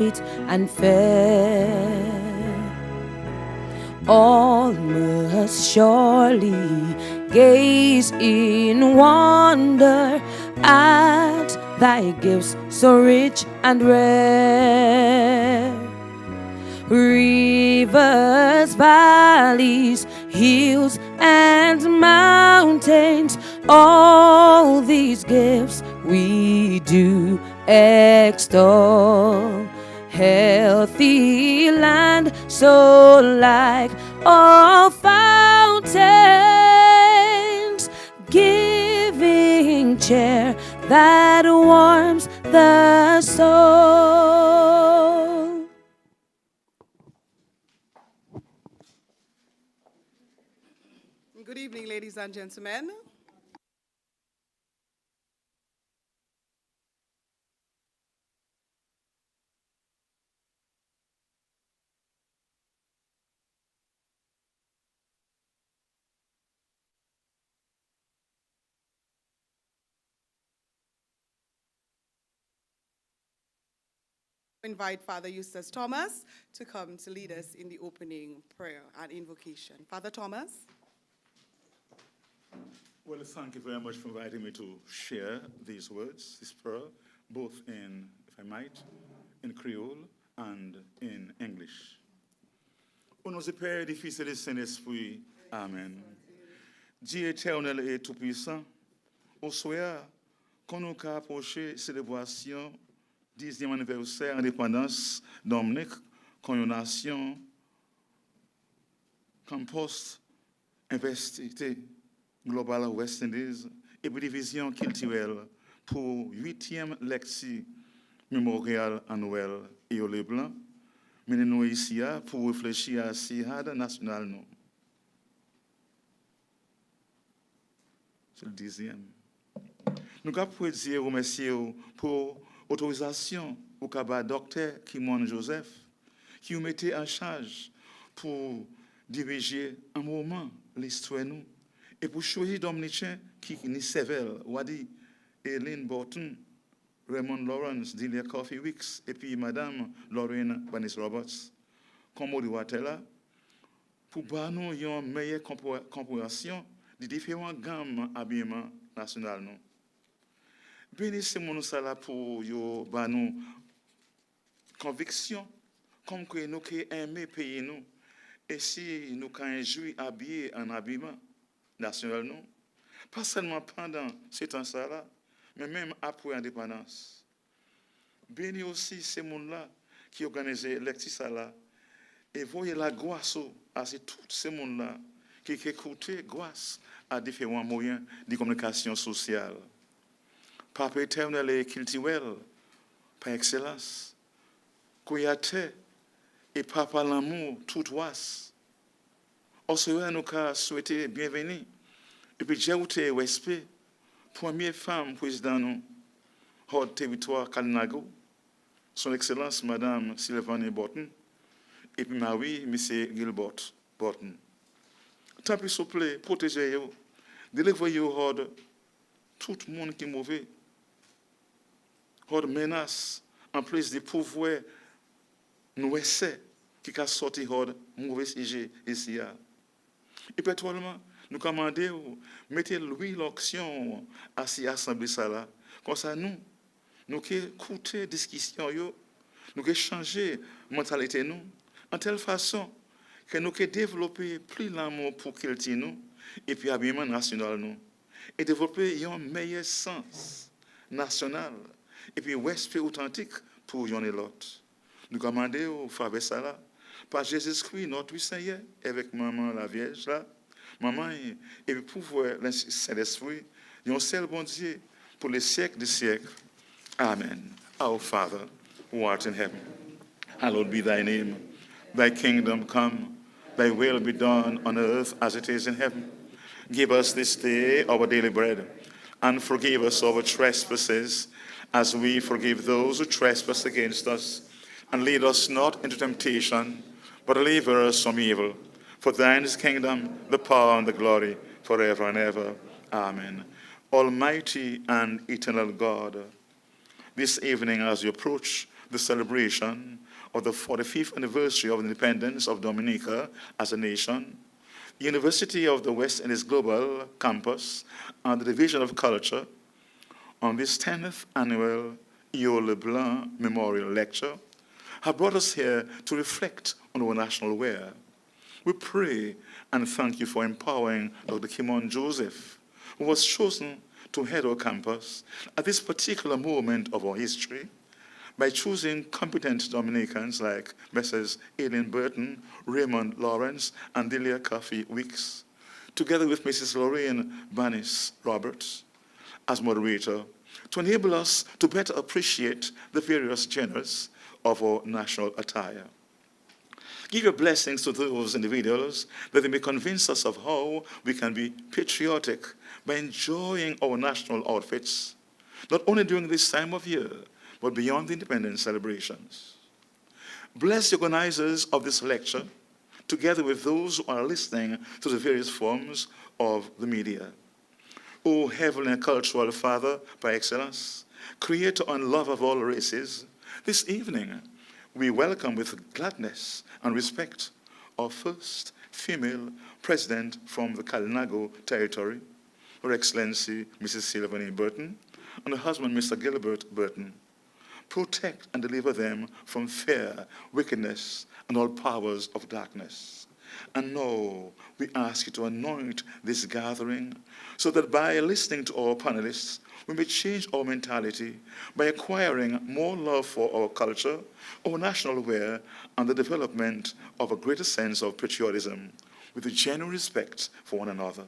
and fair. All must surely gaze in wonder at thy gifts so rich and rare. Rivers, valleys, hills, and mountains, all these gifts we do extol. Healthy land, so like all fountains, giving cheer that warms the soul. Good evening, ladies and gentlemen. Invite Father Eustace Thomas to come to lead us in the opening prayer and invocation. Father Thomas. Well, thank you very much for inviting me to share these words, this prayer, both in, if I might, in Creole and in English. Au nom du Père, du Fils et du Saint-Esprit, Amen. Dieu éternel et tout-puissant, au soir, qu'on nous a approché célébration 10e anniversaire indépendance Dominique, qu'on nation, comme poste investité Global West Indies et puis division culturelle pour 8e lecture mémorial annuel 10th E.O LeBlanc. Mais nous ici pour réfléchir à SIHAD national. Nous. C'est le 10e. Nous avons dire remercier pour l'autorisation au cabas docteur Kimon Joseph qui nous mettait en charge pour diriger un moment l'histoire nous. Et pour choisir Dominicain qui ni Sevel, Wadi, Eileen Borton, Raymond Lawrence, Delia Coffee Weeks, et puis Madame Lorraine Vanis Roberts, comme on dit là, pour nous une meilleure compréhension des différentes gammes d'habillement national. Bénissez-moi nous là pour nous conviction, comme que nous aimons pays nous, et si nous avons joué habillé en habillement national, non? Pas seulement pendant ce temps-là, mais même après l'indépendance. Bénis aussi ces gens-là qui organisent l'électrice là et voyez la grâce à tous ces gens-là qui écoutent grâce à différents moyens de communication sociale. Papa éternel et culturel, par excellence, Kouyate et Papa l'amour, tout ouas. On serait nous souhaiter bienvenue. Et puis j'ai eu respect, première femme président nous, hors territoire Kalinago, son Excellence Madame Sylvanie Borton, et puis Marie, Monsieur Gilbert Borton. Tant pis s'il vous plaît, protégez-vous, délivrez-vous hors tout le monde qui est mauvais, hors menace, en plus des pouvoirs, nous essaie qui a sorti hors mauvais sujet ici. Et pétrolement, nous commandons, mettez l'huile l'option à cette assemblée là. Comme ça, nous écouter discussion, nous changer mentalité nous, en telle façon que nous développer plus l'amour pour culture nous, et puis l'habillement national nous, et développer un meilleur sens national, et puis respect authentique pour yon et l'autre. Nous commandons, faire ça là, par Jésus-Christ, notre Seigneur, avec maman la Vierge là, maman, et puis pouvoir le Saint-Esprit, un seul bon Dieu pour les siècles des siècles. Amen. Our Father, who art in heaven, hallowed be thy name. Thy kingdom come, thy will be done on earth as it is in heaven. Give us this day our daily bread, and forgive us our trespasses, as we forgive those who trespass against us. And lead us not into temptation, but deliver us from evil. For thine is the kingdom, the power, and the glory, forever and ever. Amen. Almighty and eternal God, this evening as you approach the celebration of the 45th anniversary of the independence of Dominica as a nation, the University of the West Indies Global Campus and the Division of Culture on this 10th annual E.O. LeBlanc Memorial Lecture have brought us here to reflect on our national wear. We pray and thank you for empowering Dr. Kimon Joseph, who was chosen to head our campus at this particular moment of our history by choosing competent Dominicans like Messrs. Aileen Burton, Raymond Lawrence, and Delia Coffey Wicks, together with Mrs. Lorraine Banis Roberts as moderator, to enable us to better appreciate the various genres of our national attire. Give your blessings to those individuals that they may convince us of how we can be patriotic by enjoying our national outfits, not only during this time of year, but beyond the independence celebrations. Bless the organizers of this lecture, together with those who are listening to the various forms of the media. O Heavenly and Cultural Father, par excellence, Creator and lover of all races, this evening we welcome with gladness and respect our first female president from the Kalinago territory, Her Excellency Mrs. Sylvanie Burton, and her husband Mr. Gilbert Burton. Protect and deliver them from fear, wickedness, and all powers of darkness. And now we ask you to anoint this gathering so that by listening to our panelists, we may change our mentality by acquiring more love for our culture, our national wear, and the development of a greater sense of patriotism with a genuine respect for one another.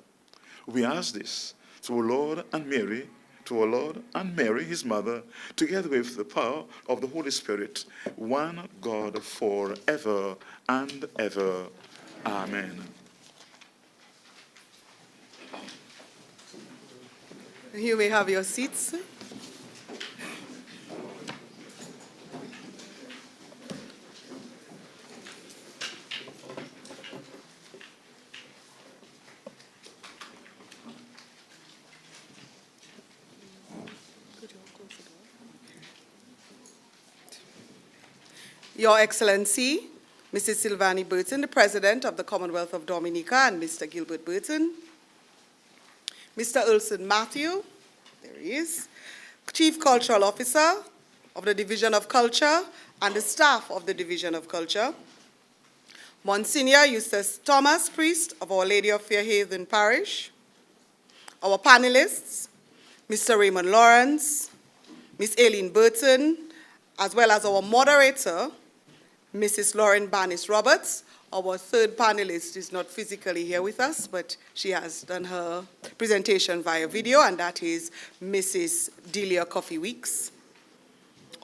We ask this through our Lord and Mary, to our Lord and Mary, his mother, together with the power of the Holy Spirit, one God forever and ever. Amen. You may have your seats. Your Excellency, Mrs. Sylvanie Burton, the President of the Commonwealth of Dominica, and Mr. Gilbert Burton, Mr. Ulson Matthew, there he is, Chief Cultural Officer of the Division of Culture and the staff of the Division of Culture, Monsignor Eustace Thomas, priest of Our Lady of Fairhaven Parish, our panelists, Mr. Raymond Lawrence, Miss Aileen Burton, as well as our moderator, Mrs. Lauren Banis Roberts. Our third panelist is not physically here with us, but she has done her presentation via video, and that is Mrs. Delia Coffey Weeks.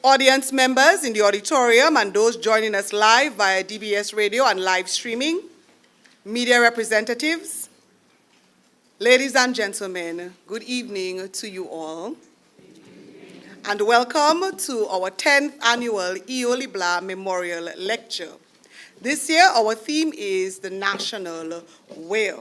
Audience members in the auditorium and those joining us live via DBS radio and live streaming, media representatives, ladies and gentlemen, good evening to you all. And welcome to our 10th annual E.O. LeBlanc Memorial Lecture. This year, our theme is the national wear.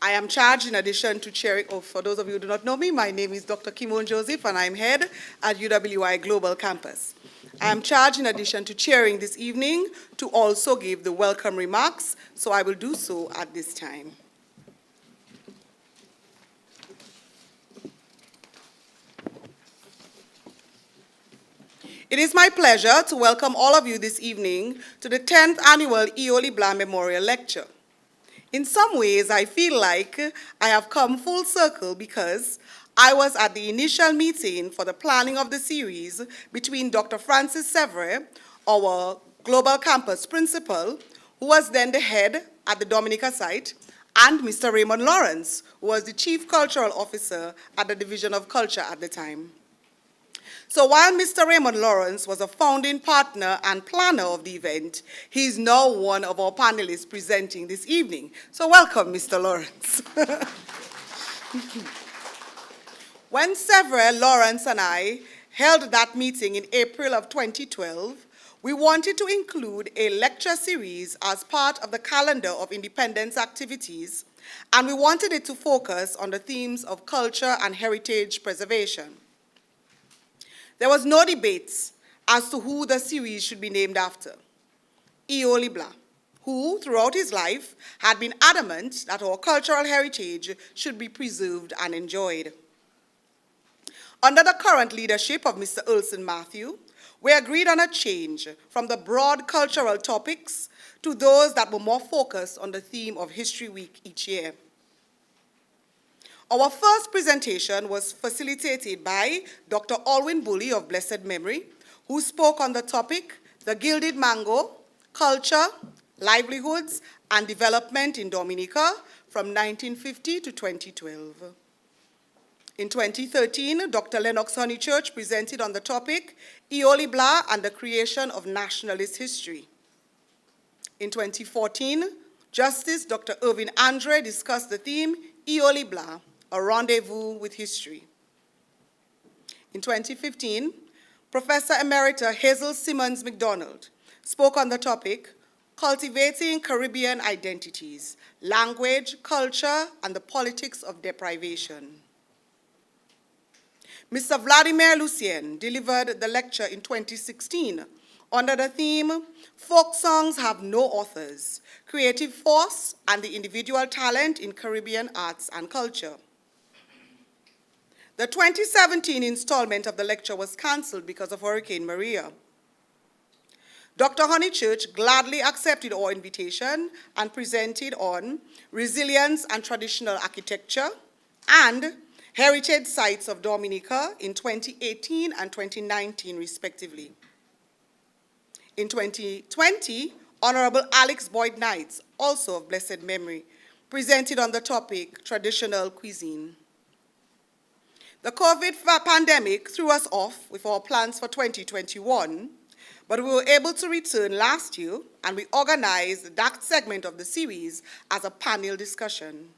I am charged in addition to chairing, for those of you who do not know me, my name is Dr. Kimon Joseph, and I'm head at UWI Global Campus. I am charged in addition to chairing this evening to also give the welcome remarks, so I will do so at this time. It is my pleasure to welcome all of you this evening to the 10th annual E.O. LeBlanc Memorial Lecture. In some ways, I feel like I have come full circle because I was at the initial meeting for the planning of the series between Dr. Francis Sevre, our Global Campus principal, who was then the head at the Dominica site, and Mr. Raymond Lawrence, who was the Chief Cultural Officer at the Division of Culture at the time. So while Mr. Raymond Lawrence was a founding partner and planner of the event, he is now one of our panelists presenting this evening. So welcome, Mr. Lawrence. When Sevre, Lawrence, and I held that meeting in April of 2012, we wanted to include a lecture series as part of the calendar of independence activities and we wanted it to focus on the themes of culture and heritage preservation. There was no debate as to who the series should be named after. 10th E.O LeBlanc, who, throughout his life, had been adamant that our cultural heritage should be preserved and enjoyed. Under the current leadership of Mr. Ulson Matthew, we agreed on a change from the broad cultural topics to those that were more focused on the theme of History Week each year. Our first presentation was facilitated by Dr. Alwyn Bully of blessed memory, who spoke on the topic, The Gilded Mango, Culture, Livelihoods, and Development in Dominica from 1950 to 2012. In 2013, Dr. Lennox Honeychurch presented on the topic, 10th E.O LeBlanc and the Creation of Nationalist History. In 2014, Justice Dr. Irvin Andre discussed the theme, 10th E.O LeBlanc, a rendezvous with history. In 2015, Professor Emerita Hazel Simmons McDonald spoke on the topic, Cultivating Caribbean Identities, Language, Culture, and the Politics of Deprivation. Mr. Vladimir Lucien delivered the lecture in 2016 under the theme, Folk Songs Have No Authors, Creative Force and the Individual Talent in Caribbean Arts and Culture. The 2017 installment of the lecture was canceled because of Hurricane Maria. Dr. Honeychurch gladly accepted our invitation and presented on resilience and traditional architecture and heritage sites of Dominica in 2018 and 2019, respectively. In 2020, Honorable Alex Boyd Knights, also of blessed memory, presented on the topic, Traditional Cuisine. The COVID pandemic threw us off with our plans for 2021, but we were able to return last year, and we organized that segment of the series as a panel discussion.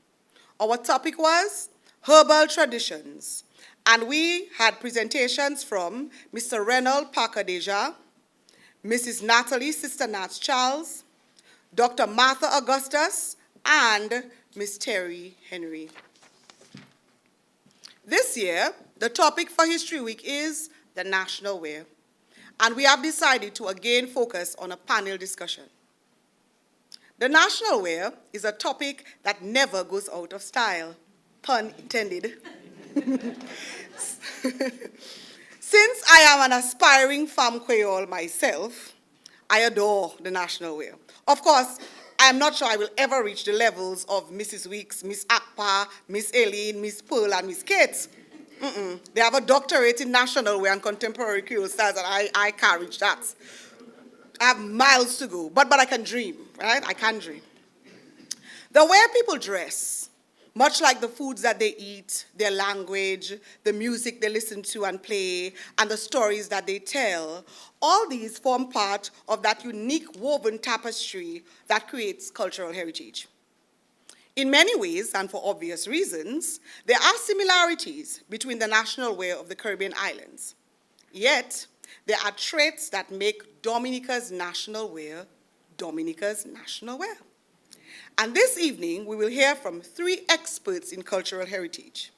Our topic was Herbal Traditions, and we had presentations from Mr. Reynold Parker-Deja, Mrs. Natalie Sister Nats Charles, Dr. Martha Augustus, and Ms. Terry Henry. This year, the topic for History Week is the national wear, and we have decided to again focus on a panel discussion. The national wear is a topic that never goes out of style, pun intended. Since I am an aspiring femme creole myself, I adore the national wear. Of course, I'm not sure I will ever reach the levels of Mrs. Weeks, Miss Akpa, Miss Eileen, Miss Pearl, and Miss Kate. They have a doctorate in national wear and contemporary Creole styles, and I can't reach that. I have miles to go, but I can dream, right? I can dream. The way people dress, much like the foods that they eat, their language, the music they listen to and play, and the stories that they tell, all these form part of that unique woven tapestry that creates cultural heritage. In many ways, and for obvious reasons, there are similarities between the national wear of the Caribbean islands. Yet, there are traits that make Dominica's national wear Dominica's national wear. And this evening, we will hear from three experts in cultural heritage.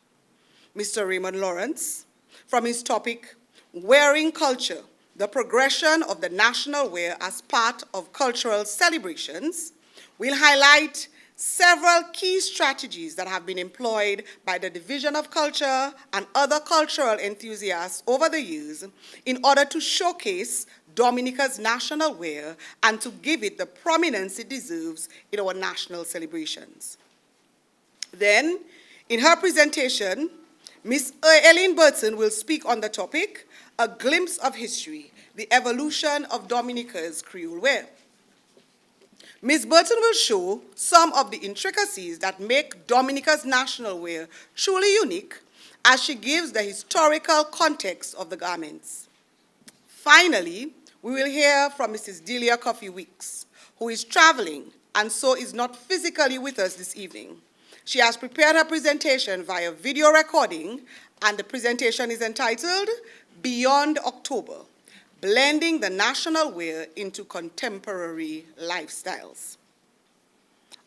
Mr. Raymond Lawrence, from his topic, Wearing Culture, the progression of the national wear as part of cultural celebrations, will highlight several key strategies that have been employed by the Division of Culture and other cultural enthusiasts over the years in order to showcase Dominica's national wear and to give it the prominence it deserves in our national celebrations. Then, in her presentation, Ms. Eileen Burton will speak on the topic, A Glimpse of History, the Evolution of Dominica's Creole Wear. Ms. Burton will show some of the intricacies that make Dominica's national wear truly unique as she gives the historical context of the garments. Finally, we will hear from Mrs. Delia Coffey Weeks, who is traveling and so is not physically with us this evening. She has prepared her presentation via video recording, and the presentation is entitled Beyond October, Blending the National Wear into Contemporary Lifestyles.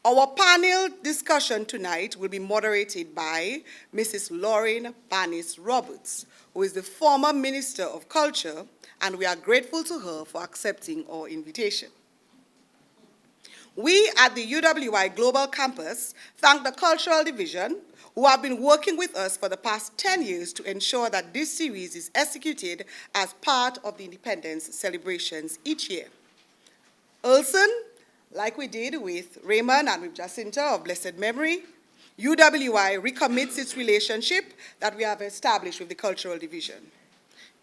Our panel discussion tonight will be moderated by Mrs. Lauren Bannis Roberts, who is the former Minister of Culture, and we are grateful to her for accepting our invitation. We at the UWI Global Campus thank the Cultural Division, who have been working with us for the past 10 years to ensure that this series is executed as part of the Independence celebrations each year. Ulson, like we did with Raymond and with Jacinta of blessed memory, UWI recommits its relationship that we have established with the Cultural Division.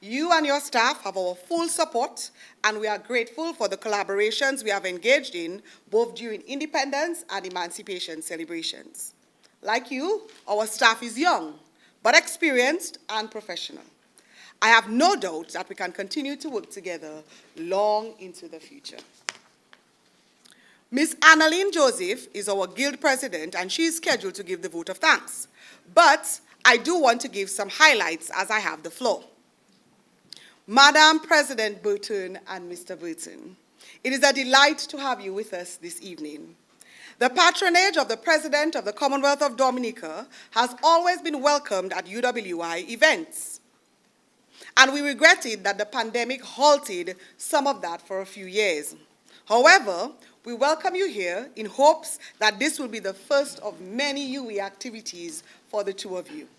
You and your staff have our full support, and we are grateful for the collaborations we have engaged in, both during independence and emancipation celebrations. Like you, our staff is young, but experienced and professional. I have no doubt that we can continue to work together long into the future. Ms. Annalene Joseph is our Guild President, and she is scheduled to give the vote of thanks. But I do want to give some highlights as I have the floor. Madam President Burton and Mr. Burton, it is a delight to have you with us this evening. The patronage of the President of the Commonwealth of Dominica has always been welcomed at UWI events, and we regretted that the pandemic halted some of that for a few years. However, we welcome you here in hopes that this will be the first of many UE activities for the two of you.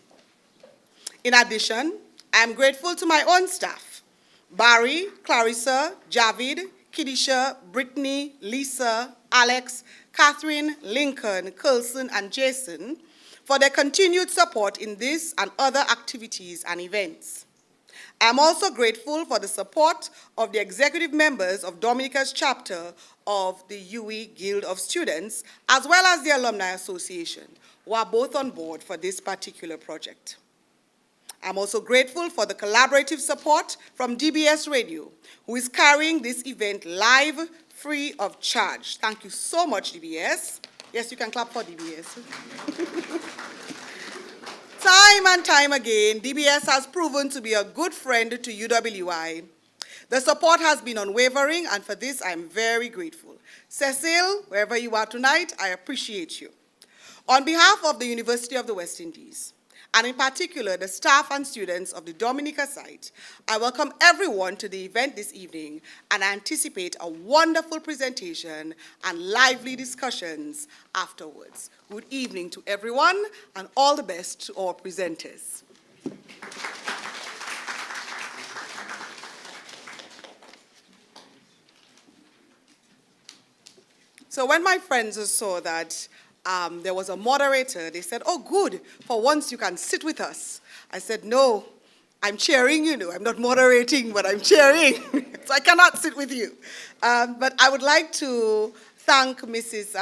In addition, I am grateful to my own staff, Barry, Clarissa, Javid, Kidisha, Brittany, Lisa, Alex, Catherine, Lincoln, Coulson, and Jason, for their continued support in this and other activities and events. I am also grateful for the support of the executive members of Dominica's chapter of the UE Guild of Students, as well as the Alumni Association, who are both on board for this particular project. I'm also grateful for the collaborative support from DBS Radio, who is carrying this event live, free of charge. Thank you so much, DBS. Yes, you can clap for DBS. Time and time again, DBS has proven to be a good friend to UWI. The support has been unwavering, and for this, I'm very grateful. Cecile, wherever you are tonight, I appreciate you. On behalf of the University of the West Indies, and in particular the staff and students of the Dominica site, I welcome everyone to the event this evening, and I anticipate a wonderful presentation and lively discussions afterwards. Good evening to everyone, and all the best to our presenters. So when my friends saw that there was a moderator, they said, "Oh, good, for once you can sit with us." I said, "No, I'm chairing, you know. I'm not moderating, but I'm chairing, so I cannot sit with you." But I would like to thank Mrs.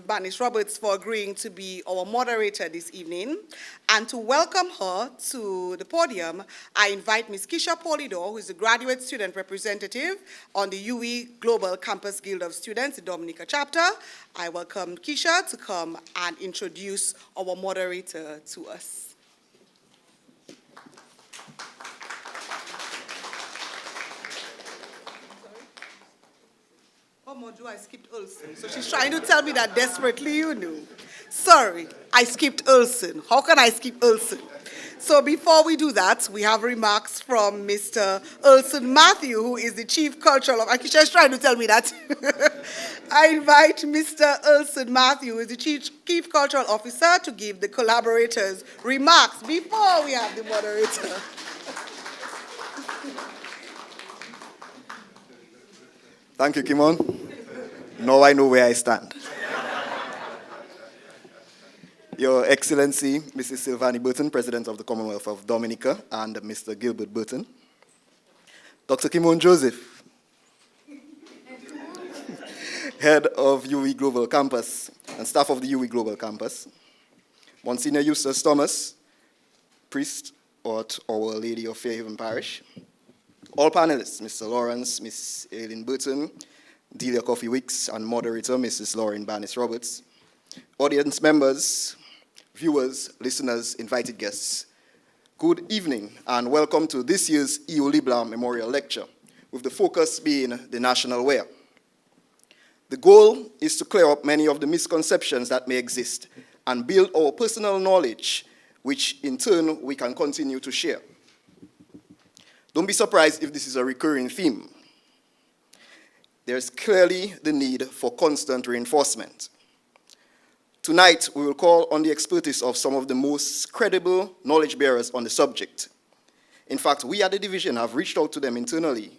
Bannis Roberts for agreeing to be our moderator this evening. And to welcome her to the podium, I invite Ms. Kisha Polidor, who is the graduate student representative on the UE Global Campus Guild of Students, the Dominica chapter. I welcome Kisha to come and introduce our moderator to us. Oh, Mojo, I skipped Ulson. So she's trying to tell me that desperately, you know. Sorry, I skipped Ulson. How can I skip Ulson? So before we do that, we have remarks from Mr. Ulson Matthew, who is the Chief Cultural Officer. Akisha is trying to tell me that. I invite Mr. Ulson Matthew, who is the Chief Cultural Officer, to give the collaborators remarks before we have the moderator. Thank you, Kimon. Now I know where I stand. Your Excellency, Mrs. Sylvanie Burton, President of the Commonwealth of Dominica, and Mr. Gilbert Burton. Dr. Kimon Joseph, Head of UE Global Campus and staff of the UE Global Campus. Monsignor Eustace Thomas, Priest at Our Lady of Fairhaven Parish. All panelists, Mr. Lawrence, Ms. Aileen Burton, Delia Coffee Wicks, and moderator, Mrs. Lauren Bannis Roberts. Audience members, viewers, listeners, invited guests, good evening and welcome to this year's 10th E.O LeBlanc Memorial Lecture, with the focus being the national wear. The goal is to clear up many of the misconceptions that may exist and build our personal knowledge, which in turn we can continue to share. Don't be surprised if this is a recurring theme. There's clearly the need for constant reinforcement. Tonight, we will call on the expertise of some of the most credible knowledge bearers on the subject. In fact, we at the division have reached out to them internally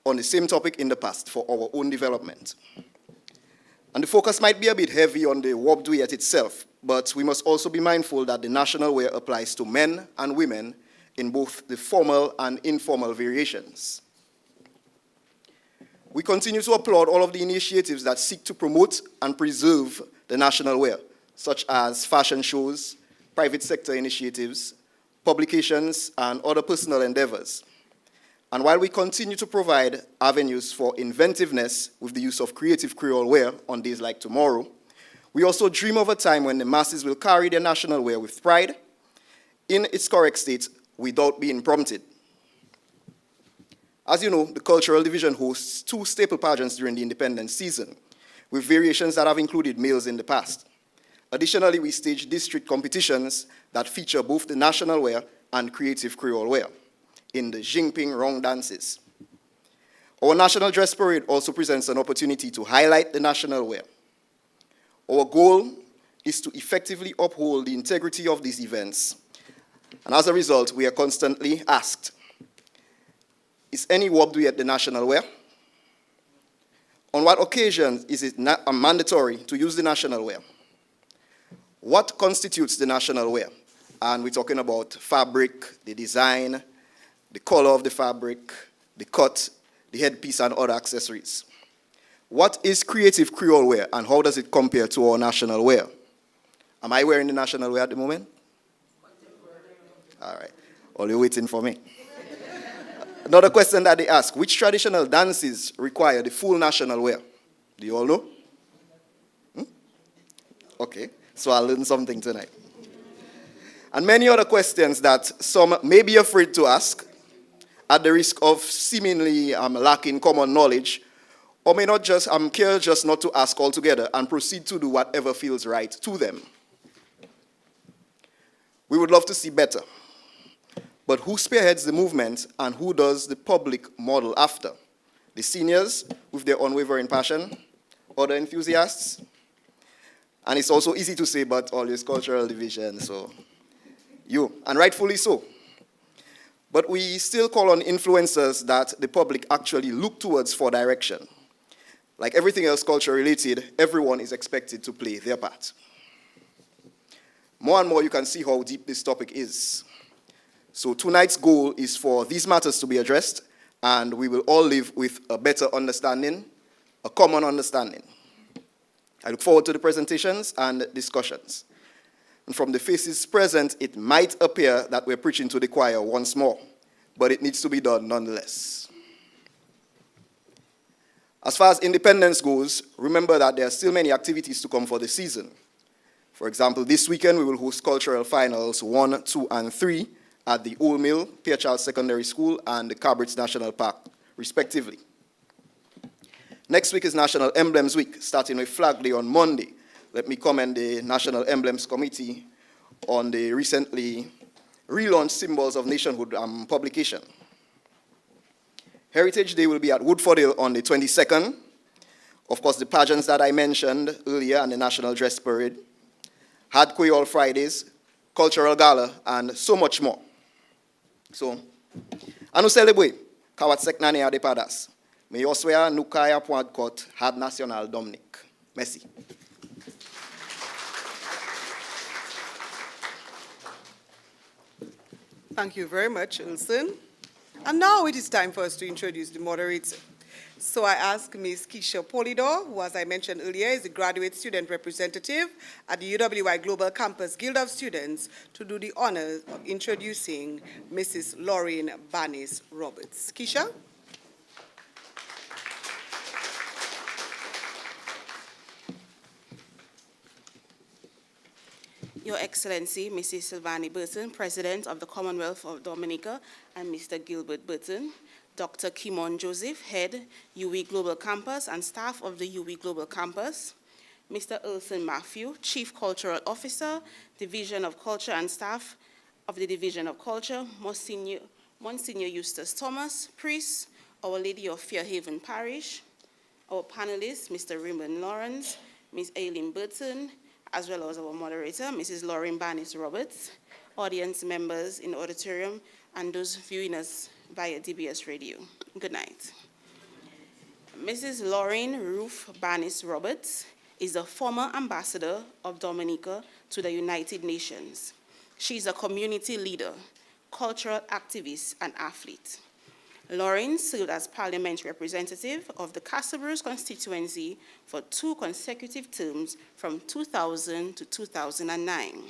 on the same topic in the past for our own development. And the focus might be a bit heavy on the WOBDUET itself, but we must also be mindful that the national wear applies to men and women in both the formal and informal variations. We continue to applaud all of the initiatives that seek to promote and preserve the national wear, such as fashion shows, private sector initiatives, publications, and other personal endeavors. And while we continue to provide avenues for inventiveness with the use of creative Creole wear on days like tomorrow, we also dream of a time when the masses will carry their national wear with pride, in its correct state, without being prompted. As you know, the Cultural Division hosts 2 staple pageants during the independence season, with variations that have included males in the past. Additionally, we stage district competitions that feature both the national wear and creative Creole wear in the Jingping Rong dances. Our National Dress Parade also presents an opportunity to highlight the national wear. Our goal is to effectively uphold the integrity of these events, and as a result, we are constantly asked, is any WOBDUET the national wear? On what occasions is it mandatory to use the national wear? What constitutes the national wear? And we're talking about fabric, the design, the color of the fabric, the cut, the headpiece, and other accessories. What is creative Creole wear, and how does it compare to our national wear? Am I wearing the national wear at the moment? All right. All you waiting for me. Another question that they ask, which traditional dances require the full national wear? Do you all know? Okay, so I'll learn something tonight. And many other questions that some may be afraid to ask at the risk of seemingly lacking common knowledge, or may not just care just not to ask altogether and proceed to do whatever feels right to them. We would love to see better. But who spearheads the movement and who does the public model after? The seniors with their unwavering passion, other enthusiasts? And it's also easy to say, but always Cultural Division, so you, and rightfully so. But we still call on influencers that the public actually look towards for direction. Like everything else culture-related, everyone is expected to play their part. More and more, you can see how deep this topic is. So tonight's goal is for these matters to be addressed, and we will all live with a better understanding, a common understanding. I look forward to the presentations and discussions. And from the faces present, it might appear that we're preaching to the choir once more, but it needs to be done nonetheless. As far as independence goes, remember that there are still many activities to come for the season. For example, this weekend we will host cultural finals 1, 2, and 3 at the Old Mill, Pierre Charles Secondary School, and the Cabrits National Park, respectively. Next week is National Emblems Week, starting with Flag Day on Monday. Let me commend the National Emblems Committee on the recently relaunched Symbols of Nationhood publication. Heritage Day will be at Woodford Hill on the 22nd. Of course, the pageants that I mentioned earlier and the National Dress Parade, Had Creole Fridays, Cultural Gala, and so much more. So, anu celebrate, kawat sek nane a de padas. Me yoswea nukaya point court had national Dominic. Merci. Thank you very much, Ulson. And now it is time for us to introduce the moderator. So I ask Ms. Keisha Polidor, who, as I mentioned earlier, is the graduate student representative at the UWI Global Campus Guild of Students, to do the honors of introducing Mrs. Lauren Banis Roberts. Keisha? Your Excellency, Mrs. Silvani Burton, President of the Commonwealth of Dominica, and Mr. Gilbert Burton, Dr. Kimon Joseph, Head, UE Global Campus, and staff of the UE Global Campus, Mr. Ulson Matthew, Chief Cultural Officer, Division of Culture, and staff of the Division of Culture, Monsignor Eustace Thomas, priest, Our Lady of Fairhaven Parish, our panelists, Mr. Raymond Lawrence, Ms. Aileen Burton, as well as our moderator, Mrs. Lauren Barnes Roberts, audience members in the auditorium, and those viewing us via DBS Radio. Good night. Mrs. Lauren Ruth Barnes Roberts is the former ambassador of Dominica to the United Nations. She is a community leader, cultural activist, and athlete. Lauren served as parliamentary representative of the Castlebrooks constituency for 2 consecutive terms from 2000 to 2009.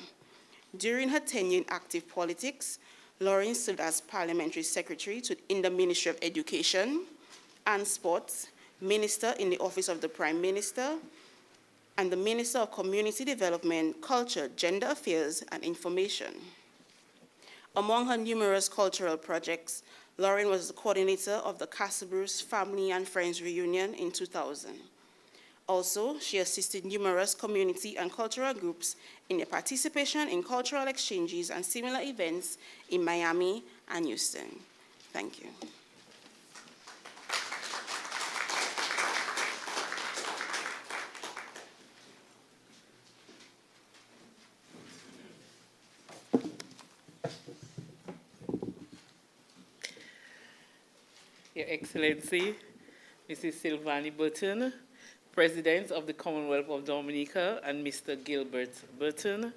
During her tenure in active politics, Lauren served as parliamentary secretary in the Ministry of Education and Sports, minister in the Office of the Prime Minister, and the Minister of Community Development, Culture, Gender Affairs, and Information. Among her numerous cultural projects, Lauren was the coordinator of the Castlebrooks Family and Friends Reunion in 2000. Also, she assisted numerous community and cultural groups in their participation in cultural exchanges and similar events in Miami and Houston. Thank you. Your Excellency, Mrs. Silvani Burton, President of the Commonwealth of Dominica, and Mr. Gilbert Burton,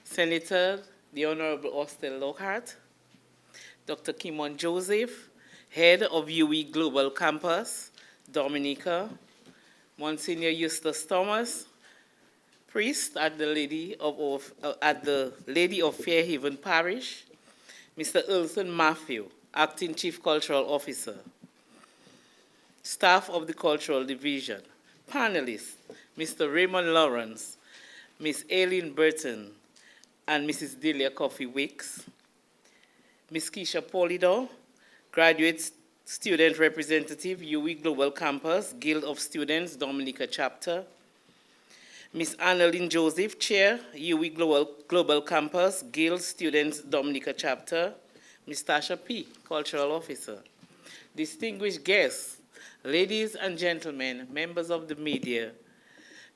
Senator, the Honorable Austin Lockhart, Dr. Kimon Joseph, Head of UE Global Campus, Dominica, Monsignor Eustace Thomas, Priest at the Lady of Fairhaven Parish, Mr. Ulson Matthew, Acting Chief Cultural Officer, staff of the Cultural Division, panelists, Mr. Raymond Lawrence, Ms. Aileen Burton, and Mrs. Delia Coffey Wicks, Ms. Keisha Polidor, Graduate Student Representative, UE Global Campus, Guild of Students, Dominica Chapter, Ms. Annalyn Joseph, Chair, UE Global Campus, Guild Students, Dominica Chapter, Ms. Tasha P., Cultural Officer, distinguished guests, ladies and gentlemen, members of the media,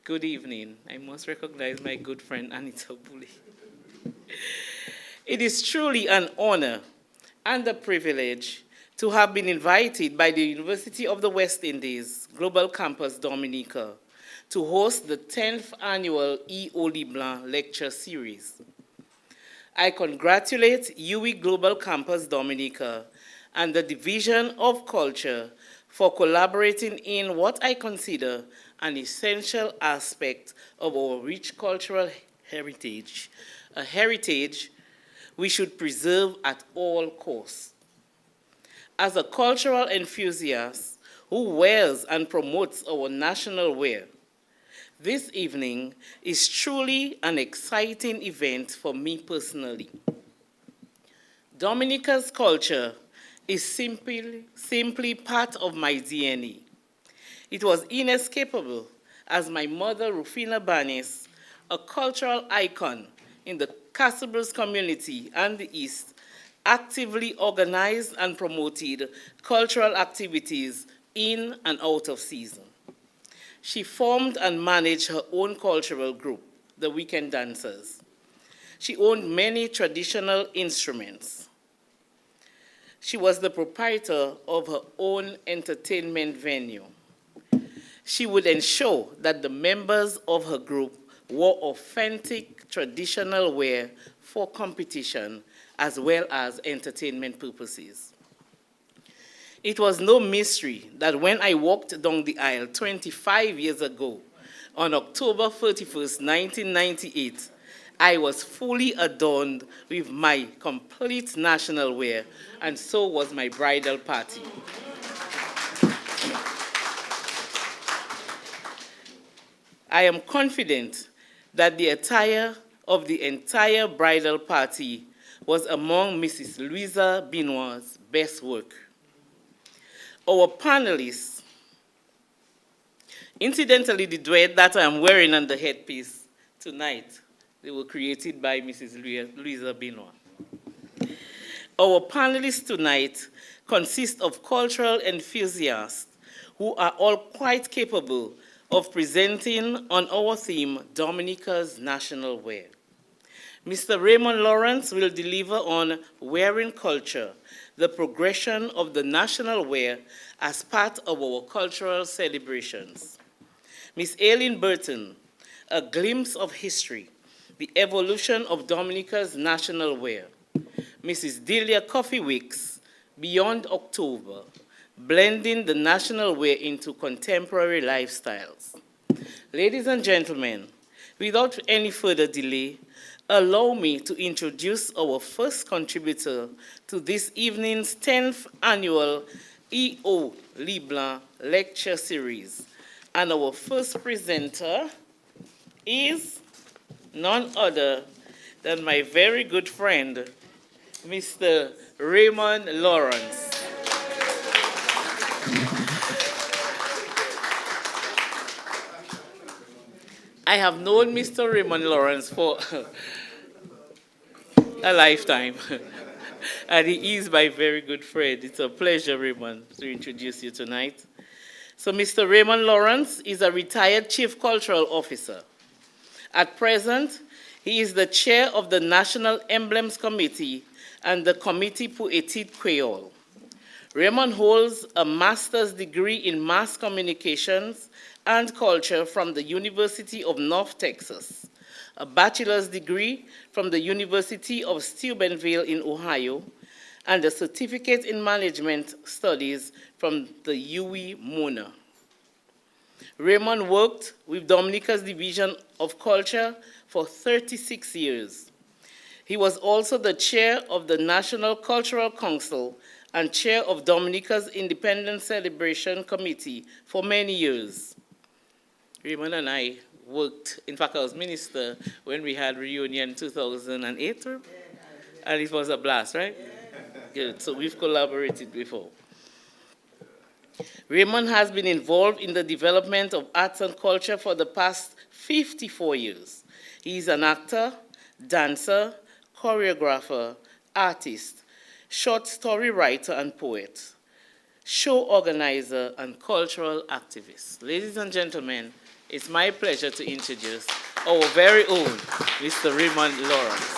good evening. I must recognize my good friend Anita Bully. It is truly an honor and a privilege to have been invited by the University of the West Indies Global Campus Dominica to host the 10th Annual E.O LeBlanc Lecture Series. I congratulate UE Global Campus Dominica and the Division of Culture for collaborating in what I consider an essential aspect of our rich cultural heritage, a heritage we should preserve at all costs. As a cultural enthusiast who wears and promotes our national wear, this evening is truly an exciting event for me personally. Dominica's culture is simply part of my DNA. It was inescapable as my mother, Rufina Barnes, a cultural icon in the Castlebrooks community and the East, actively organized and promoted cultural activities in and out of season. She formed and managed her own cultural group, the Weekend Dancers. She owned many traditional instruments. She was the proprietor of her own entertainment venue. She would ensure that the members of her group wore authentic traditional wear for competition as well as entertainment purposes. It was no mystery that when I walked down the aisle 25 years ago, on October 31st, 1998, I was fully adorned with my complete national wear, and so was my bridal party. I am confident that the attire of the entire bridal party was among Mrs. Louisa Benoit's best work. Our panelists, incidentally, the duet that I'm wearing on the headpiece tonight, they were created by Mrs. Louisa Benoit. Our panelists tonight consist of cultural enthusiasts who are all quite capable of presenting on our theme, Dominica's National Wear. Mr. Raymond Lawrence will deliver on Wearing Culture, the progression of the national wear as part of our cultural celebrations. Ms. Aileen Burton, A Glimpse of History, the evolution of Dominica's national wear. Mrs. Delia Coffee Wicks, Beyond October, blending the national wear into contemporary lifestyles. Ladies and gentlemen, without any further delay, allow me to introduce our first contributor to this evening's 10th annual E.O. LeBlanc lecture series. And our first presenter is none other than my very good friend, Mr. Raymond Lawrence. I have known Mr. Raymond Lawrence for a lifetime, and he is my very good friend. It's a pleasure, Raymond, to introduce you tonight. So Mr. Raymond Lawrence is a retired Chief Cultural Officer. At present, he is the chair of the National Emblems Committee and the Committee pour Études Créole. Raymond holds a master's degree in mass communications and culture from the University of North Texas, a bachelor's degree from the University of Steubenville in Ohio, and a certificate in management studies from the UWI-Mona. Raymond worked with Dominica's Division of Culture for 36 years. He was also the chair of the National Cultural Council and chair of Dominica's Independence Celebration Committee for many years. Raymond and I worked, in fact, I was minister when we had reunion in 2008, and it was a blast, right? Good, so we've collaborated before. Raymond has been involved in the development of arts and culture for the past 54 years. He is an actor, dancer, choreographer, artist, short story writer and poet, show organizer, and cultural activist. Ladies and gentlemen, it's my pleasure to introduce our very own Mr. Raymond Lawrence.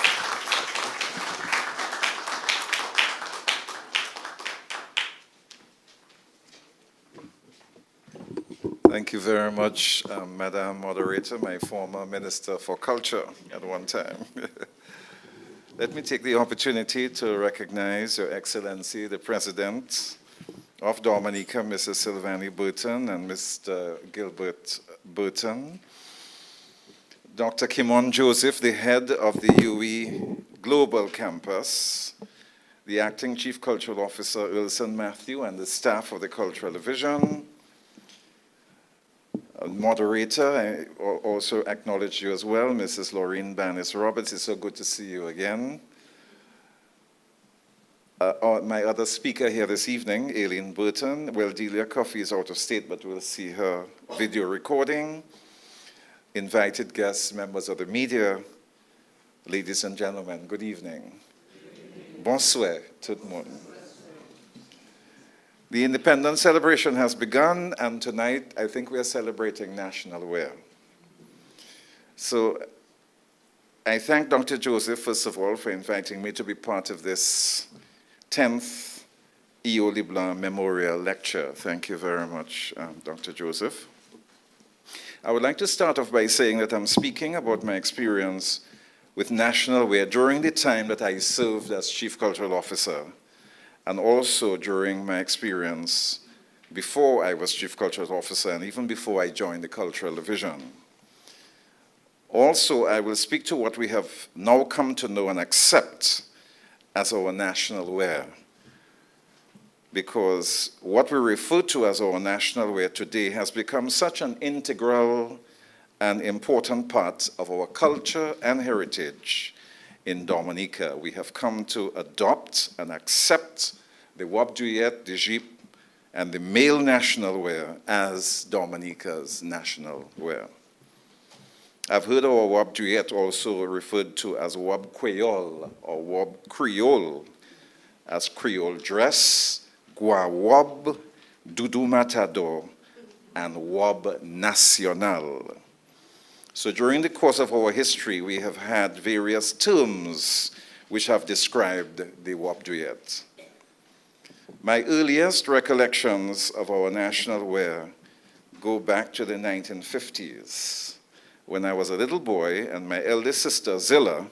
Thank you very much, Madam Moderator, my former Minister for Culture at one time. Let me take the opportunity to recognize Your Excellency, the President of Dominica, Mrs. Sylvanie Burton, and Mr. Gilbert Burton, Dr. Kimon Joseph, the head of the UWI Global Campus, the Acting Chief Cultural Officer, Wilson Matthew, and the staff of the Cultural Division. Moderator, I also acknowledge you as well, Mrs. Laureen Bannis-Roberts. It's so good to see you again. My other speaker here this evening, Aileen Burton. Well, Delia Coffey is out of state, but we'll see her video recording. Invited guests, members of the media, ladies and gentlemen, good evening. Bonsoir, tout le monde. The Independence celebration has begun, and tonight I think we are celebrating national wear. So I thank Dr. Joseph, first of all, for inviting me to be part of this 10th E.O. LeBlanc Memorial Lecture. Thank you very much, Dr. Joseph. I would like to start off by saying that I'm speaking about my experience with national wear during the time that I served as Chief Cultural Officer, and also during my experience before I was Chief Cultural Officer and even before I joined the Cultural Division. Also, I will speak to what we have now come to know and accept as our national wear, because what we refer to as our national wear today has become such an integral an important part of our culture and heritage in Dominica. We have come to adopt and accept the wab duet, the jeep, and the male national wear as Dominica's national wear. I've heard our wab duet also referred to as wab Creole or wab Creole, as Creole dress, gua wab, dudu matador, and wab national. So during the course of our history, we have had various terms which have described the wab duet. My earliest recollections of our national wear go back to the 1950s, when I was a little boy and my eldest sister, Zilla,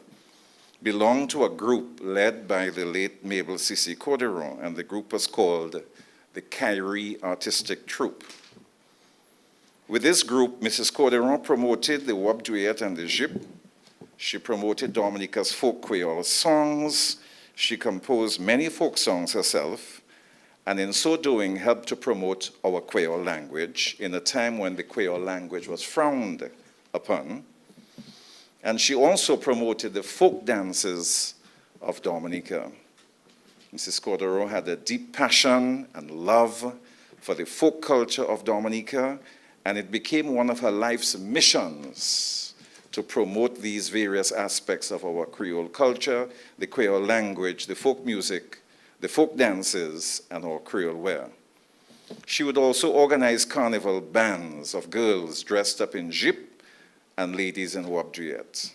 belonged to a group led by the late Mabel Sissi Corderon, and the group was called the Kyrie Artistic Troupe. With this group, Mrs. Corderon promoted the wab duet and the jip. She promoted Dominica's folk Creole songs. She composed many folk songs herself, and in so doing helped to promote our Creole language in a time when the Creole language was frowned upon. And she also promoted the folk dances of Dominica. Mrs. Corderon had a deep passion and love for the folk culture of Dominica, and it became one of her life's missions to promote these various aspects of our Creole culture, the Creole language, the folk music, the folk dances, and our Creole wear. She would also organize carnival bands of girls dressed up in jip and ladies in wab duet.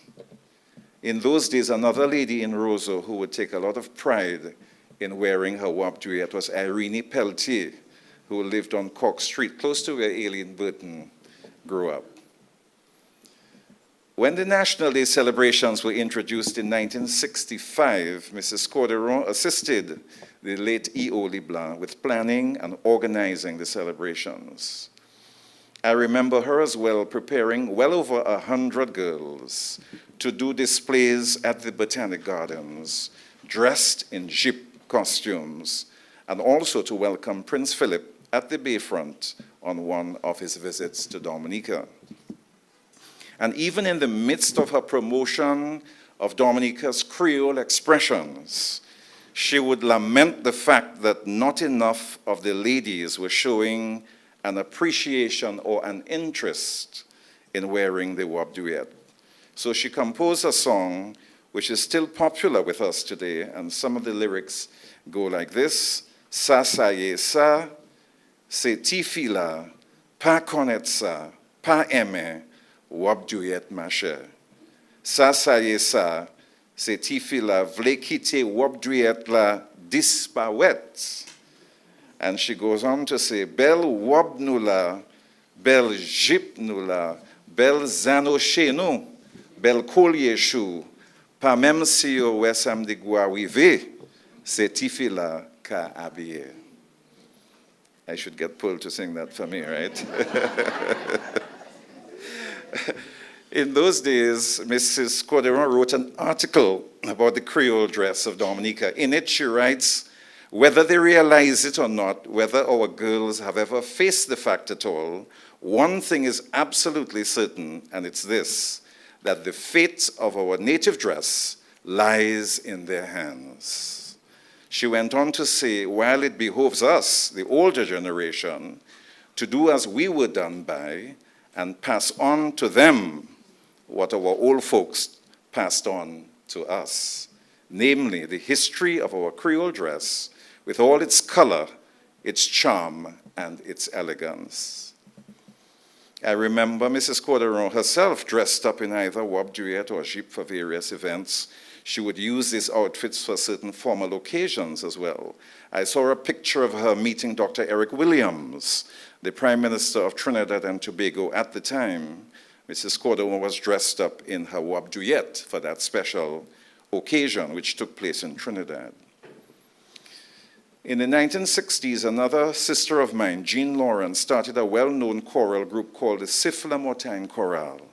In those days, another lady in Roseau who would take a lot of pride in wearing her wab duet was Irene Pelletier, who lived on Cork Street, close to where Aileen Burton grew up. When the National Day celebrations were introduced in 1965, Mrs. Corderon assisted the late E.O. LeBlanc with planning and organizing the celebrations. I remember her as well preparing well over 100 girls to do displays at the Botanic Gardens, dressed in jip costumes, and also to welcome Prince Philip at the Bayfront on one of his visits to Dominica. And even in the midst of her promotion of Dominica's Creole expressions, she would lament the fact that not enough of the ladies were showing an appreciation or an interest in wearing the wab duet. So she composed a song which is still popular with us today, and some of the lyrics go like this: Sa sa ye sa, se ti fila, pa connaître sa, pa aimer, wab duet ma chère. Sa sa ye sa, se ti fila, vle quitter wab duet la dispawet. And she goes on to say, bel wab nou la, bel jip nou la, bel zano chez nou, bel collier chou, pa même si yo wè samedi gwa wive, se ti fila ka habillé. I should get Paul to sing that for me, right? In those days, Mrs. Corderon wrote an article about the Creole dress of Dominica. In it, she writes, whether they realize it or not, whether our girls have ever faced the fact at all, one thing is absolutely certain, and it's this, that the fate of our native dress lies in their hands. She went on to say, while it behoves us, the older generation, to do as we were done by and pass on to them what our old folks passed on to us, namely the history of our Creole dress with all its color, its charm, and its elegance. I remember Mrs. Corderon herself dressed up in either wab duet or jip for various events. She would use these outfits for certain formal occasions as well. I saw a picture of her meeting Dr. Eric Williams, the Prime Minister of Trinidad and Tobago at the time. Mrs. Corderon was dressed up in her wab duet for that special occasion, which took place in Trinidad. In the 1960s, another sister of mine, Jean Lawrence, started a well-known choral group called the Siffla Mortain Chorale.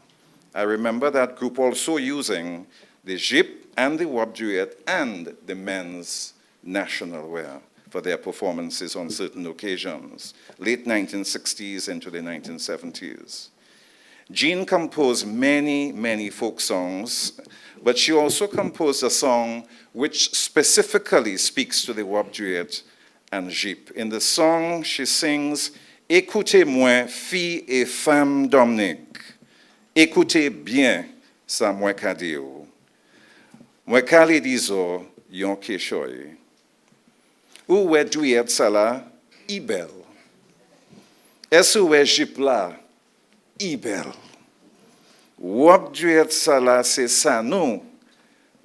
I remember that group also using the jip and the wab duet and the men's national wear for their performances on certain occasions, late 1960s into the 1970s. Jean composed many, many folk songs, but she also composed a song which specifically speaks to the Wap duet and Jeep. In the song, she sings, "Écoutez-moi, filles et femmes Dominique. Écoutez bien sa mwen ka di yo. Mwen ka li dizo yon keshoy. Ou we duet sa la, ibel. Es ou we Jeep la, ibel. Wap duet sa la se sa nou,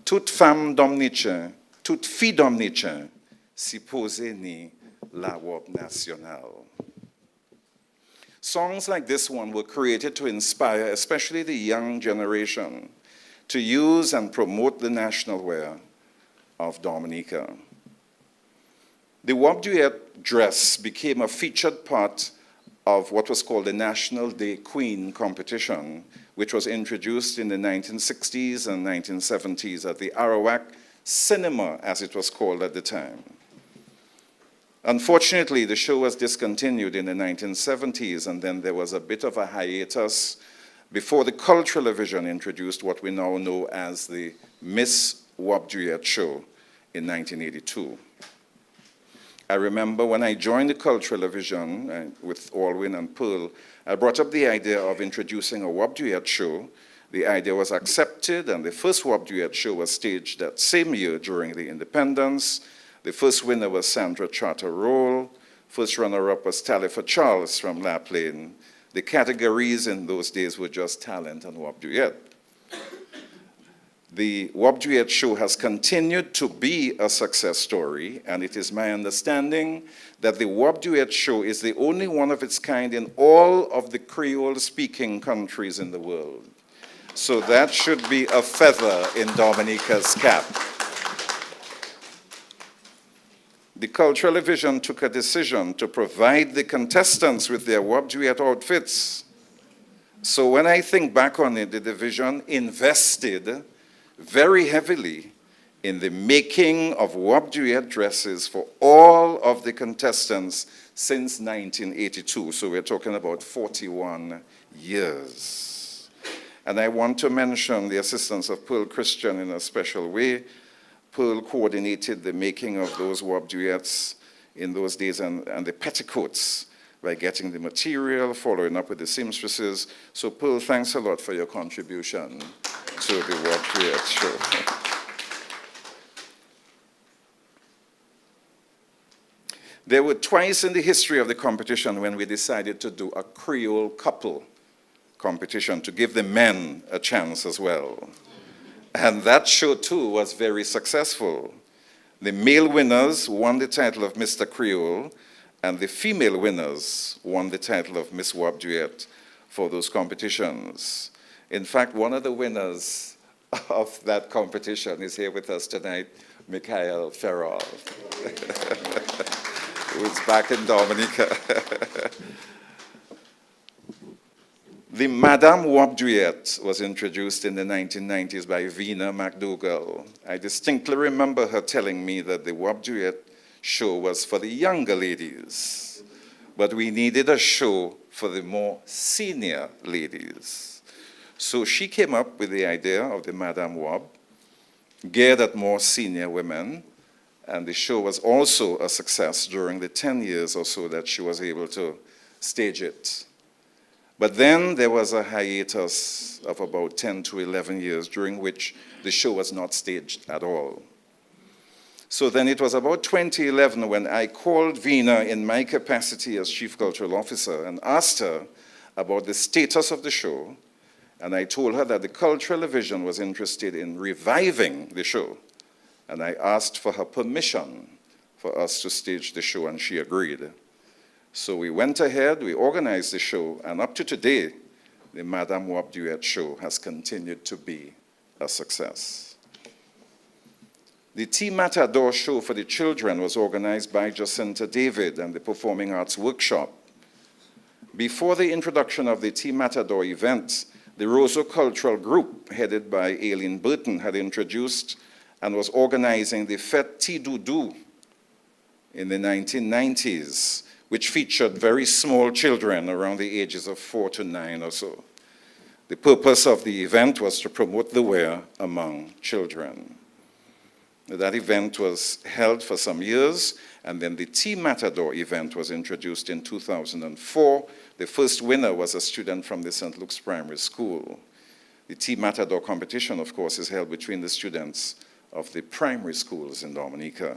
toute femme dominicaine, toute fille dominicaine, si pose ni la wap national." Songs like this one were created to inspire especially the young generation to use and promote the national wear of Dominica. The Wap duet dress became a featured part of what was called the National Day Queen competition, which was introduced in the 1960s and 1970s at the Arawak Cinema, as it was called at the time. Unfortunately, the show was discontinued in the 1970s, and then there was a bit of a hiatus before the Cultural Division introduced what we now know as the Miss Wap Duet show in 1982. I remember when I joined the Cultural Division with Alwyn and Pearl, I brought up the idea of introducing a Wap Duet show. The idea was accepted, and the first Wap Duet show was staged that same year during the independence. The first winner was Sandra Charter Roll. First runner-up was Talifa Charles from La Plaine. The categories in those days were just talent and Wap Duet. The Wap Duet show has continued to be a success story, and it is my understanding that the Wap Duet show is the only one of its kind in all of the Creole-speaking countries in the world. So that should be a feather in Dominica's cap. The Cultural Division took a decision to provide the contestants with their Wap Duet outfits. So when I think back on it, the division invested very heavily in the making of Wap Duet dresses for all of the contestants since 1982. So we're talking about 41 years. And I want to mention the assistance of Pearl Christian in a special way. Pearl coordinated the making of those Wap Duets in those days and the petticoats by getting the material, following up with the seamstresses. So Pearl, thanks a lot for your contribution to the Wap Duet show. There were twice in the history of the competition when we decided to do a Creole couple competition to give the men a chance as well. And that show, too, was very successful. The male winners won the title of Mr. Creole, and the female winners won the title of Miss Wap Duet for those competitions. In fact, one of the winners of that competition is here with us tonight, Mikhail Ferrol, who is back in Dominica. The Madame Wap Duet was introduced in the 1990s by Vina McDougall. I distinctly remember her telling me that the Wap Duet show was for the younger ladies, but we needed a show for the more senior ladies. So she came up with the idea of the Madame Wap, geared at more senior women, and the show was also a success during the 10 years or so that she was able to stage it. But then there was a hiatus of about 10 to 11 years during which the show was not staged at all. So then it was about 2011 when I called Vina in my capacity as Chief Cultural Officer and asked her about the status of the show. And I told her that the Cultural Division was interested in reviving the show. And I asked for her permission for us to stage the show, and she agreed. So we went ahead, we organized the show, and up to today, the Madame Wap Duet show has continued to be a success. The Tea Matador show for the children was organized by Jacinta David and the Performing Arts Workshop. Before the introduction of the Tea Matador event, the Roseau Cultural Group, headed by Aileen Burton, had introduced and was organizing the Fête Tea Doudou in the 1990s, which featured very small children around the ages of 4 to 9 or so. The purpose of the event was to promote the wear among children. That event was held for some years, and then the Tea Matador event was introduced in 2004. The first winner was a student from the St. Luke's Primary School. The Tea Matador competition, of course, is held between the students of the primary schools in Dominica.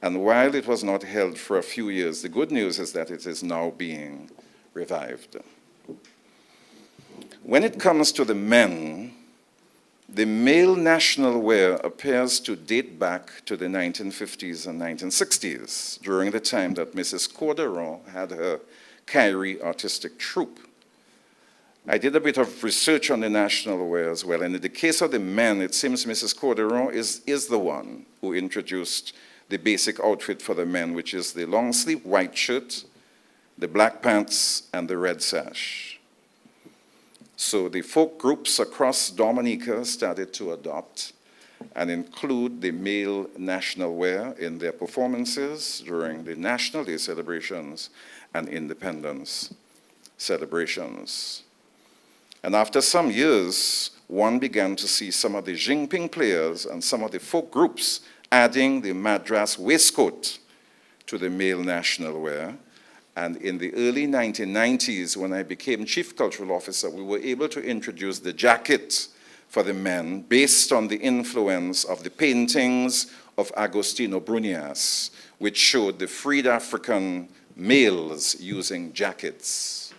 And while it was not held for a few years, the good news is that it is now being revived. When it comes to the men, the male national wear appears to date back to the 1950s and 1960s, during the time that Mrs. Corderon had her Kyrie artistic troupe. I did a bit of research on the national wear as well, and in the case of the men, it seems Mrs. Corderon is the one who introduced the basic outfit for the men, which is the long-sleeve white shirt, the black pants, and the red sash. So the folk groups across Dominica started to adopt and include the male national wear in their performances during the National Day celebrations and Independence celebrations. And after some years, one began to see some of the Jingping players and some of the folk groups adding the Madras waistcoat to the male national wear. And in the early 1990s, when I became Chief Cultural Officer, we were able to introduce the jacket for the men based on the influence of the paintings of Agostino Brunias, which showed the freed African males using jackets.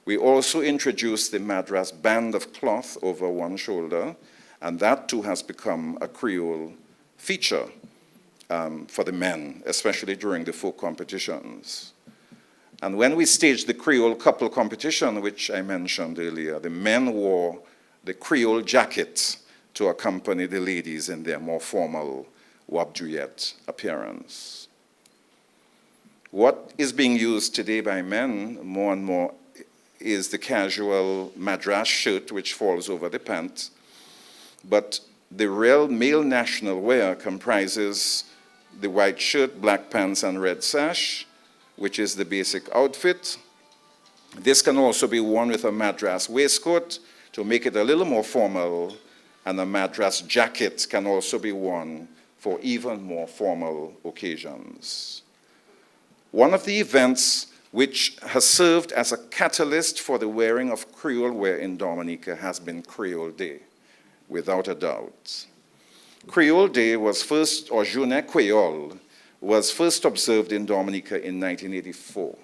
We also introduced the Madras band of cloth over one shoulder, and that too has become a Creole feature for the men, especially during the folk competitions. And when we staged the Creole couple competition, which I mentioned earlier, the men wore the Creole jacket to accompany the ladies in their more formal Wabjuyet appearance. What is being used today by men more and more is the casual Madras shirt, which falls over the pant. But the real male national wear comprises the white shirt, black pants, and red sash, which is the basic outfit. This can also be worn with a Madras waistcoat to make it a little more formal, and a Madras jacket can also be worn for even more formal occasions. One of the events which has served as a catalyst for the wearing of Creole wear in Dominica has been Creole Day, without a doubt. Creole Day was first, or Journée Creole, was first observed in Dominica in 1984.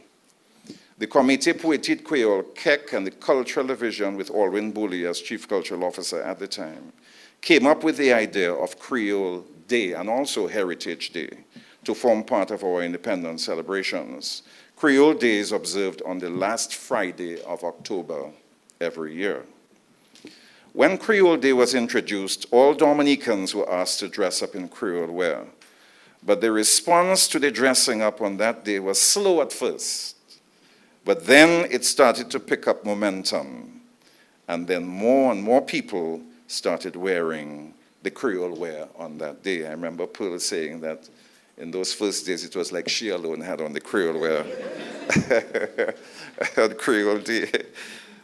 The Comité Poétique Creole, KEC, and the Cultural Division, with Alwyn Booley as Chief Cultural Officer at the time, came up with the idea of Creole Day and also Heritage Day to form part of our independence celebrations. Creole Day is observed on the last Friday of October every year. When Creole Day was introduced, all Dominicans were asked to dress up in Creole wear. But the response to the dressing up on that day was slow at first. But then it started to pick up momentum. And then more and more people started wearing the Creole wear on that day. I remember Pearl saying that in those first days, it was like she alone had on the Creole wear on Creole Day.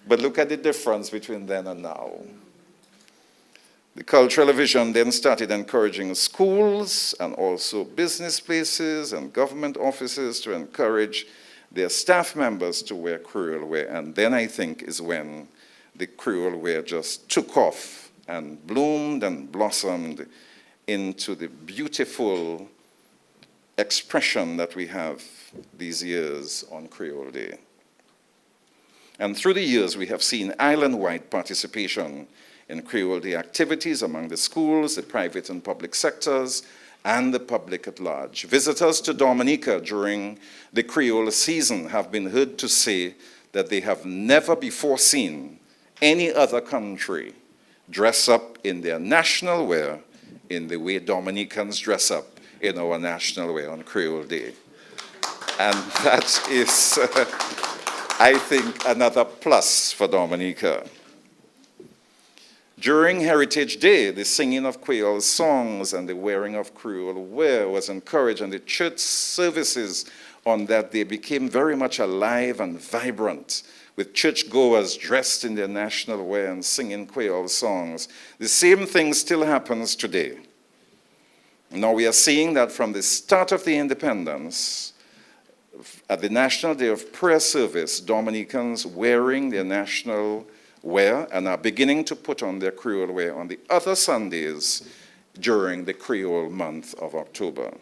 But look at the difference between then and now. The Cultural Division then started encouraging schools and also business places and government offices to encourage their staff members to wear Creole wear. And then I think is when the Creole wear just took off and bloomed and blossomed into the beautiful expression that we have these years on Creole Day. And through the years, we have seen island-wide participation in Creole Day activities among the schools, the private and public sectors, and the public at large. Visitors to Dominica during the Creole season have been heard to say that they have never before seen any other country dress up in their national wear in the way Dominicans dress up in our national wear on Creole Day. And that is, I think, another plus for Dominica. During Heritage Day, the singing of Creole songs and the wearing of Creole wear was encouraged, and the church services on that day became very much alive and vibrant, with churchgoers dressed in their national wear and singing Creole songs. The same thing still happens today. Now we are seeing that from the start of the independence, at the National Day of Prayer service, Dominicans wearing their national wear and are beginning to put on their Creole wear on the other Sundays during the Creole month of October.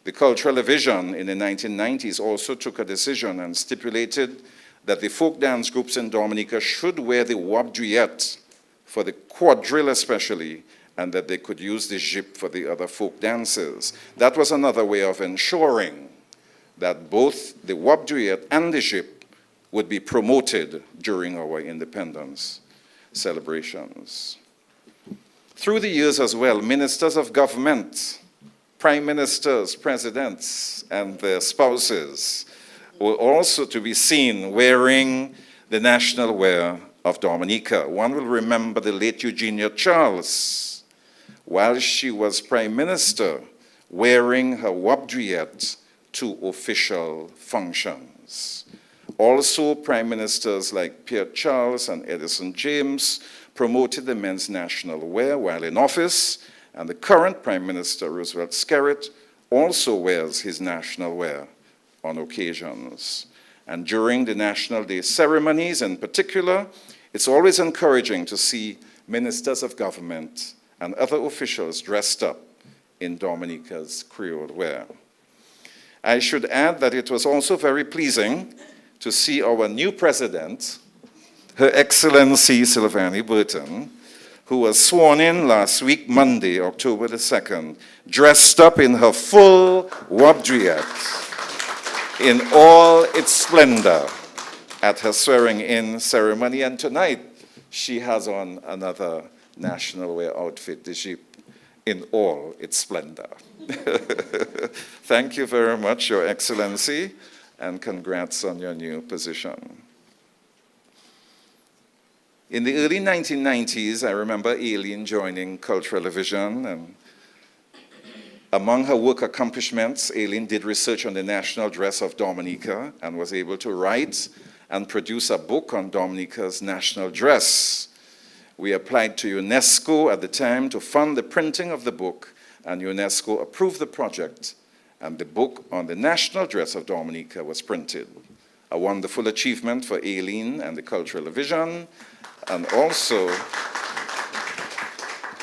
The Cultural Division in the 1990s also took a decision and stipulated that the folk dance groups in Dominica should wear the wabduyet for the quadrille especially, and that they could use the jip for the other folk dances. That was another way of ensuring that both the wabduyet and the jip would be promoted during our independence celebrations. Through the years as well, ministers of government, prime ministers, presidents, and their spouses were also to be seen wearing the national wear of Dominica. One will remember the late Eugenia Charles, while she was prime minister, wearing her wabduyet to official functions. Also, prime ministers like Pierre Charles and Edison James promoted the men's national wear while in office, and the current Prime Minister, Roosevelt Skerritt, also wears his national wear on occasions. And during the National Day ceremonies in particular, it's always encouraging to see ministers of government and other officials dressed up in Dominica's Creole wear. I should add that it was also very pleasing to see our new president, Her Excellency Sylvanie Burton, who was sworn in last week, Monday, October the 2nd, dressed up in her full wabduyet in all its splendor at her swearing-in ceremony. And tonight, she has on another national wear outfit, the jip, in all its splendor. Thank you very much, Your Excellency, and congrats on your new position. In the early 1990s, I remember Aileen joining Cultural Division, and among her work accomplishments, Aileen did research on the national dress of Dominica and was able to write and produce a book on Dominica's national dress. We applied to UNESCO at the time to fund the printing of the book, and UNESCO approved the project, and the book on the national dress of Dominica was printed. A wonderful achievement for Aileen and the Cultural Division, and also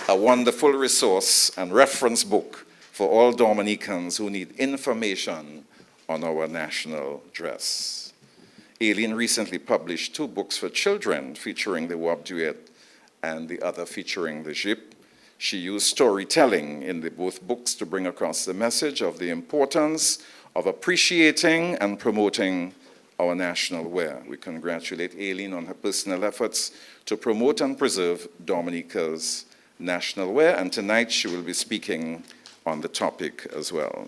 a wonderful resource and reference book for all Dominicans who need information on our national dress. Aileen recently published 2 books for children featuring the wabduyet and the other featuring the jip. She used storytelling in both books to bring across the message of the importance of appreciating and promoting our national wear. We congratulate Aileen on her personal efforts to promote and preserve Dominica's national wear, and tonight she will be speaking on the topic as well.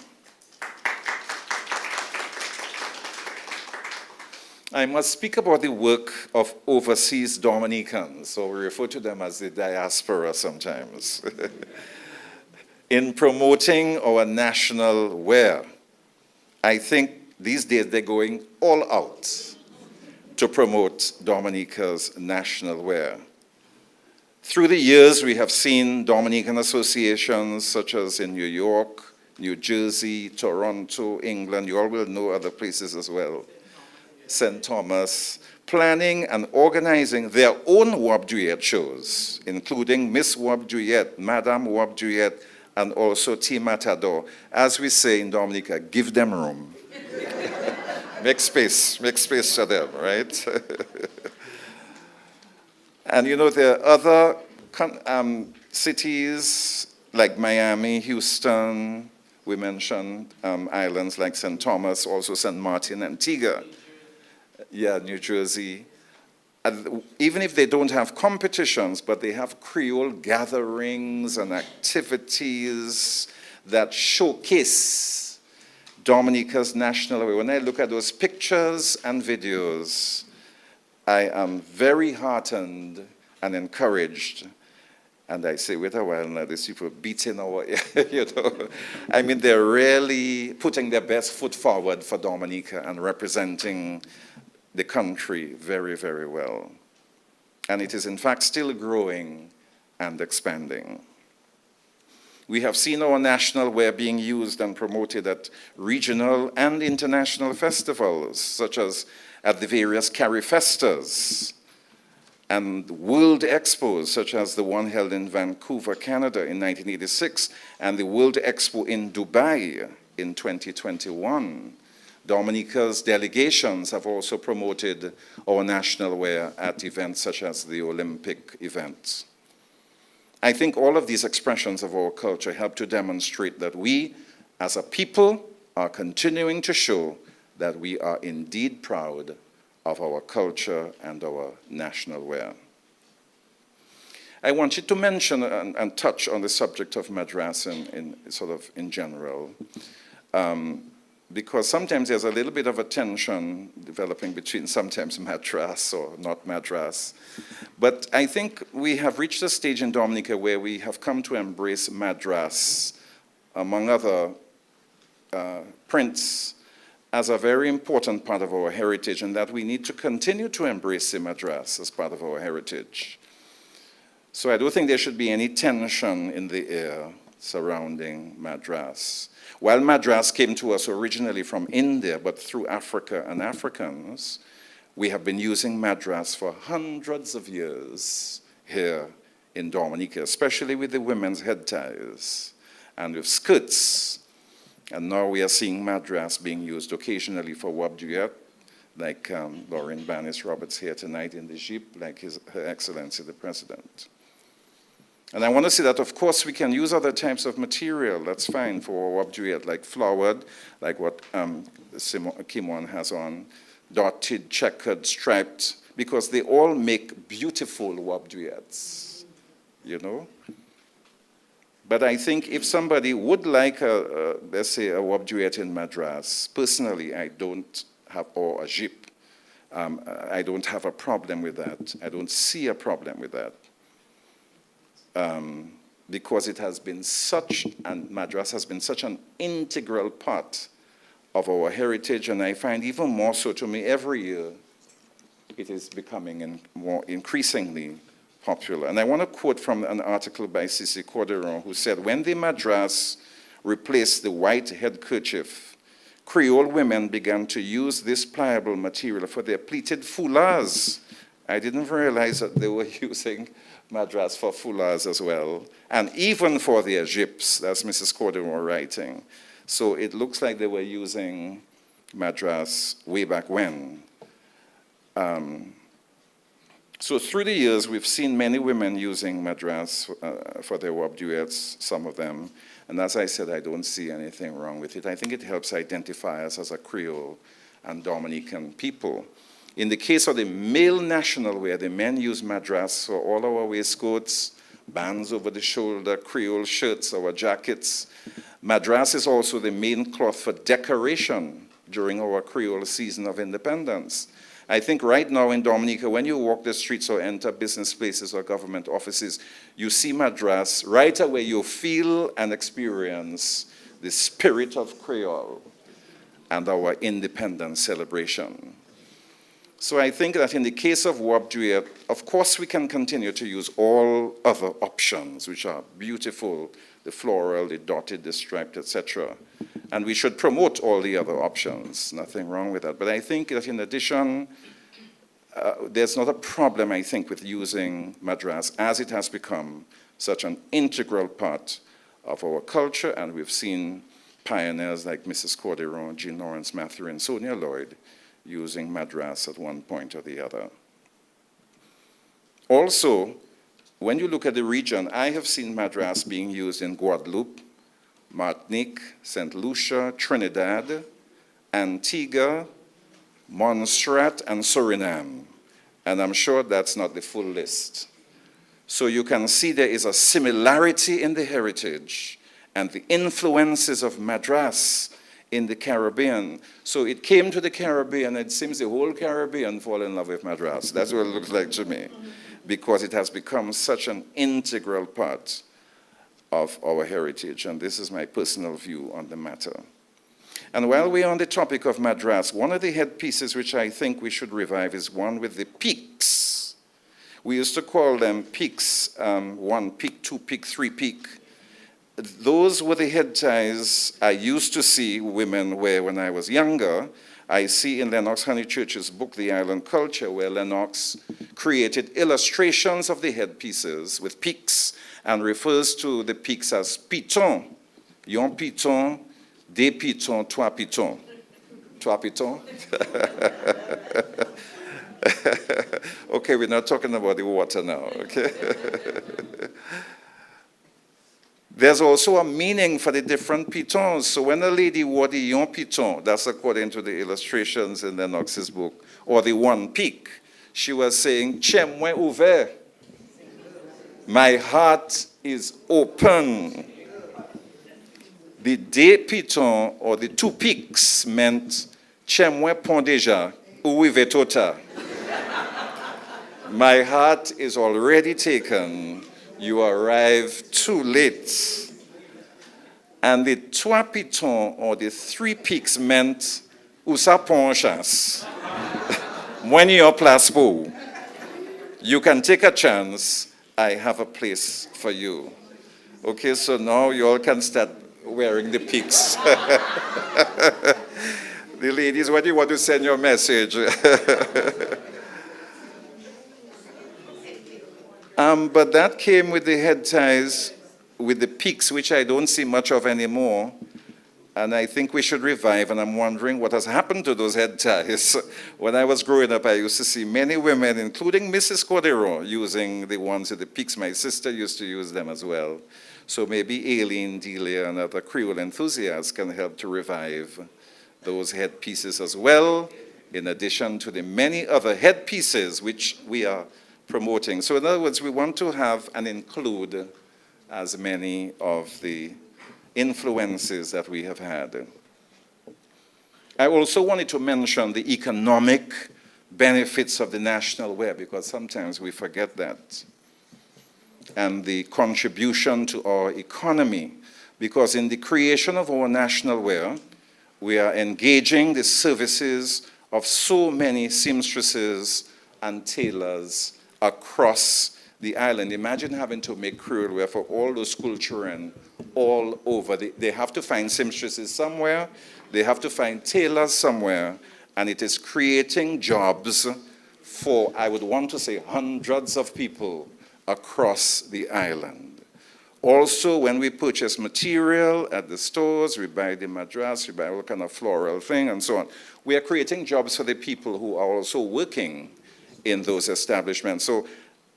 I must speak about the work of overseas Dominicans, so we refer to them as the diaspora sometimes, in promoting our national wear. I think these days they're going all out to promote Dominica's national wear. Through the years, we have seen Dominican associations such as in New York, New Jersey, Toronto, England, you all will know other places as well, St. Thomas, planning and organizing their own wabduyet shows, including Miss Wabduyet, Madame Wabduyet, and also Team Matador. As we say in Dominica, give them room. Make space for them, right? And you know, there are other cities like Miami, Houston, we mentioned islands like St. Thomas, also St. Martin, Antigua. Yeah, New Jersey. And even if they don't have competitions, but they have Creole gatherings and activities that showcase Dominica's national wear. When I look at those pictures and videos, I am very heartened and encouraged And I say, wait a while now, these people beating our, you know. I mean, they're really putting their best foot forward for Dominica and representing the country very, very well. And it is in fact still growing and expanding. We have seen our national wear being used and promoted at regional and international festivals, such as at the various Carifestas and World Expos, such as the one held in Vancouver, Canada in 1986, and the World Expo in Dubai in 2021. Dominica's delegations have also promoted our national wear at events such as the Olympic events. I think all of these expressions of our culture help to demonstrate that we, as a people, are continuing to show that we are indeed proud of our culture and our national wear. I want you to mention and touch on the subject of Madras in general, because sometimes there's a little bit of a tension developing between sometimes Madras or not Madras. But I think we have reached a stage in Dominica where we have come to embrace Madras, among other prints, as a very important part of our heritage, and that we need to continue to embrace the Madras as part of our heritage. So I don't think there should be any tension in the air surrounding Madras. While Madras came to us originally from India, but through Africa and Africans, we have been using Madras for hundreds of years here in Dominica, especially with the women's head ties and with skirts. And now we are seeing Madras being used occasionally for wab duet, like Lauren Banis Roberts here tonight in the Jeep, like Her Excellency the President. And I want to say that, of course, we can use other types of material. That's fine for wab duet, like flowered, like what Kimon has on, dotted, checkered, striped, because they all make beautiful wab duets, you know? But I think if somebody would like, let's say, a wab duet in Madras, personally, I don't have, or a jeep, I don't have a problem with that. I don't see a problem with that. Because it has been such, and Madras has been such an integral part of our heritage, and I find even more so to me every year, it is becoming more increasingly popular. And I want to quote from an article by Cici Corderon, who said, when the Madras replaced the white headkerchief, Creole women began to use this pliable material for their pleated foulards. I didn't realize that they were using Madras for foulards as well, and even for their jibs. That's Mrs. Corderon writing. So it looks like they were using Madras way back when. So through the years, we've seen many women using Madras for their wab duets, some of them. And as I said, I don't see anything wrong with it. I think it helps identify us as a Creole and Dominican people. In the case of the male national wear, the men use Madras for all our waistcoats, bands over the shoulder, Creole shirts, our jackets. Madras is also the main cloth for decoration during our Creole season of independence. I think right now in Dominica, when you walk the streets or enter business places or government offices, you see Madras, right away you feel and experience the spirit of Creole and our independence celebration. So I think that in the case of wab duet, of course we can continue to use all other options, which are beautiful, the floral, the dotted, the striped, etc. And we should promote all the other options, nothing wrong with that. But I think that in addition, there's not a problem, I think, with using Madras as it has become such an integral part of our culture, and we've seen pioneers like Mrs. Corderon, Jean Lawrence Matthew, and Sonia Lloyd using Madras at one point or the other. Also, when you look at the region, I have seen Madras being used in Guadeloupe, Martinique, St. Lucia, Trinidad, Antigua, Montserrat, and Suriname. And I'm sure that's not the full list. So you can see there is a similarity in the heritage and the influences of Madras in the Caribbean. So it came to the Caribbean, it seems the whole Caribbean fall in love with Madras. That's what it looks like to me. because it has become such an integral part of our heritage, and this is my personal view on the matter. And while we're on the topic of Madras, one of the headpieces which I think we should revive is one with the peaks. We used to call them peaks, 1 peak, 2 peak, 3 peak. Those were the head ties I used to see women wear when I was younger. I see in Lennox Honeychurch's book, The Island Culture, where Lennox created illustrations of the headpieces with peaks and refers to the peaks as pitons. Yon piton, des pitons, trois pitons. Trois pitons? Okay, we're not talking about the water now, okay? There's also a meaning for the different pitons. So when a lady wore the yon piton, that's according to the illustrations in Lennox's book, or the 1 peak, she was saying, Chem mwen ouvert. My heart is open. The deux pitons, or the 2 peaks, meant Chem mwen pon deja, ouive tota. My heart is already taken. You arrive too late. And the 3 pitons, or the 3 peaks, meant ou sa pon chance. When you're place pour, you can take a chance. I have a place for you. Okay, so now you all can start wearing the peaks. The ladies, what do you want to send your message? But that came with the head ties, with the peaks, which I don't see much of anymore. And I think we should revive, and I'm wondering what has happened to those head ties. When I was growing up, I used to see many women, including Mrs. Cordero, using the ones with the peaks. My sister used to use them as well. So maybe Aileen, Delia, and other Creole enthusiasts can help to revive those headpieces as well, in addition to the many other headpieces which we are promoting. So in other words, we want to have and include as many of the influences that we have had. I also wanted to mention the economic benefits of the national wear, because sometimes we forget that, and the contribution to our economy, because in the creation of our national wear, we are engaging the services of so many seamstresses and tailors across the island. Imagine having to make Creole wear for all those school children all over. They have to find seamstresses somewhere, they have to find tailors somewhere, and it is creating jobs for, I would want to say, hundreds of people across the island. Also, when we purchase material at the stores, we buy the madras, we buy all kind of floral thing and so on. We are creating jobs for the people who are also working in those establishments. So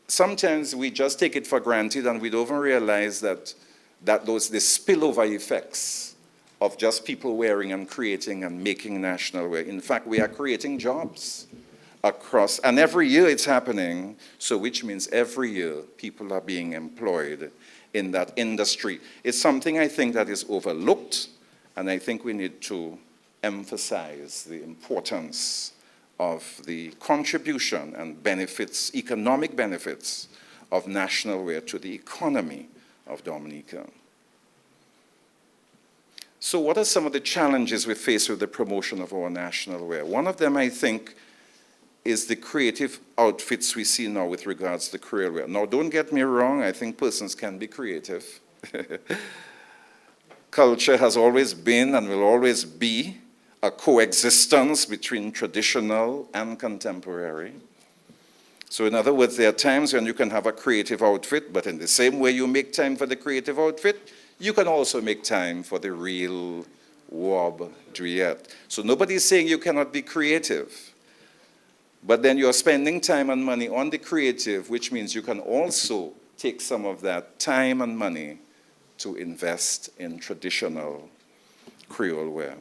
sometimes we just take it for granted and we don't even realize that the spillover effects of just people wearing and creating and making national wear. In fact, we are creating jobs across, and every year it's happening, so which means every year people are being employed in that industry. It's something I think that is overlooked, and I think we need to emphasize the importance of the contribution and benefits, economic benefits of national wear to the economy of Dominica. So what are some of the challenges we face with the promotion of our national wear? One of them, I think, is the creative outfits we see now with regards to Creole wear. Now, don't get me wrong, I think persons can be creative. Culture has always been and will always be a coexistence between traditional and contemporary. So in other words, there are times when you can have a creative outfit, but in the same way you make time for the creative outfit, you can also make time for the real wob duet. So nobody's saying you cannot be creative, but then you're spending time and money on the creative, which means you can also take some of that time and money to invest in traditional Creole wear.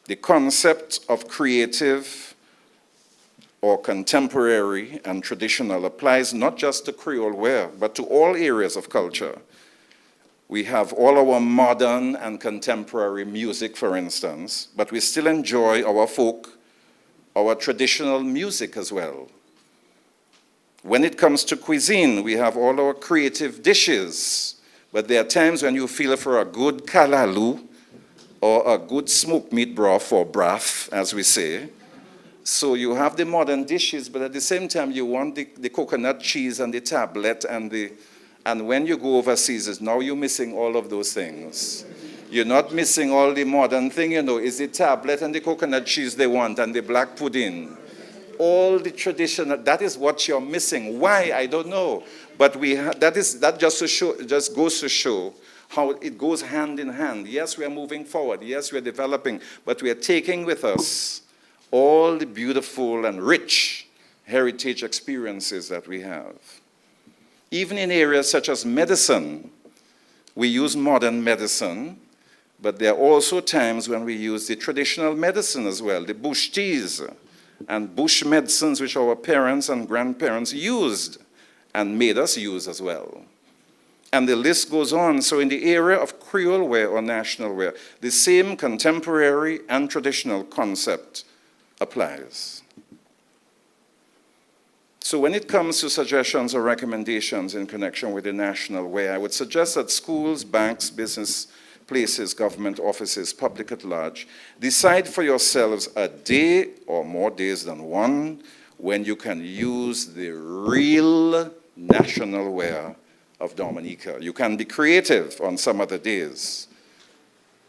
The concept of creative or contemporary and traditional applies not just to Creole wear, but to all areas of culture. We have all our modern and contemporary music, for instance, but we still enjoy our folk, our traditional music as well. When it comes to cuisine, we have all our creative dishes, but there are times when you feel for a good kalalu or a good smoked meat broth or broth, as we say. So you have the modern dishes, but at the same time you want the coconut cheese and the tablet and when you go overseas, now you're missing all of those things. You're not missing all the modern thing, it's the tablet and the coconut cheese they want and the black pudding. All the traditional, that is what you're missing. Why? I don't know. But that just goes to show how it goes hand in hand. Yes, we are moving forward. Yes, we are developing, but we are taking with us all the beautiful and rich heritage experiences that we have. Even in areas such as medicine, we use modern medicine, but there are also times when we use the traditional medicine as well, the bush teas and bush medicines which our parents and grandparents used and made us use as well. And the list goes on. So in the area of Creole wear or national wear, the same contemporary and traditional concept applies. So when it comes to suggestions or recommendations in connection with the national wear, I would suggest that schools, banks, business places, government offices, public at large, decide for yourselves a day or more days than one when you can use the real national wear of Dominica. You can be creative on some other days,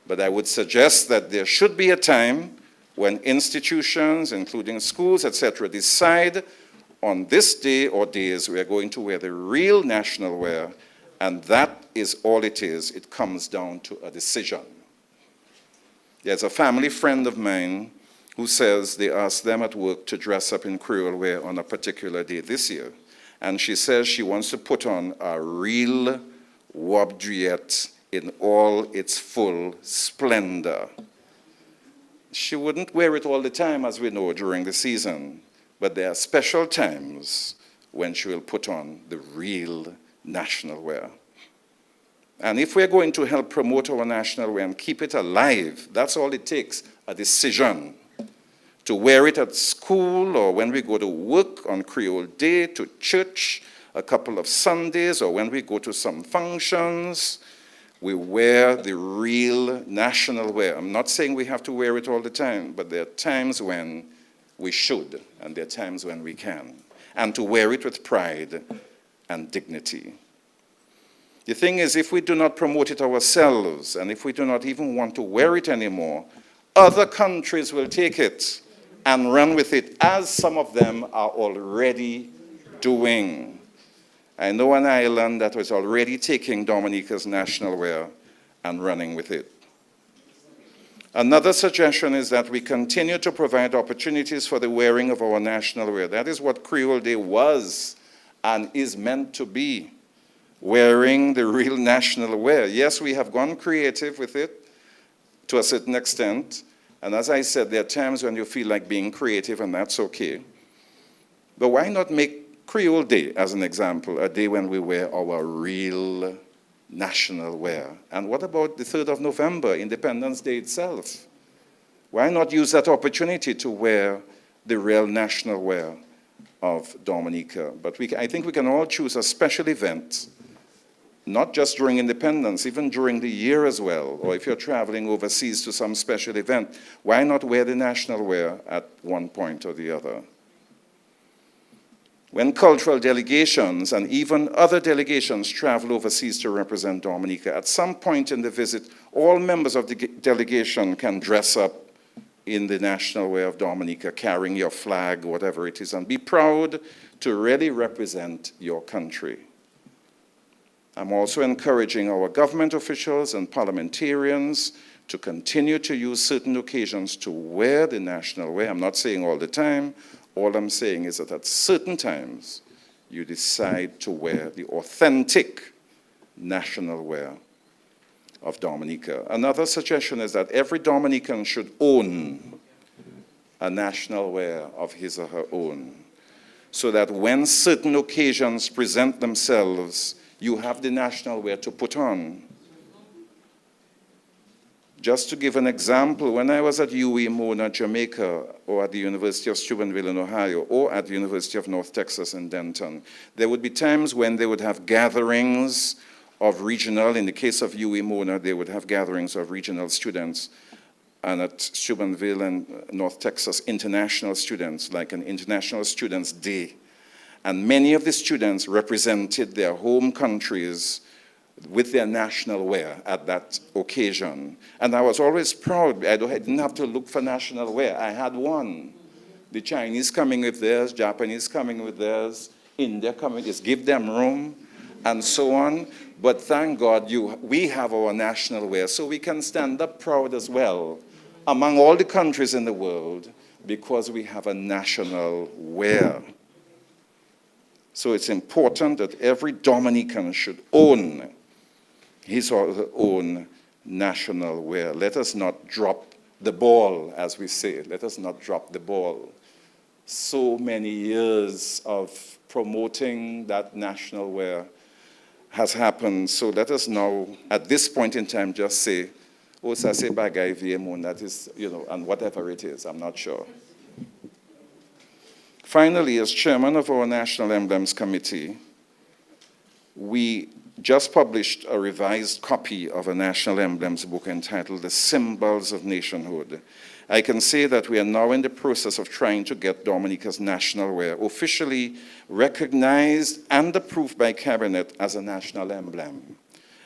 but I would suggest that there should be a time when institutions, including schools, etc., decide on this day or days we are going to wear the real national wear, and that is all it is. It comes down to a decision. There's a family friend of mine who says they asked them at work to dress up in Creole wear on a particular day this year. And she says she wants to put on a real wabdriette in all its full splendor. She wouldn't wear it all the time, as we know, during the season, but there are special times when she will put on the real national wear. And if we're going to help promote our national wear and keep it alive, that's all it takes, a decision. To wear it at school or when we go to work on Creole Day, to church a couple of Sundays, or when we go to some functions, we wear the real national wear. I'm not saying we have to wear it all the time, but there are times when we should, and there are times when we can. And to wear it with pride and dignity. The thing is, if we do not promote it ourselves, and if we do not even want to wear it anymore, other countries will take it and run with it, as some of them are already doing. I know an island that was already taking Dominica's national wear and running with it. Another suggestion is that we continue to provide opportunities for the wearing of our national wear. That is what Creole Day was and is meant to be, wearing the real national wear. Yes, we have gone creative with it to a certain extent, and as I said, there are times when you feel like being creative, and that's okay. But why not make Creole Day, as an example, a day when we wear our real national wear? And what about the 3rd of November, Independence Day itself? Why not use that opportunity to wear the real national wear of Dominica? But I think we can all choose a special event, not just during Independence, even during the year as well, or if you're traveling overseas to some special event, why not wear the national wear at one point or the other? When cultural delegations and even other delegations travel overseas to represent Dominica, at some point in the visit, all members of the delegation can dress up in the national wear of Dominica, carrying your flag, whatever it is, and be proud to really represent your country. I'm also encouraging our government officials and parliamentarians to continue to use certain occasions to wear the national wear. I'm not saying all the time. All I'm saying is that at certain times, you decide to wear the authentic national wear of Dominica. Another suggestion is that every Dominican should own a national wear of his or her own, so that when certain occasions present themselves, you have the national wear to put on. Just to give an example, when I was at UWI Mona, Jamaica, or at the University of Steubenville in Ohio, or at the University of North Texas in Denton, there would be times when they would have gatherings of regional, in the case of UWI Mona, they would have gatherings of regional students, and at Steubenville and North Texas, international students, like an International Students' Day. And many of the students represented their home countries with their national wear at that occasion. And I was always proud. I didn't have to look for national wear. I had one. The Chinese coming with theirs, Japanese coming with theirs, India coming, just give them room, and so on. But thank God we have our national wear, so we can stand up proud as well among all the countries in the world because we have a national wear. So it's important that every Dominican should own his or her own national wear. Let us not drop the ball, as we say. Let us not drop the ball. So many years of promoting that national wear has happened. So let us now, at this point in time, just say, oh, ça c'est bagay vie mon, that is, and whatever it is, I'm not sure. Finally, as chairman of our National Emblems Committee, we just published a revised copy of a National Emblems book entitled The Symbols of Nationhood. I can say that we are now in the process of trying to get Dominica's national wear officially recognized and approved by Cabinet as a national emblem.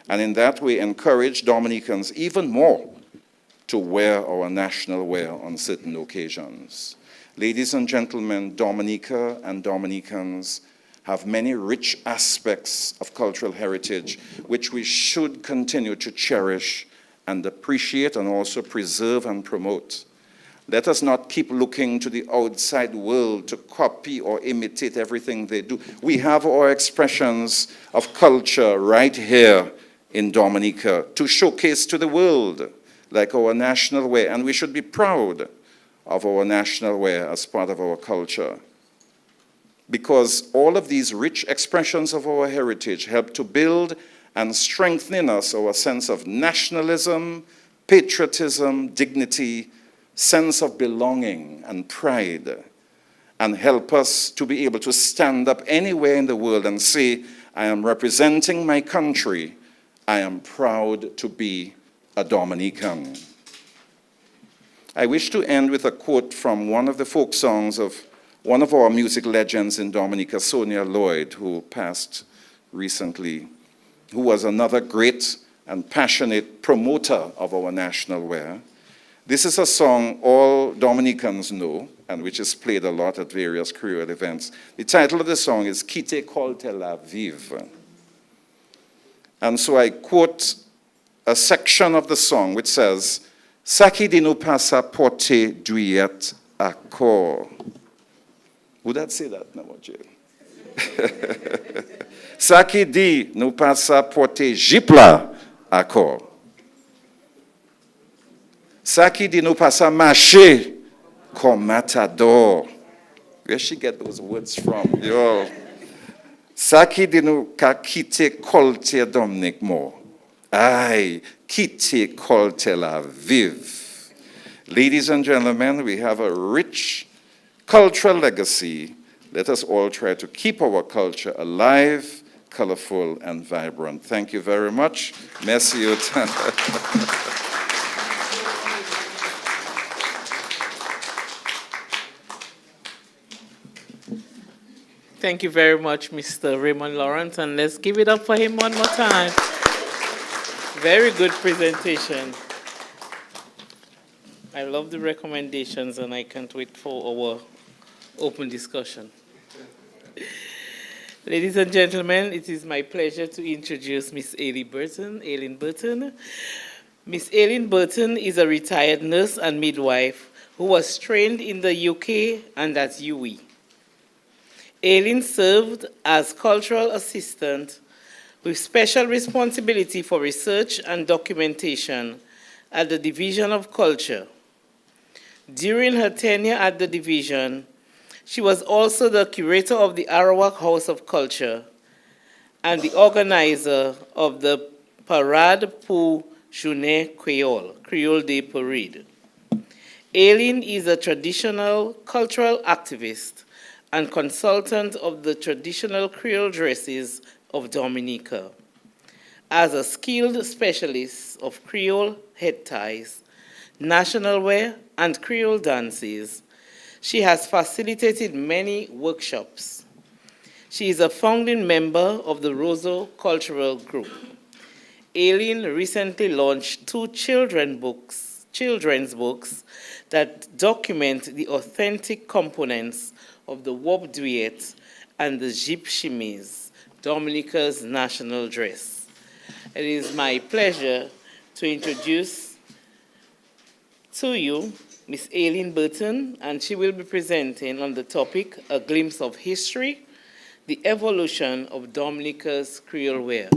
And in that way, encourage Dominicans even more to wear our national wear on certain occasions. Ladies and gentlemen, Dominica and Dominicans have many rich aspects of cultural heritage which we should continue to cherish and appreciate and also preserve and promote. Let us not keep looking to the outside world to copy or imitate everything they do. We have our expressions of culture right here in Dominica to showcase to the world, like our national wear, and we should be proud of our national wear as part of our culture. Because all of these rich expressions of our heritage help to build and strengthen in us our sense of nationalism, patriotism, dignity, sense of belonging and pride, and help us to be able to stand up anywhere in the world and say, I am representing my country. I am proud to be a Dominican. I wish to end with a quote from one of the folk songs of one of our music legends in Dominica, Sonia Lloyd, who passed recently, who was another great and passionate promoter of our national wear. This is a song all Dominicans know, and which is played a lot at various Creole events. The title of the song is Quitte Colte la Vive. And so I quote a section of the song which says, Saki di nou pasa porte duyet akor. Would that say that now, Jay? Saki di nou pasa porte jipla akor. Saki di nou pasa marche comme matador. Where she get those words from? Yo. Saki di nou ka kite kolte Dominic mo. Ay, kite kolte la vive. Ladies and gentlemen, we have a rich cultural legacy. Let us all try to keep our culture alive, colorful, and vibrant. Thank you very much. Merci autant. Thank you very much, Mr. Raymond Lawrence, and let's give it up for him one more time. Very good presentation. I love the recommendations, and I can't wait for our open discussion. Ladies and gentlemen, it is my pleasure to introduce Miss Aileen Burton. Miss Aileen Burton is a retired nurse and midwife who was trained in the UK and at UWI. Aileen served as cultural assistant with special responsibility for research and documentation at the Division of Culture. During her tenure at the division, she was also the curator of the Arawak House of Culture and the organizer of the Parade pour Journée Creole, Creole Day Parade. Aileen is a traditional cultural activist and consultant of the traditional Creole dresses of Dominica. As a skilled specialist of Creole head ties, national wear, and Creole dances, she has facilitated many workshops. She is a founding member of the Roseau Cultural Group. Aileen recently launched 2 children's books that document the authentic components of the Wop Duet and the Jeep Chemise, Dominica's national dress. It is my pleasure to introduce to you Miss Aileen Burton, and she will be presenting on the topic, A Glimpse of History, the Evolution of Dominica's Creole Wear.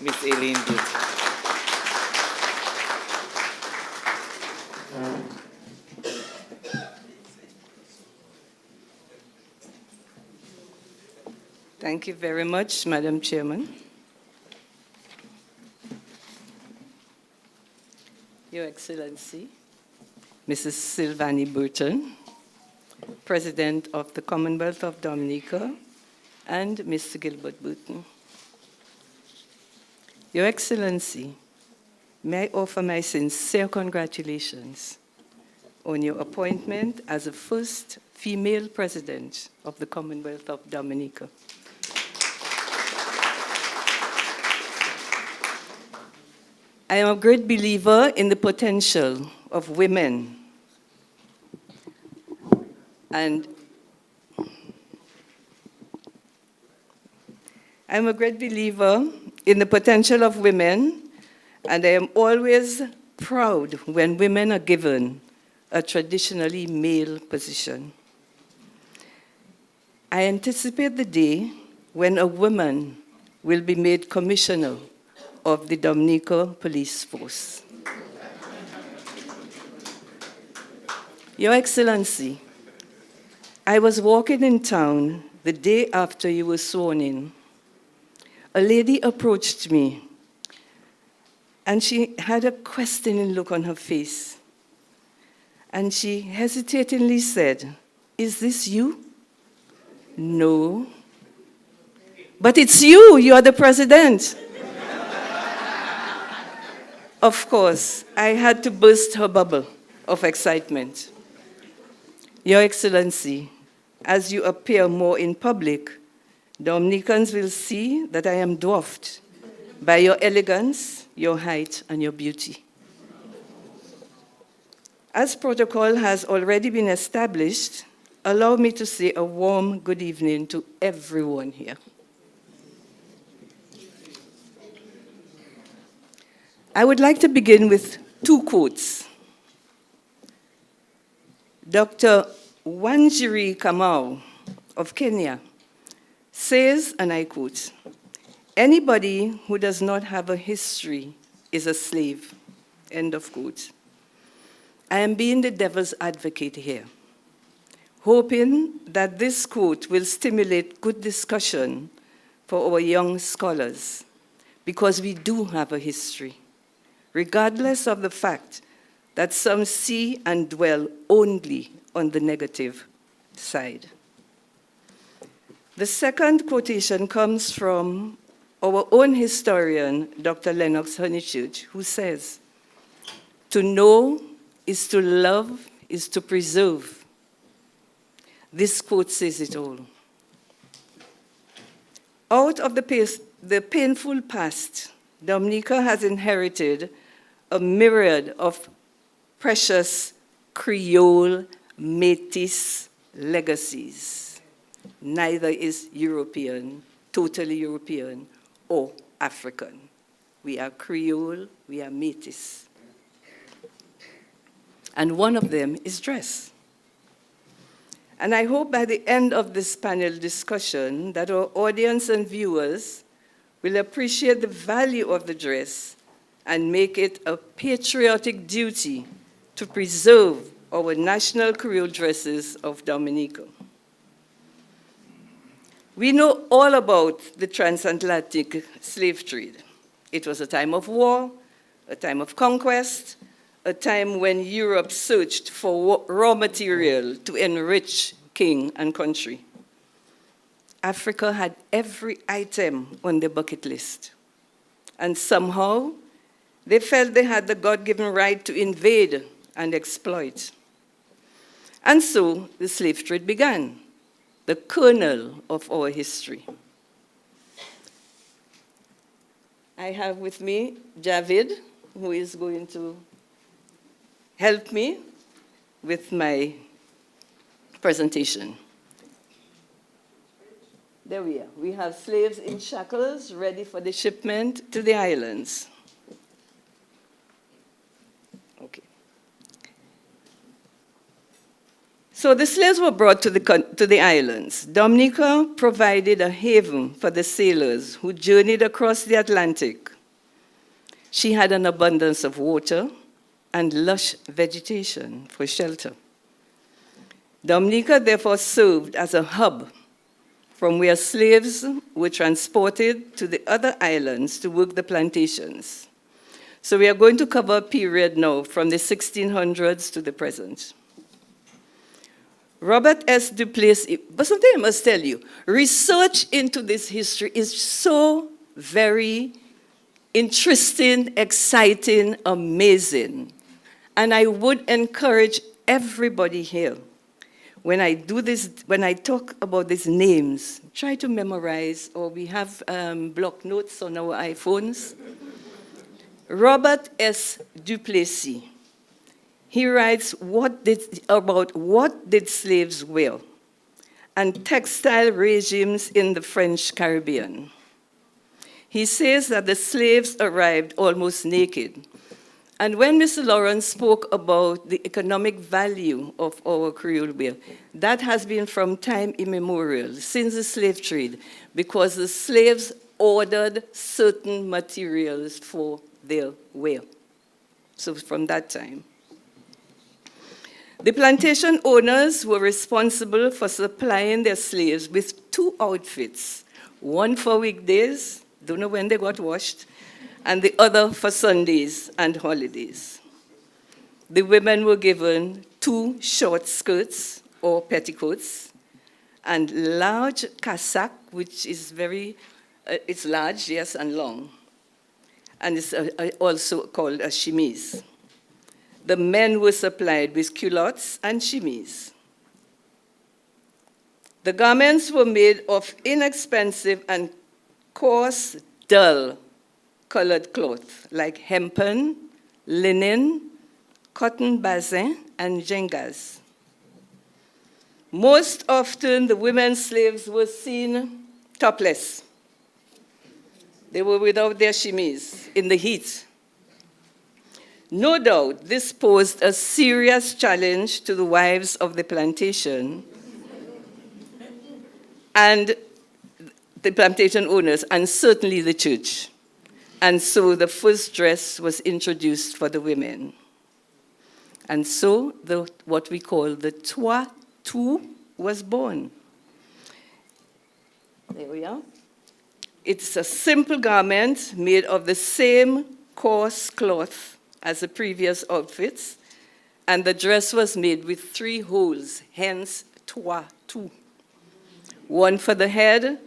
Miss Aileen Burton. Thank you very much, Madam Chairman. Your Excellency, Mrs. Sylvanie Burton, President of the Commonwealth of Dominica, and Mr. Gilbert Burton. Your Excellency, may I offer my sincere congratulations on your appointment as the first female president of the Commonwealth of Dominica. I am a great believer in the potential of women, and I'm a great believer in the potential of women, and I am always proud when women are given a traditionally male position. I anticipate the day when a woman will be made commissioner of the Dominica Police Force. Your Excellency, I was walking in town the day after you were sworn in. A lady approached me, and she had a questioning look on her face. And she hesitatingly said, "Is this you?" "No." "But it's you, you're the president." Of course, I had to burst her bubble of excitement. Your Excellency, as you appear more in public, Dominicans will see that I am dwarfed by your elegance, your height, and your beauty. As protocol has already been established, allow me to say a warm good evening to everyone here. I would like to begin with 2 quotes. Dr. Wanjiri Kamau of Kenya says, and I quote, "Anybody who does not have a history is a slave," end of quote. I am being the devil's advocate here, hoping that this quote will stimulate good discussion for our young scholars, because we do have a history, regardless of the fact that some see and dwell only on the negative side. The second quotation comes from our own historian, Dr. Lennox Honeychurch, who says, "To know is to love, is to preserve." This quote says it all. Out of the painful past, Dominica has inherited a myriad of precious Creole Métis legacies. Neither is European, totally European, or African. We are Creole, we are Métis. And one of them is dress. And I hope by the end of this panel discussion that our audience and viewers will appreciate the value of the dress and make it a patriotic duty to preserve our national Creole dresses of Dominica. We know all about the transatlantic slave trade. It was a time of war, a time of conquest, a time when Europe searched for raw material to enrich king and country. Africa had every item on the bucket list. And somehow, they felt they had the God-given right to invade and exploit. And so the slave trade began, the kernel of our history. I have with me Javid, who is going to help me with my presentation. There we are. We have slaves in shackles ready for the shipment to the islands. Okay. So the slaves were brought to the islands. Dominica provided a haven for the sailors who journeyed across the Atlantic. She had an abundance of water and lush vegetation for shelter. Dominica therefore served as a hub from where slaves were transported to the other islands to work the plantations. So we are going to cover a period now from the 1600s to the present. Robert S. Duplessis, but something I must tell you, research into this history is so very interesting, exciting, amazing. And I would encourage everybody here, when I do this, when I talk about these names, try to memorize, or we have block notes on our iPhones. Robert S. Duplessis. He writes about what did slaves wear and textile regimes in the French Caribbean. He says that the slaves arrived almost naked. And when Mr. Lawrence spoke about the economic value of our Creole wear, that has been from time immemorial, since the slave trade, because the slaves ordered certain materials for their wear. So from that time. The plantation owners were responsible for supplying their slaves with 2 outfits, one for weekdays, don't know when they got washed, and the other for Sundays and holidays. The women were given 2 short skirts or petticoats and large cassack, which is it's large, yes, and long. And it's also called a chemise. The men were supplied with culottes and chemises. The garments were made of inexpensive and coarse, dull colored cloth, like hempen, linen, cotton basin, and jengas. Most often, the women slaves were seen topless. They were without their chemises in the heat. No doubt, this posed a serious challenge to the wives of the plantation and the plantation owners, and certainly the church. And so the first dress was introduced for the women. And so what we call the toit-tout was born. There we are. It's a simple garment made of the same coarse cloth as the previous outfits, and the dress was made with 3 holes, hence toit-tout. 1 for the head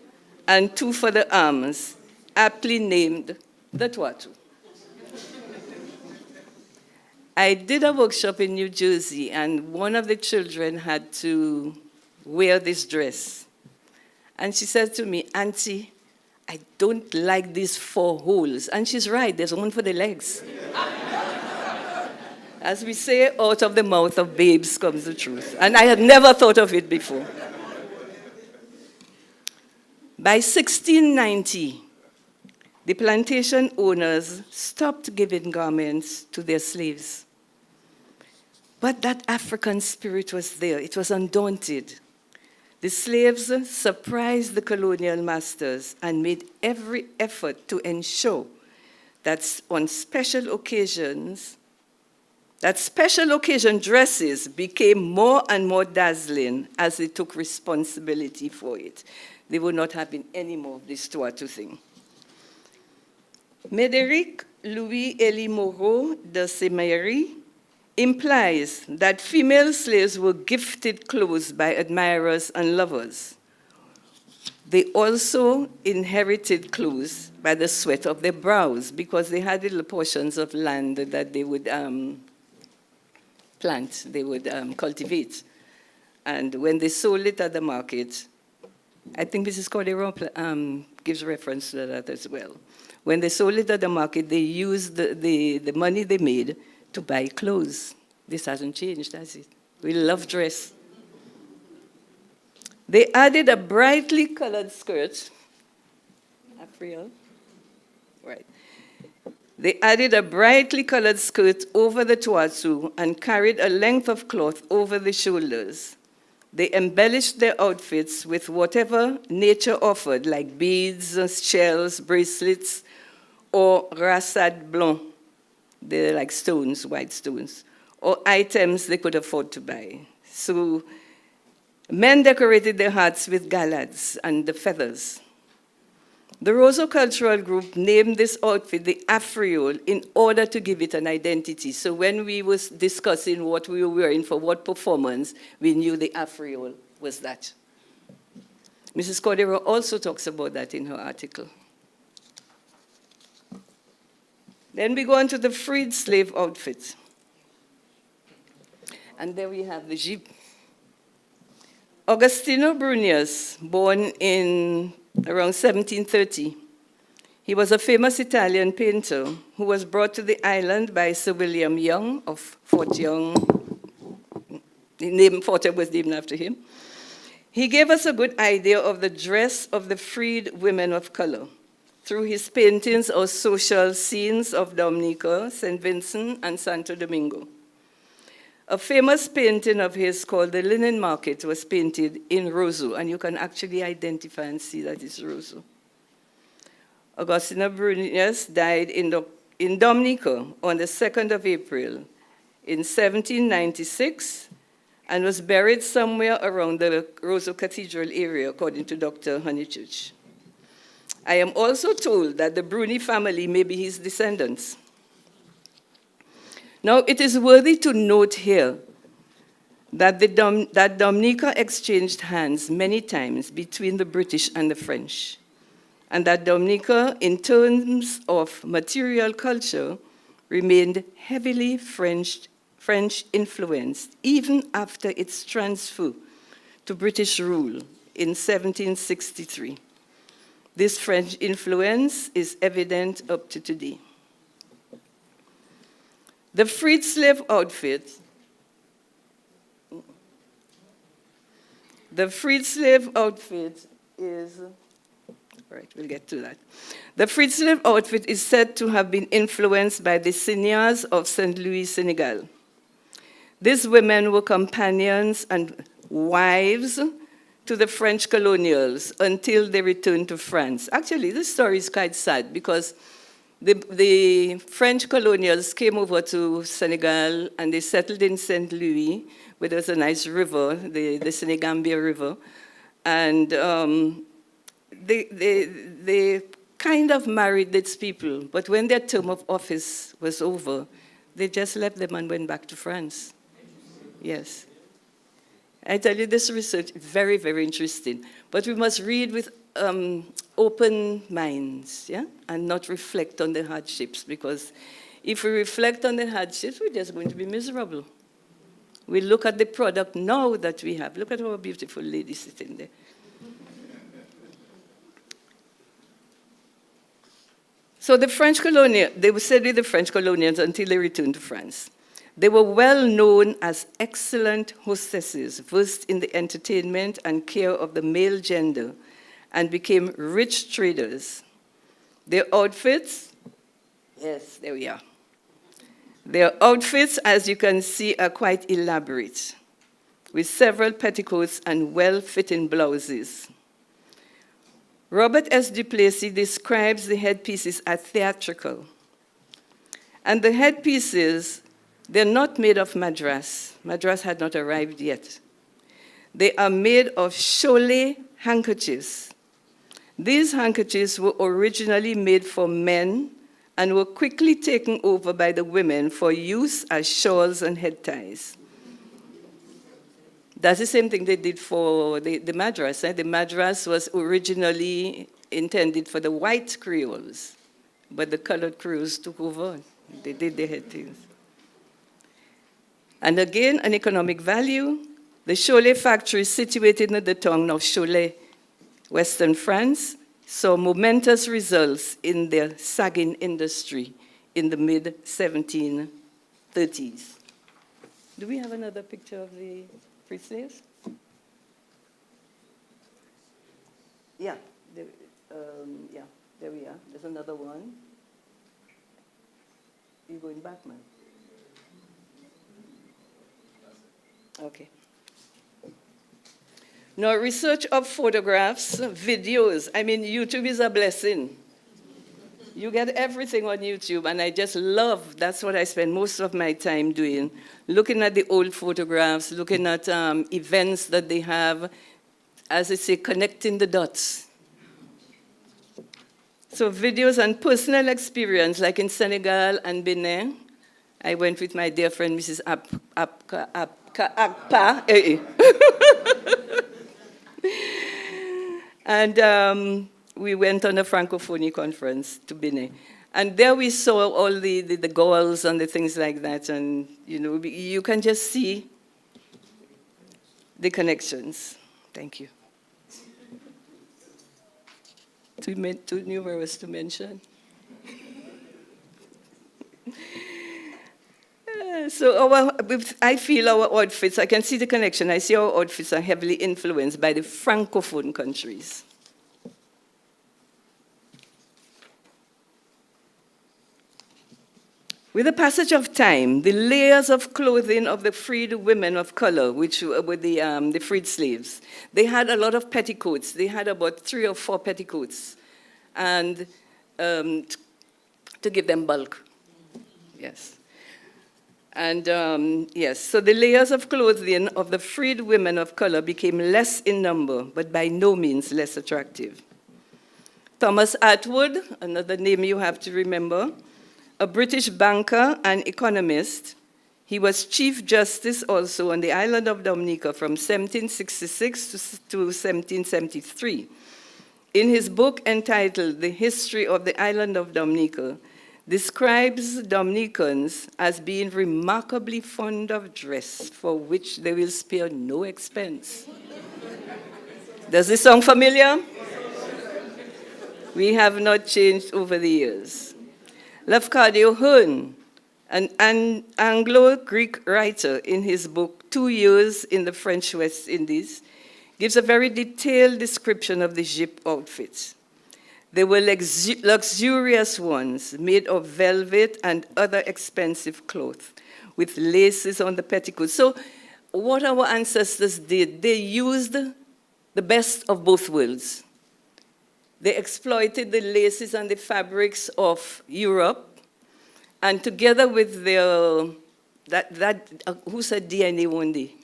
and 2 for the arms, aptly named the toit-tout. I did a workshop in New Jersey, and one of the children had to wear this dress. And she said to me, "Auntie, I don't like these 4 holes." And she's right, there's one for the legs. As we say, out of the mouth of babes comes the truth. And I had never thought of it before. By 1690, the plantation owners stopped giving garments to their slaves. But that African spirit was there. It was undaunted. The slaves surprised the colonial masters and made every effort to ensure that on special occasions, that special occasion dresses became more and more dazzling as they took responsibility for it. They were not having any more of this toit-tout thing. Médéric Louis-Élie Moreau de Semery implies that female slaves were gifted clothes by admirers and lovers. They also inherited clothes by the sweat of their brows because they had little portions of land that they would plant, they would cultivate. And when they sold it at the market, I think Mrs. Cordero gives reference to that as well. When they sold it at the market, they used the money they made to buy clothes. This hasn't changed, has it? We love dress. They added a brightly colored skirt. April? Right. They added a brightly colored skirt over the toisu and carried a length of cloth over the shoulders. They embellished their outfits with whatever nature offered, like beads, shells, bracelets, or rassad blanc. They're like stones, white stones, or items they could afford to buy. So men decorated their hats with galads and the feathers. The Roseau Cultural Group named this outfit the Afriole in order to give it an identity. So when we was discussing what we were wearing for what performance, we knew the Afriole was that. Mrs. Cordero also talks about that in her article. Then we go on to the freed slave outfit. And there we have the Jeep. Agostino Brunius, born in around 1730, he was a famous Italian painter who was brought to the island by Sir William Young of Fort Young. The name Fort Young was named after him. He gave us a good idea of the dress of the freed women of color through his paintings of social scenes of Dominica, St. Vincent, and Santo Domingo. A famous painting of his called The Linen Market was painted in Roseau, and you can actually identify and see that it's Roseau. Agostino Brunius died in Dominica on the 2nd of April in 1796 and was buried somewhere around the Roseau Cathedral area, according to Dr. Honeychurch. I am also told that the Bruni family may be his descendants. Now, it is worthy to note here that, that Dominica exchanged hands many times between the British and the French, and that Dominica, in terms of material culture, remained heavily French influenced, even after its transfer to British rule in 1763. This French influence is evident up to today. The freed slave outfit, is, right, we'll get to that. The freed slave outfit is said to have been influenced by the seigneurs of St. Louis, Senegal. These women were companions and wives to the French colonials until they returned to France. Actually, this story is quite sad because the French colonials came over to Senegal and they settled in St. Louis, where there's a nice river, the Senegambia River. And they kind of married these people, but when their term of office was over, they just left them and went back to France. Yes. I tell you, this research is very, very interesting. But we must read with open minds, yeah? And not reflect on the hardships, because if we reflect on the hardships, we're just going to be miserable. We look at the product now that we have. Look at our beautiful lady sitting there. So the French colonial, they were said with the French colonials until they returned to France. They were well known as excellent hostesses, versed in the entertainment and care of the male gender, and became rich traders. Their outfits, yes, there we are. Their outfits, as you can see, are quite elaborate, with several petticoats and well-fitting blouses. Robert S. Duplessis describes the headpieces as theatrical. And the headpieces, they're not made of madras. Madras had not arrived yet. They are made of Cholet handkerchiefs. These handkerchiefs were originally made for men and were quickly taken over by the women for use as shawls and head ties. That's the same thing they did for the madras. The madras was originally intended for the white Creoles, but the colored Creoles took over. They did the head things. And again, an economic value. The Cholet factory situated in the town of Cholet, Western France, saw momentous results in their sagging industry in the mid-1730s. Do we have another picture of the pre-slaves? Yeah, there we are. There's another one. You're going back, man? Okay. Now, research of photographs, videos. I mean, YouTube is a blessing. You get everything on YouTube, and I just love, that's what I spend most of my time doing, looking at the old photographs, looking at events that they have, as I say, connecting the dots. So videos and personal experience, like in Senegal and Benin, I went with my dear friend, Mrs. Akpa. And we went on a Francophonie conference to Benin. And there we saw all the gauls and the things like that. And, you know, you can just see the connections. Thank you. Too numerous to mention. So I feel our outfits, I can see the connection. I see our outfits are heavily influenced by the Francophone countries. With the passage of time, the layers of clothing of the freed women of color, which were the freed slaves, they had a lot of petticoats. They had about 3 or 4 petticoats, and to give them bulk. Yes. And yes, so the layers of clothing of the freed women of color became less in number, but by no means less attractive. Thomas Atwood, another name you have to remember, a British banker and economist. He was Chief Justice also on the island of Dominica from 1766 to 1773. In his book entitled The History of the Island of Dominica, describes Dominicans as being remarkably fond of dress, for which they will spare no expense. Does this sound familiar? We have not changed over the years. Lafcadio Hearn, an Anglo-Greek writer, in his book 2 Years in the French West Indies, gives a very detailed description of the gyp outfits. They were luxurious ones made of velvet and other expensive cloth with laces on the petticoats. So what our ancestors did, they used the best of both worlds. They exploited the laces and the fabrics of Europe, and together with their, who said DNA one day?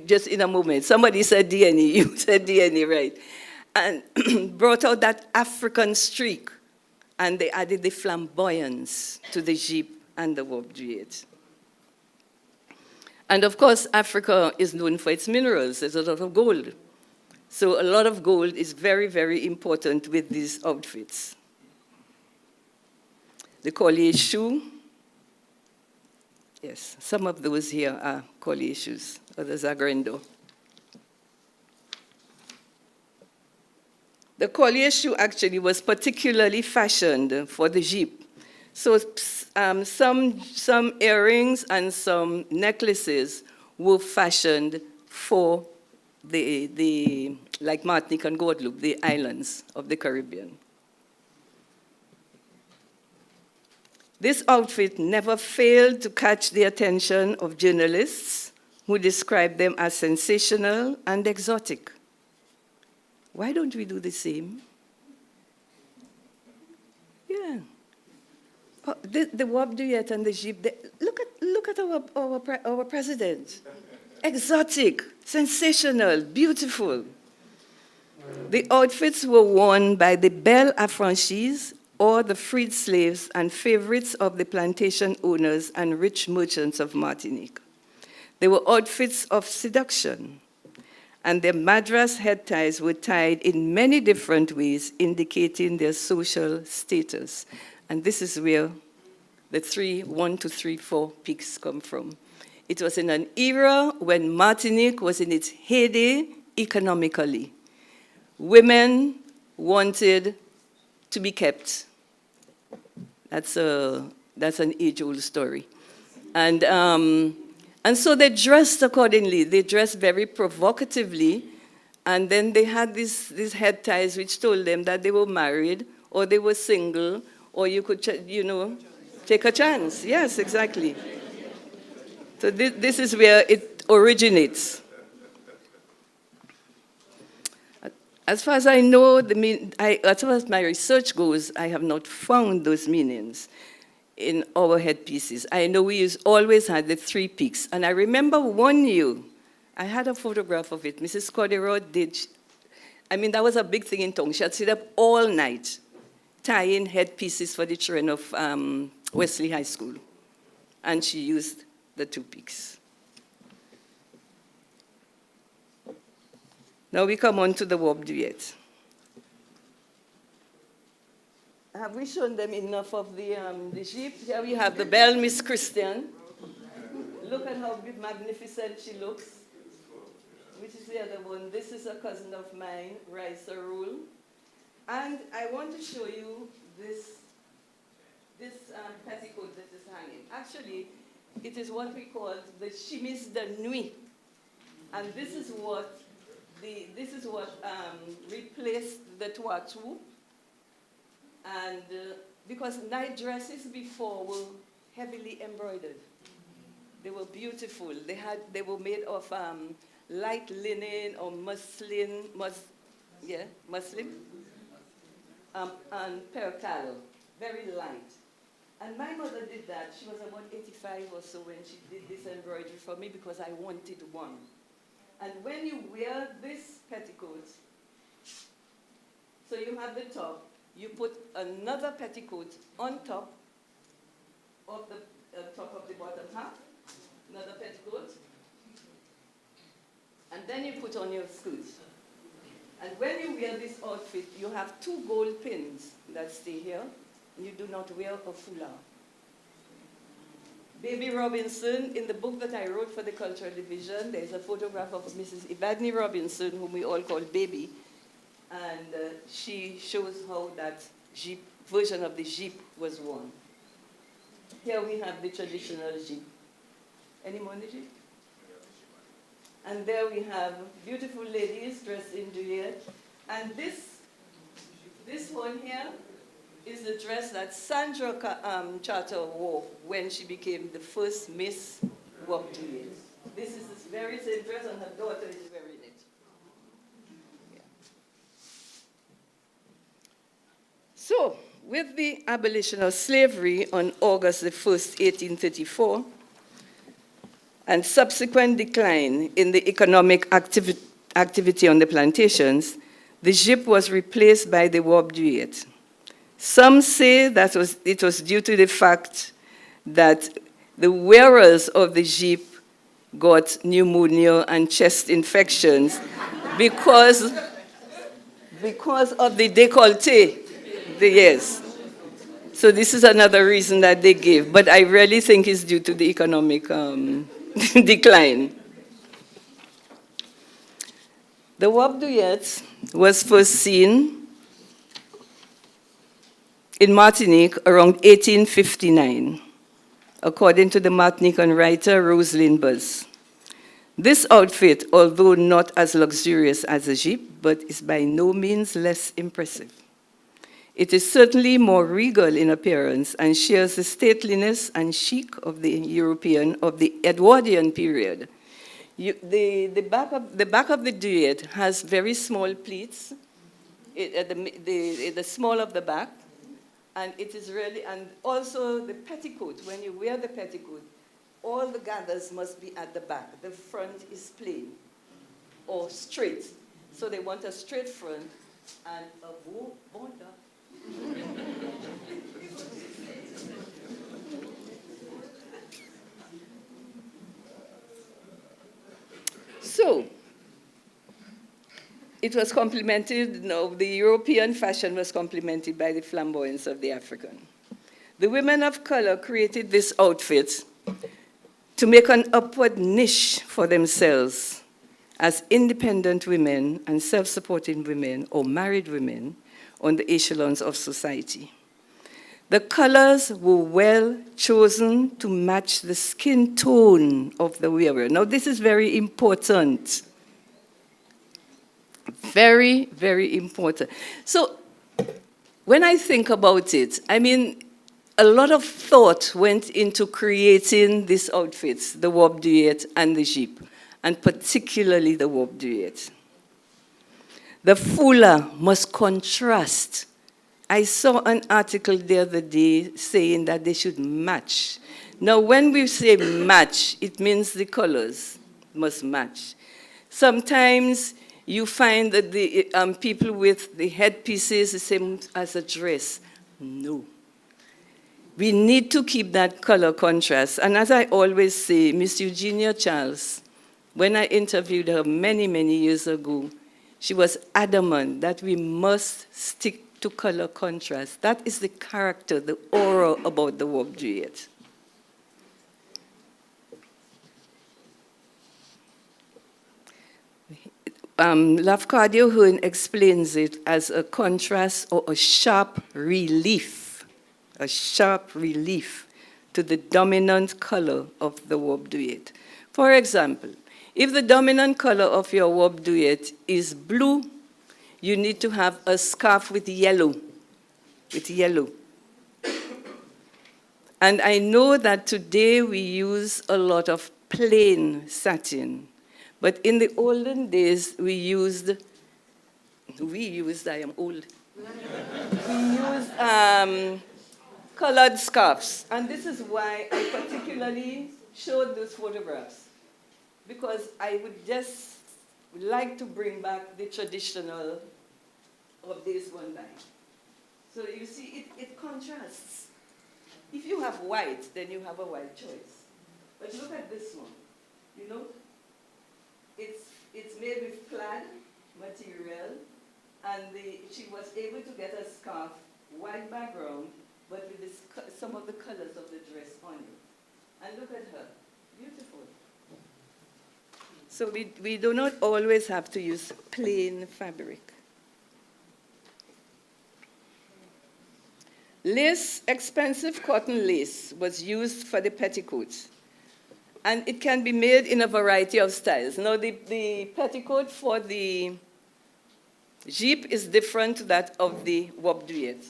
Just in a moment. Somebody said DNA, you said DNA, right? And brought out that African streak, and they added the flamboyance to the gyp and the wobdriet. And of course, Africa is known for its minerals. There's a lot of gold. So a lot of gold is very, very important with these outfits. The collier shoe. Yes, some of those here are collier shoes. Others are grendo. The collier shoe actually was particularly fashioned for the gyp. So some earrings and some necklaces were fashioned for like Martinique and Guadeloupe, the islands of the Caribbean. This outfit never failed to catch the attention of journalists who described them as sensational and exotic. Why don't we do the same? Yeah. Oh, the wobdriet and the gyp, look at our president. Exotic, sensational, beautiful. The outfits were worn by the belle affranchies or the freed slaves and favorites of the plantation owners and rich merchants of Martinique. They were outfits of seduction, and their madras head ties were tied in many different ways, indicating their social status. And this is where the 1, 2, 3, 4 peaks come from. It was in an era when Martinique was in its heyday economically. Women wanted to be kept. That's an age-old story. And so they dressed accordingly. They dressed very provocatively, and then they had these head ties which told them that they were married, or they were single, or you could, take a chance. Yes, exactly. So this is where it originates. As far as I know, as far as my research goes, I have not found those meanings in our headpieces. I know we always had the 3 peaks. And I remember one year, I had a photograph of it. Mrs. Cordero did, that was a big thing in town. She had stayed up all night tying headpieces for the children of Wesley High School. And she used the 2 peaks. Now we come on to the warp duet. Have we shown them enough of the jeep? Here we have the belle, Miss Christian. Look at how magnificent she looks. Which is the other one? This is a cousin of mine, Raisa Rule. And I want to show you this petticoat that is hanging. Actually, it is what we call the chemise de nuit. And this is what replaced the toitou. And because night dresses before were heavily embroidered. They were beautiful. They were made of light linen or muslin, and percale, very light. And my mother did that. She was about 85 or so when she did this embroidery for me because I wanted one. And when you wear this petticoat, so you have the top, you put another petticoat on top of the bottom half, another petticoat, and then you put on your skirt. And when you wear this outfit, you have 2 gold pins that stay here, and you do not wear a foulard. Baby Robinson, in the book that I wrote for the Cultural Division, there's a photograph of Mrs. Evadne Robinson, whom we all call Baby, and she shows how that jeep, version of the jeep was worn. Here we have the traditional jeep. Any more in the jeep? And there we have beautiful ladies dressed in duet. And this one here is the dress that Sandra Charter wore when she became the first Miss Warp Duet. This is this very same dress, and her daughter is wearing it. Yeah. So, with the abolition of slavery on August the 1st, 1834, and subsequent decline in the economic activity on the plantations, the jeep was replaced by the warp duet. Some say that it was due to the fact that the wearers of the jeep got pneumonia and chest infections because of the décolleté. Yes. So this is another reason that they gave, but I really think it's due to the economic decline. The warp duet was first seen in Martinique around 1859, according to the Martinican writer Roselyne Buzz. This outfit, although not as luxurious as a jeep, but is by no means less impressive. It is certainly more regal in appearance and shares the stateliness and chic of the Edwardian period. The back of the duet has very small pleats at the small of the back, and it is really, and also the petticoat, when you wear the petticoat, all the gathers must be at the back. The front is plain or straight. So they want a straight front and a bon So, it was complemented, no, the European fashion was complemented by the flamboyance of the African. The women of color created this outfit to make an upward niche for themselves as independent women and self-supporting women or married women on the echelons of society. The colors were well chosen to match the skin tone of the wearer. Now, this is very important. Very, very important. So, when I think about it, I mean, a lot of thought went into creating these outfits, the warp duet and the jeep, and particularly the warp duet. The foulard must contrast. I saw an article the other day saying that they should match. Now, when we say match, it means the colors must match. Sometimes you find that the people with the headpieces the same as a dress. No. We need to keep that color contrast. And as I always say, Miss Eugenia Charles, when I interviewed her many, many years ago, she was adamant that we must stick to color contrast. That is the character, the aura about the warp duet. Lafcadio Hearn explains it as a contrast or a sharp relief to the dominant color of the warp duet. For example, if the dominant color of your warp duet is blue, you need to have a scarf with yellow. And I know that today we use a lot of plain satin. But in the olden days, we used, I am old. We used colored scarves. And this is why I particularly showed those photographs, because I would just like to bring back the traditional of this one time. So you see, it contrasts. If you have white, then you have a white choice. But look at this one, you know? It's made with plaid material, and she was able to get a scarf, white background, but with some of the colors of the dress on it. And look at her, beautiful. So we do not always have to use plain fabric. Lace, expensive cotton lace was used for the petticoats. And it can be made in a variety of styles. Now, the petticoat for the jeep is different to that of the warp duet.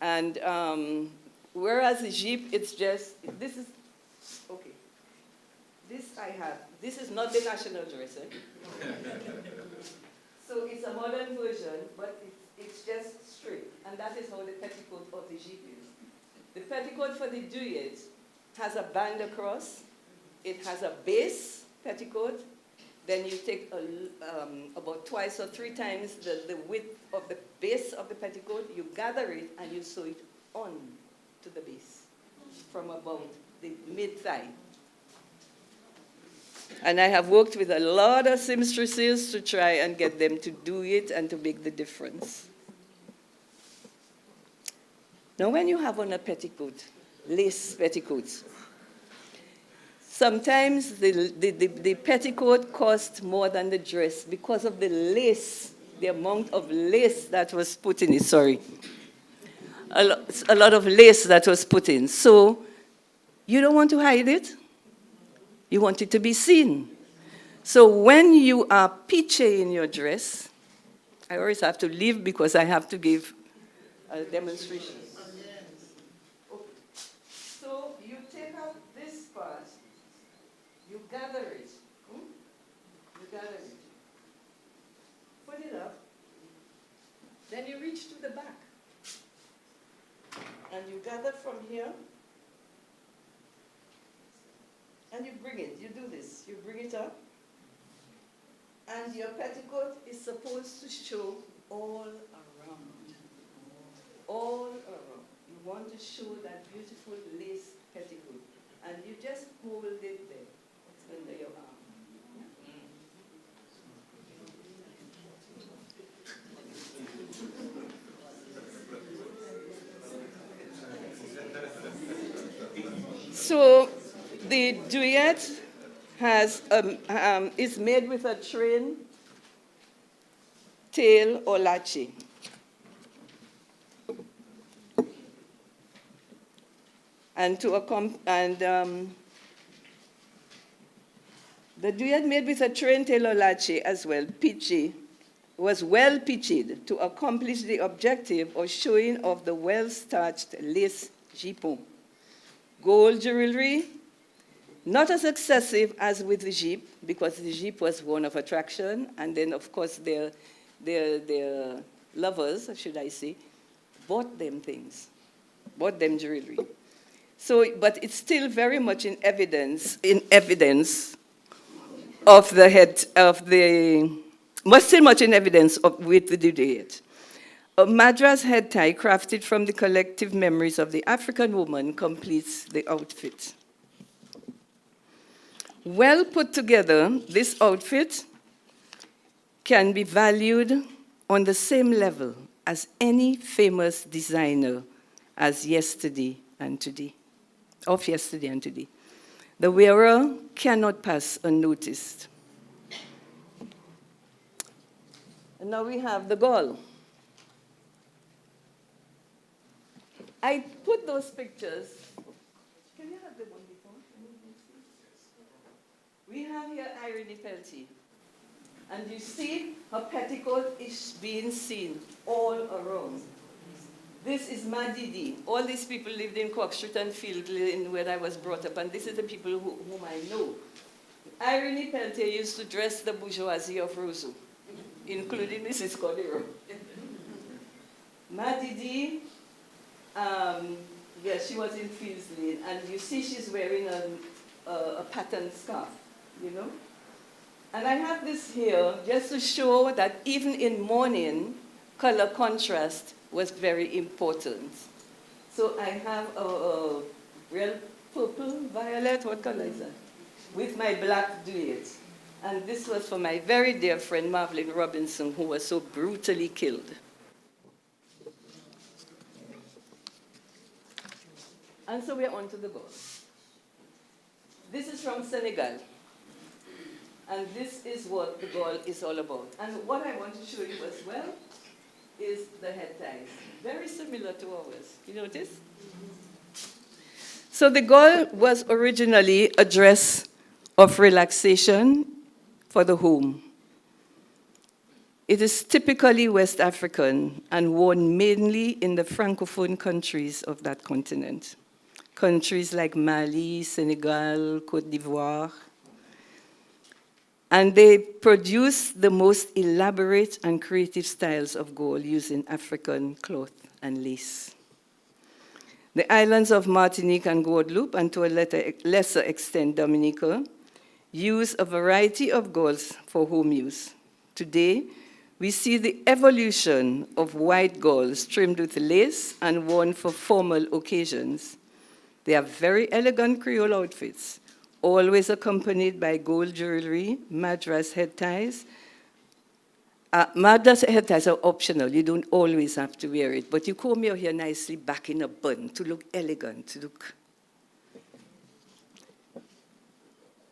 And whereas the jeep, it's just, this is, okay. This I have. This is not the national dress. So it's a modern version, but it's just straight. And that is how the petticoat of the jeep is. The petticoat for the duet has a band across, it has a base petticoat, then you take about twice or three times the width of the base of the petticoat, you gather it and you sew it on to the base from about the mid-thigh. And I have worked with a lot of seamstresses to try and get them to do it and to make the difference. Now when you have on a petticoat, lace petticoats, sometimes the petticoat cost more than the dress because of the lace, the amount of lace that was put in it, sorry. A lot of lace that was put in. So you don't want to hide it. You want it to be seen. So when you are pitching your dress, I always have to leave because I have to give a demonstration. So you take out this part, you gather it. You gather it. Put it up. Then you reach to the back. And you gather from here. And you bring it. You do this. You bring it up. And your petticoat is supposed to show all around. all around. You want to show that beautiful lace petticoat. And you just hold it there. It's under your arm. So the duet is made with a train, tail, or lache. And the duet made with a train, tail, or lache as well, was well pitched to accomplish the objective of showing off the well-starched lace jupon. Gold jewelry, not as excessive as with the jeep, because the jeep was one of attraction, and then, of course, their lovers, should I say, bought them things, bought them jewelry. So, but it's still very much in evidence of the head of the, much still much in evidence of, with the duet. A Madras head tie crafted from the collective memories of the African woman completes the outfit. Well put together, this outfit can be valued on the same level as any famous designer as yesterday and today, of yesterday and today. The wearer cannot pass unnoticed. And now we have the gall. I put those pictures. Can you have the one before? We have here Irene Peltier. And you see her petticoat is being seen all around. This is Madidi. All these people lived in Cork Street and Field where I was brought up, and this is the people whom I know. Irene Peltier used to dress the bourgeoisie of Roseau, including Mrs. Cordero. Madidi, yes, she was in Fields Lane, and you see she's wearing a patterned scarf, you know? And I have this here just to show that even in mourning, color contrast was very important. So I have a real purple, violet, what color is that? With my black duet. And this was for my very dear friend Marvelyn Robinson, who was so brutally killed. And so we're on to the goal. This is from Senegal. And this is what the goal is all about. And what I want to show you as well is the head ties. Very similar to ours. You notice? So the goal was originally a dress of relaxation for the home. It is typically West African and worn mainly in the Francophone countries of that continent. Countries like Mali, Senegal, Côte d'Ivoire. And they produce the most elaborate and creative styles of gold using African cloth and lace. The islands of Martinique and Guadeloupe, and to a lesser extent Dominica, use a variety of golds for home use. Today, we see the evolution of white golds trimmed with lace and worn for formal occasions. They are very elegant Creole outfits, always accompanied by gold jewelry, Madras head ties. Madras head ties are optional. You don't always have to wear it, but you comb your hair nicely back in a bun to look elegant, to look.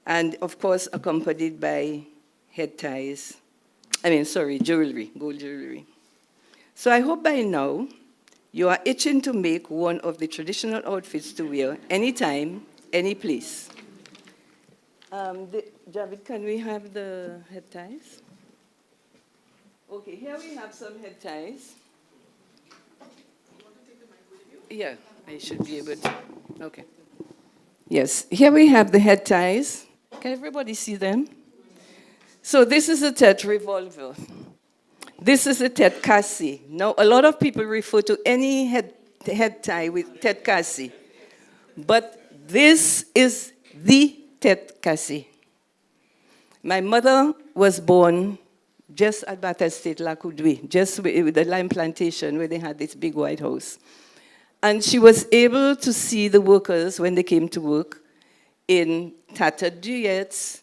And of course, accompanied by head ties. Jewelry, gold jewelry. So I hope by now you are itching to make one of the traditional outfits to wear anytime, any place. Javid, can we have the head ties? Okay, here we have some head ties. Yeah, I should be able to. Okay. Yes, here we have the head ties. Can everybody see them? So this is a tête revolver. This is a tête cassée. Now, a lot of people refer to any head tie with tête cassée. But this is the tête cassée. My mother was born just at Batta Estate, La Coudoué, just with the lime plantation where they had this big white house. And she was able to see the workers when they came to work in tattered duets,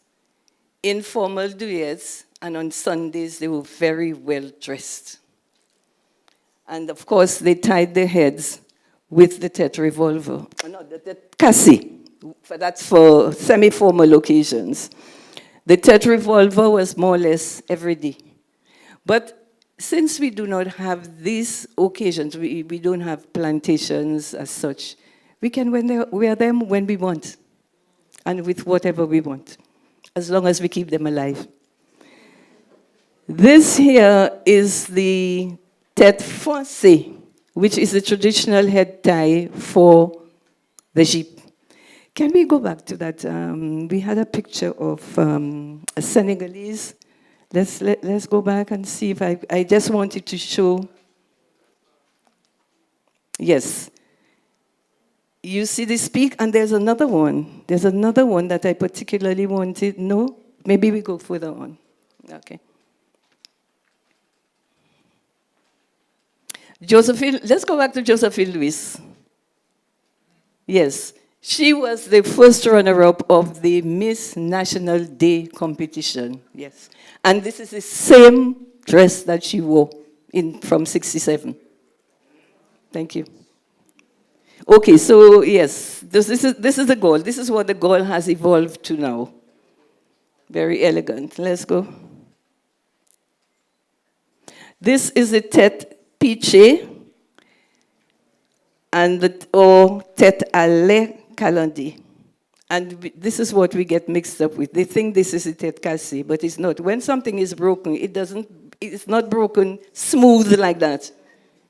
informal duets, and on Sundays they were very well dressed. And of course, they tied their heads with the Tet revolver. No, the Cassie. That's for semi-formal occasions. The Tet revolver was more or less every day. But since we do not have these occasions, we don't have plantations as such, we can wear them when we want and with whatever we want, as long as we keep them alive. This here is the tête foncée, which is the traditional head tie for the sheep. Can we go back to that? We had a picture of a Senegalese. Let's go back and see if I just wanted to show. Yes. You see this peak, and there's another one. There's another one that I particularly wanted. No? Maybe we go further on. Okay. Josephine, let's go back to Josephine Louis. Yes. She was the first runner-up of the Miss National Day competition. Yes. And this is the same dress that she wore from 67. Thank you. Okay, so yes, this is the goal. This is what the goal has evolved to now. Very elegant. Let's go. This is the tête piché and or tête à lait calendé. And this is what we get mixed up with. They think this is a tête cassée, but it's not. When something is broken, it's not broken smooth like that.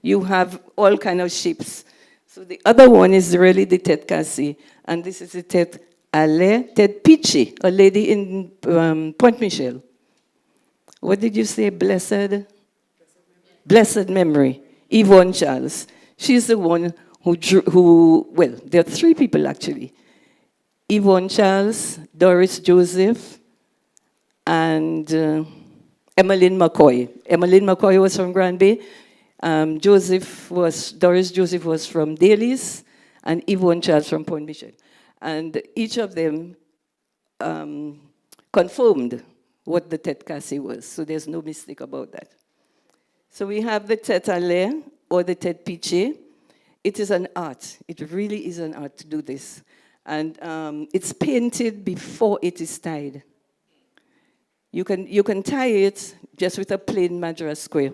You have all kind of shapes. So the other one is really the tête cassée, and this is the tête à lait, tête piché, a lady in Pointe Michel. What did you say? Blessed memory. Yvonne Charles. She's the one well, there are three people actually. Yvonne Charles, Doris Joseph, and Emmeline McCoy. Emmeline McCoy was from Grand Bay. Doris Joseph was from Daly's, and Yvonne Charles from Pointe Michel. And each of them confirmed what the tête cassée was, so there's no mistake about that. So we have the tête à lait, or the tête piché. It is an art. It really is an art to do this. And it's painted before it is tied. You can tie it just with a plain Madras square.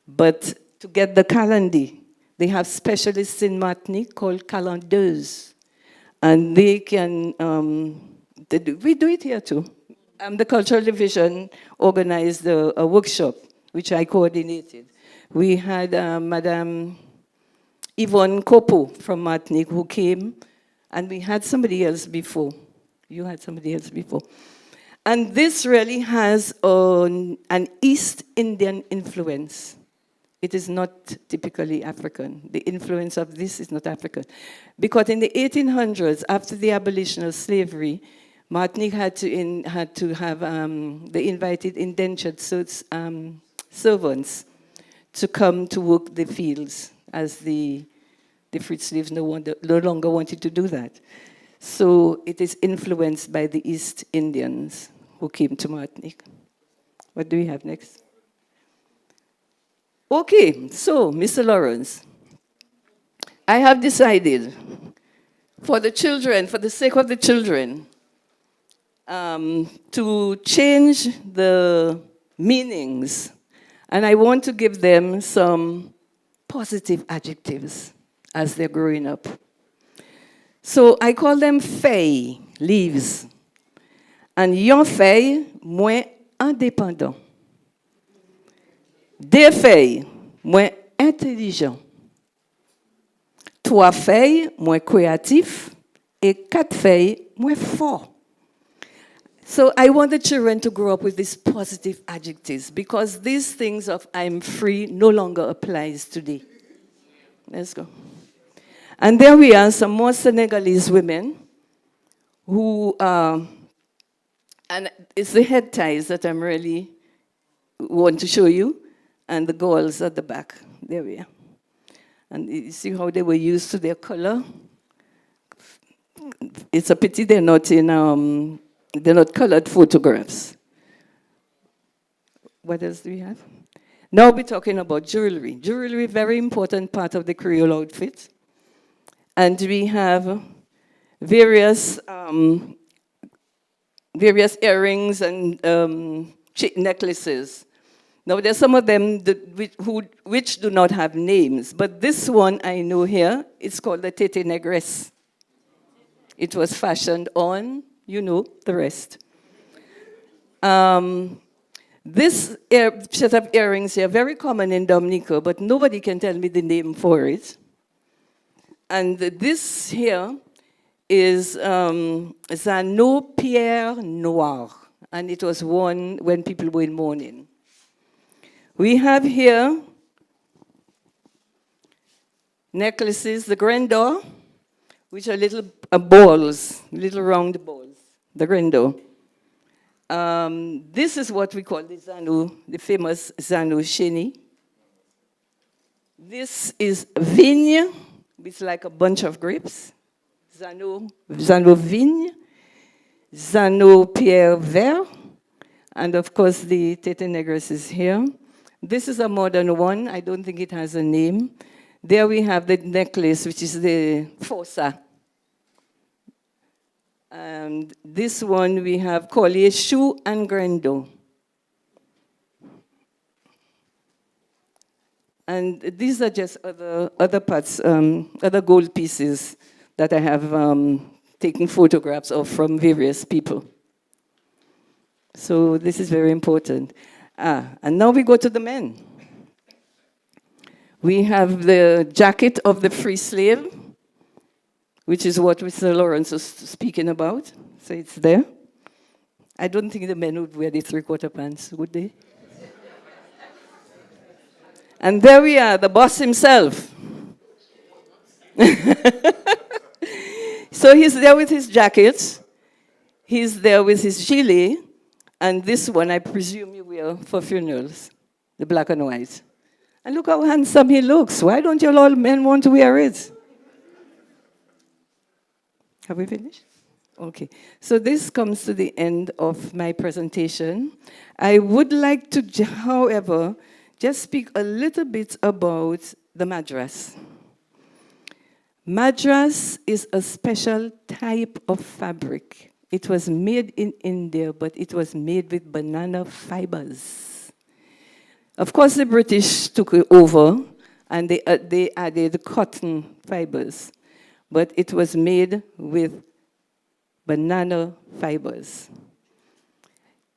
But to get the calendé, they have specialists in Martinique called calendeuses. And they can, we do it here too. The Cultural Division organized a workshop, which I coordinated. We had Madame Yvonne Copo from Martinique who came, and we had somebody else before. You had somebody else before. And this really has an East Indian influence. It is not typically African. The influence of this is not African. Because in the 1800s, after the abolition of slavery, Martinique had to have, they invited indentured servants to come to work the fields, as the freed slaves no longer wanted to do that. So it is influenced by the East Indians who came to Martinique. What do we have next? Okay, so, Mr. Lawrence, I have decided for the children, for the sake of the children, to change the meanings, and I want to give them some positive adjectives as they're growing up. So I call them feuilles, leaves. And yon feuille, moins indépendant. Deux feuilles, moins intelligent. Trois feuilles, moins créatif. Et quatre feuilles, moins fort. So I want the children to grow up with these positive adjectives, because these things of I'm free no longer applies today. Let's go. And there we are, some more Senegalese women who, and it's the head ties that I'm really want to show you, and the galls at the back. There we are. And you see how they were used to their color? It's a pity they're not colored photographs. What else do we have? Now we're talking about jewelry. Jewelry, very important part of the Creole outfit. And we have various earrings and necklaces. Now there's some of them which do not have names, but this one I know here, it's called the Tete Negresse. It was fashioned on, you know, the rest. This set of earrings here, very common in Dominica, but nobody can tell me the name for it. And this here is Zanneau Pierre Noir, and it was worn when people were in mourning. We have here necklaces, the grandeur, which are little balls, little round balls, the grandeur. This is what we call the Zanneau, the famous Zanneau Chenille. This is Vigne, it's like a bunch of grapes. Zanneau Vigne, Zanneau Pierre Vert, and of course the Tete Negresse is here. This is a modern one, I don't think it has a name. There we have the necklace, which is the Fossa. And this one we have Collier Chou and Grando. And these are just other parts, other gold pieces that I have taken photographs of from various people. So this is very important. And now we go to the men. We have the jacket of the free slave, which is what Mr. Lawrence was speaking about. So it's there. I don't think the men would wear the three-quarter pants, would they? And there we are, the boss himself. So he's there with his jacket. He's there with his gilet. And this one, I presume you wear for funerals, the black and white. And look how handsome he looks. Why don't you all men want to wear it? Have we finished? Okay. So this comes to the end of my presentation. I would like to, however, just speak a little bit about the madras. Madras is a special type of fabric. It was made in India, but it was made with banana fibers. Of course, the British took it over, and they added cotton fibers. But it was made with banana fibers.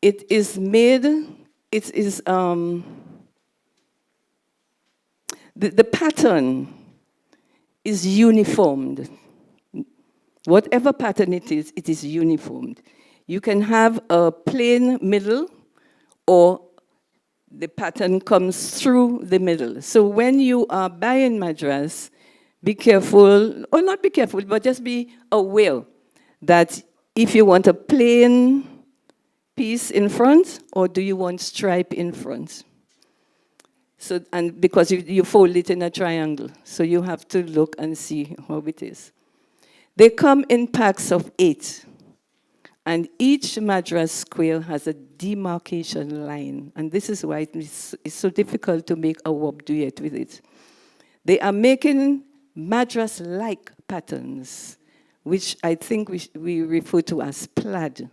It is made, it is, the pattern is uniformed. Whatever pattern it is uniformed. You can have a plain middle, or the pattern comes through the middle. So when you are buying madras, be careful, or not be careful, but just be aware that if you want a plain piece in front, or do you want stripe in front? So, and because you fold it in a triangle, so you have to look and see how it is. They come in packs of 8, and each madras square has a demarcation line, and this is why it's so difficult to make a wob duet with it. They are making madras-like patterns, which I think we refer to as plaid.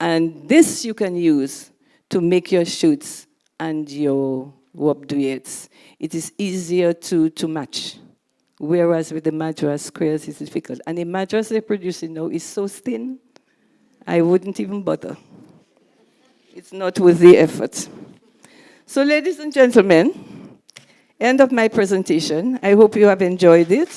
And this you can use to make your shoots and your wob duets. It is easier to match. Whereas with the madras squares, it's difficult. And the madras they're producing now is so thin, I wouldn't even bother. It's not worth the effort. So ladies and gentlemen, end of my presentation. I hope you have enjoyed it.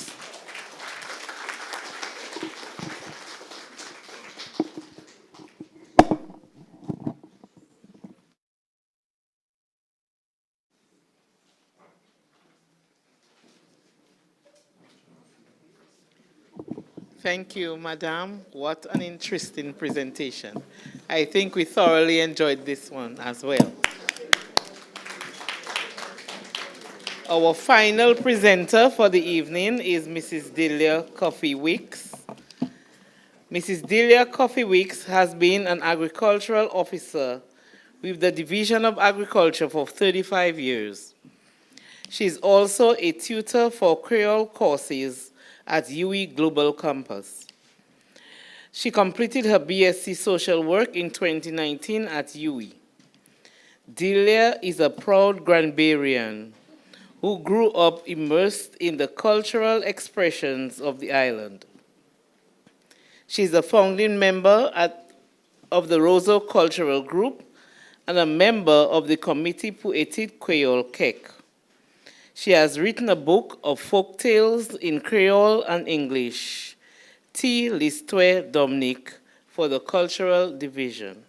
Thank you, Madam. What an interesting presentation. I think we thoroughly enjoyed this one as well. Our final presenter for the evening is Mrs. Delia Coffee Weeks. Mrs. Delia Coffee Weeks has been an agricultural officer with the Division of Agriculture for 35 years. She is also a tutor for Creole courses at UWI Global Campus. She completed her BSc Social Work in 2019 at UWI. Delia is a proud Granbarian who grew up immersed in the cultural expressions of the island. She is a founding member of the Roseau Cultural Group and a member of the Comité pour Études Creole CEC. She has written a book of folk tales in Creole and English, 10th E.O LeBlanc, for the Cultural Division.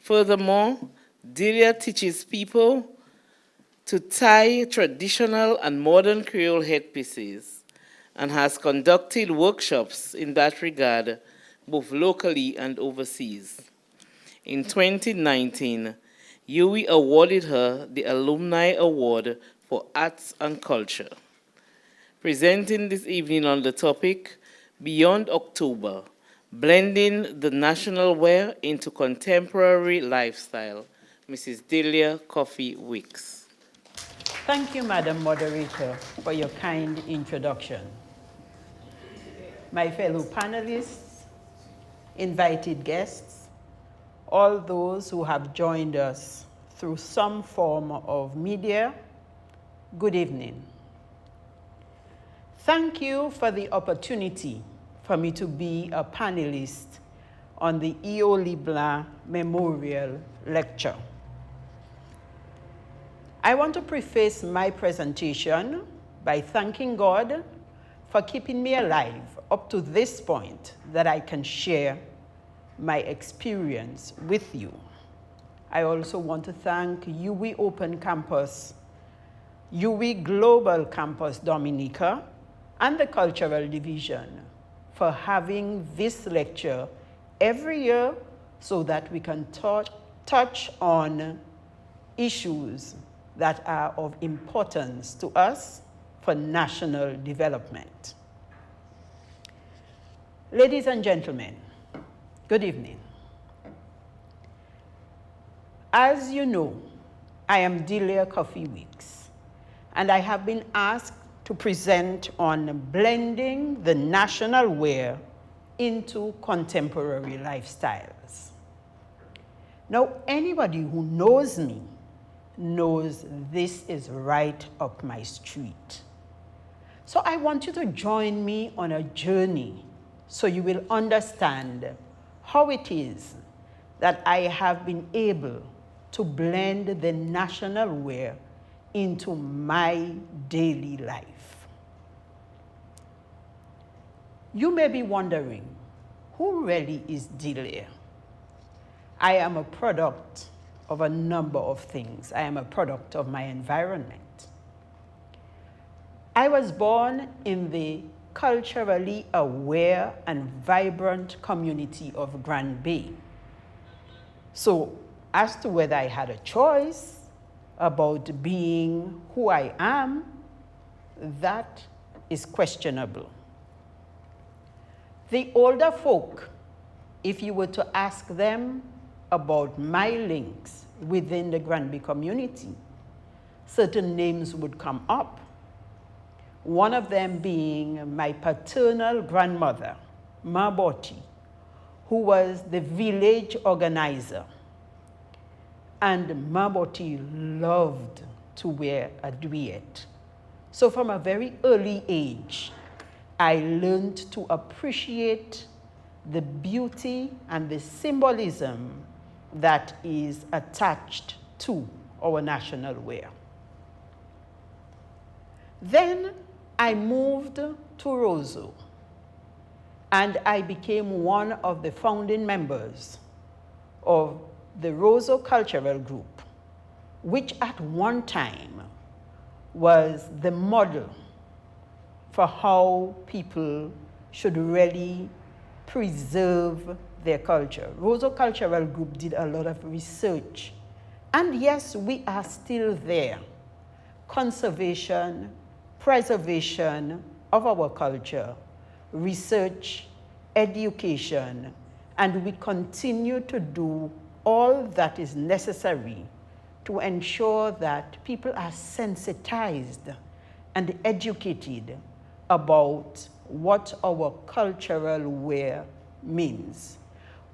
Furthermore, Delia teaches people to tie traditional and modern Creole headpieces and has conducted workshops in that regard, both locally and overseas. In 2019, UWI awarded her the Alumni Award for Arts and Culture. Presenting this evening on the topic, Beyond October, Blending the National Wear into Contemporary Lifestyle, Mrs. Delia Coffee Weeks. Thank you, Madam Moderator, for your kind introduction. My fellow panelists, invited guests, all those who have joined us through some form of media, good evening. Thank you for the opportunity for me to be a panelist on the 10th E.O LeBlanc Memorial Lecture. I want to preface my presentation by thanking God for keeping me alive up to this point that I can share my experience with you. I also want to thank UWI Open Campus, UWI Global Campus Dominica, and the Cultural Division for having this lecture every year so that we can touch on issues that are of importance to us for national development. Ladies and gentlemen, good evening. As you know, I am Delia Coffee Weeks, and I have been asked to present on blending the national wear into contemporary lifestyles. Now, anybody who knows me knows this is right up my street. So I want you to join me on a journey so you will understand how it is that I have been able to blend the national wear into my daily life. You may be wondering, who really is Delia? I am a product of a number of things. I am a product of my environment. I was born in the culturally aware and vibrant community of Grand Bay. So as to whether I had a choice about being who I am, that is questionable. The older folk, if you were to ask them about my links within the Granby community, certain names would come up. One of them being my paternal grandmother, Ma Boti, who was the village organizer. And Ma Boti loved to wear a duet. So from a very early age, I learned to appreciate the beauty and the symbolism that is attached to our national wear. Then I moved to Roseau, and I became one of the founding members of the Roseau Cultural Group, which at one time was the model for how people should really preserve their culture. Roseau Cultural Group did a lot of research. And yes, we are still there. conservation, preservation of our culture, research, education, and we continue to do all that is necessary to ensure that people are sensitized and educated about what our cultural wear means.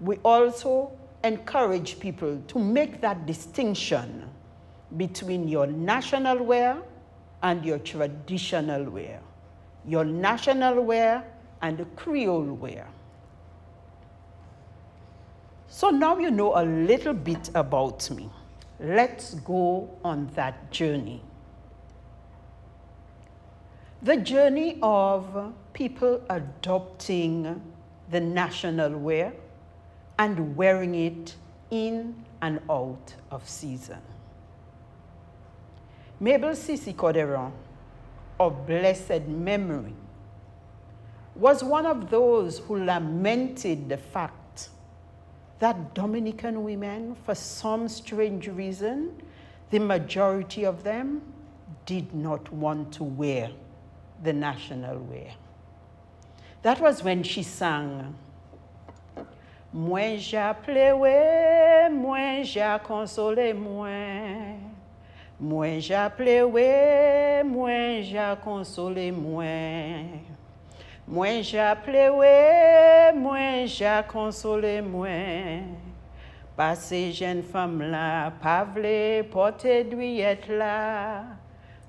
We also encourage people to make that distinction between your national wear and your traditional wear, your national wear and the Creole wear. So now you know a little bit about me. Let's go on that journey. The journey of people adopting the national wear and wearing it in and out of season. Mabel Sissi Corderon, of blessed memory, was one of those who lamented the fact that Dominican women, for some strange reason, the majority of them did not want to wear the national wear. That was when she sang, Moins j'appelais, moins j'ai consolé, moins j'appelais, moins j'ai consolé, moins j'appelais, moins j'ai consolé, pas ces jeunes femmes-là, pas vle porter douillette là.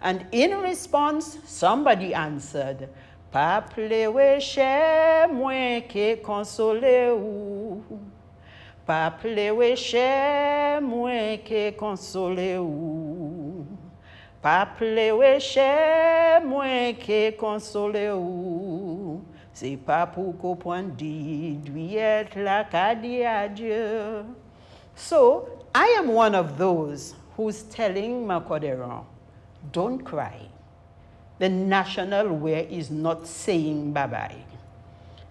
And in response, somebody answered, pas plewe chè, moins que consolé ou. Pas plewe chè, moins que consolé ou. Pas plewe chè, moins que consolé ou. C'est pas pour qu'on pointe douillette la kadi adieu. So, I am one of those who's telling Makoderon, don't cry. The national wear is not saying bye-bye.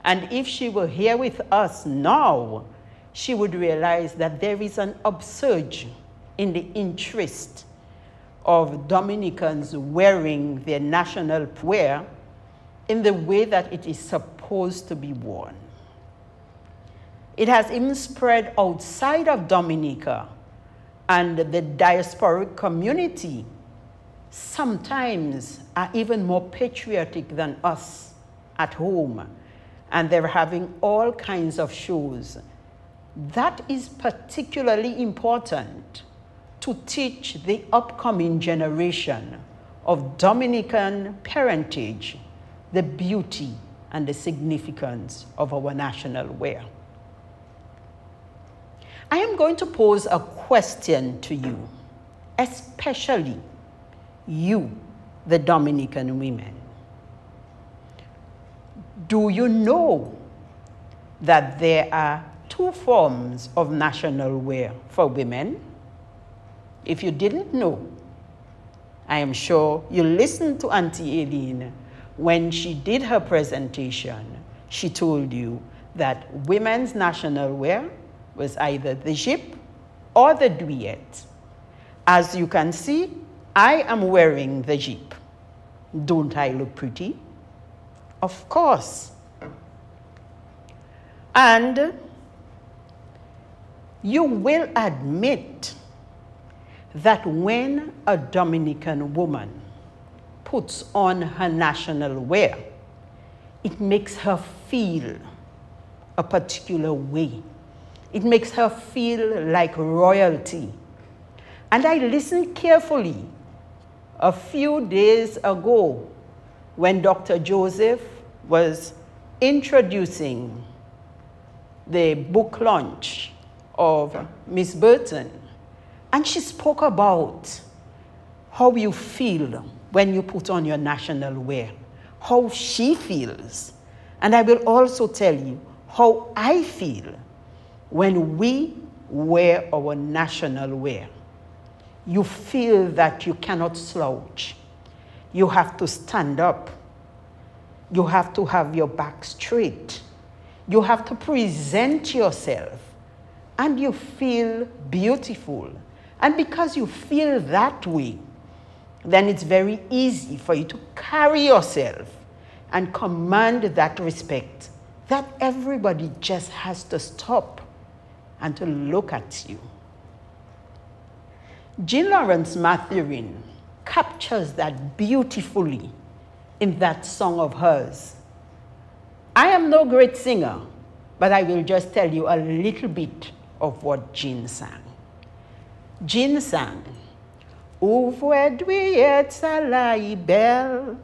And if she were here with us now, she would realize that there is an upsurge in the interest of Dominicans wearing their national wear in the way that it is supposed to be worn. It has even spread outside of Dominica, and the diasporic community sometimes are even more patriotic than us at home, and they're having all kinds of shows. That is particularly important to teach the upcoming generation of Dominican parentage the beauty and the significance of our national wear. I am going to pose a question to you, especially you, the Dominican women. Do you know that there are two forms of national wear for women? If you didn't know, I am sure you listened to Auntie Aileen when she did her presentation. She told you that women's national wear was either the jip or the douillette. As you can see, I am wearing the jip. Don't I look pretty? Of course. And you will admit that when a Dominican woman puts on her national wear, it makes her feel a particular way. It makes her feel like royalty. And I listened carefully a few days ago when Dr. Joseph was introducing the book launch of Miss Burton. And she spoke about how you feel when you put on your national wear, how she feels. And I will also tell you how I feel when we wear our national wear. You feel that you cannot slouch. You have to stand up. You have to have your back straight. You have to present yourself. And you feel beautiful. And because you feel that way, then it's very easy for you to carry yourself and command that respect that everybody just has to stop and to look at you. Jean Lawrence Mathurin captures that beautifully in that song of hers. I am no great singer, but I will just tell you a little bit of what Jean sang. Jean sang, Ouvre douillet sa la belle,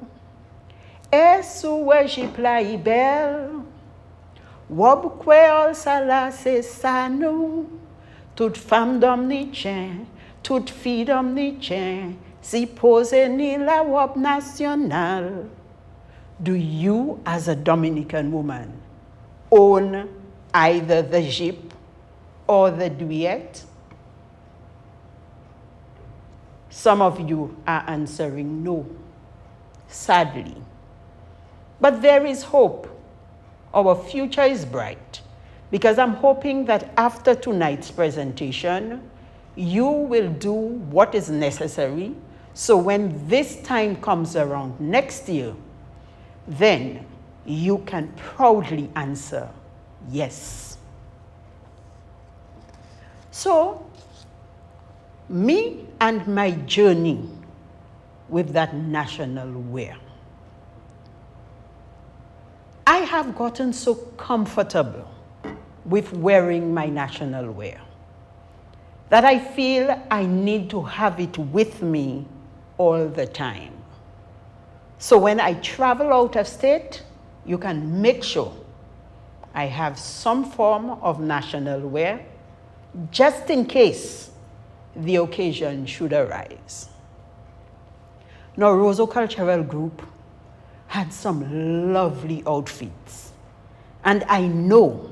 et sous Egypte la belle, Wob kweol sa la se sa nou, toute femme d'homme ni tien, toute fille d'homme ni tien, si pose ni la wob nationale. Do you, as a Dominican woman, own either the Jeep or the duet? Some of you are answering no, sadly. But there is hope. Our future is bright, because I'm hoping that after tonight's presentation, you will do what is necessary, so when this time comes around next year, then you can proudly answer yes. So, me and my journey with that national wear. I have gotten so comfortable with wearing my national wear that I feel I need to have it with me all the time. So when I travel out of state, you can make sure I have some form of national wear just in case the occasion should arise. Now, Roseau Cultural Group had some lovely outfits, and I know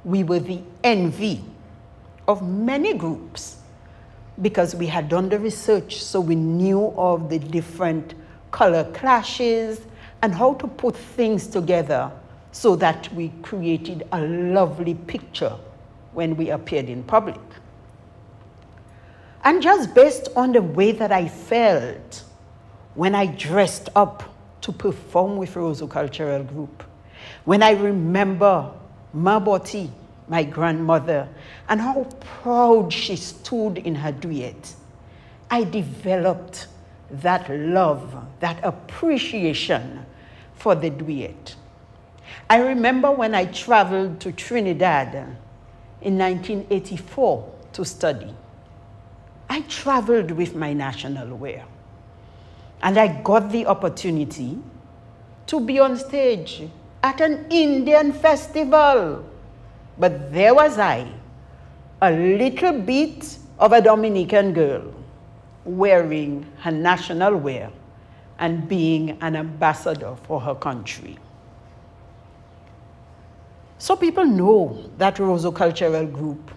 we were the envy of many groups because we had done the research, so we knew of the different color clashes and how to put things together so that we created a lovely picture when we appeared in public. And just based on the way that I felt when I dressed up to perform with Roseau Cultural Group, when I remember Maboti, my grandmother, and how proud she stood in her duet, I developed that love, that appreciation for the duet. I remember when I traveled to Trinidad in 1984 to study. I traveled with my national wear, and I got the opportunity to be on stage at an Indian festival. But there was I, a little bit of a Dominican girl, wearing her national wear and being an ambassador for her country. So people know that Roseau Cultural Group,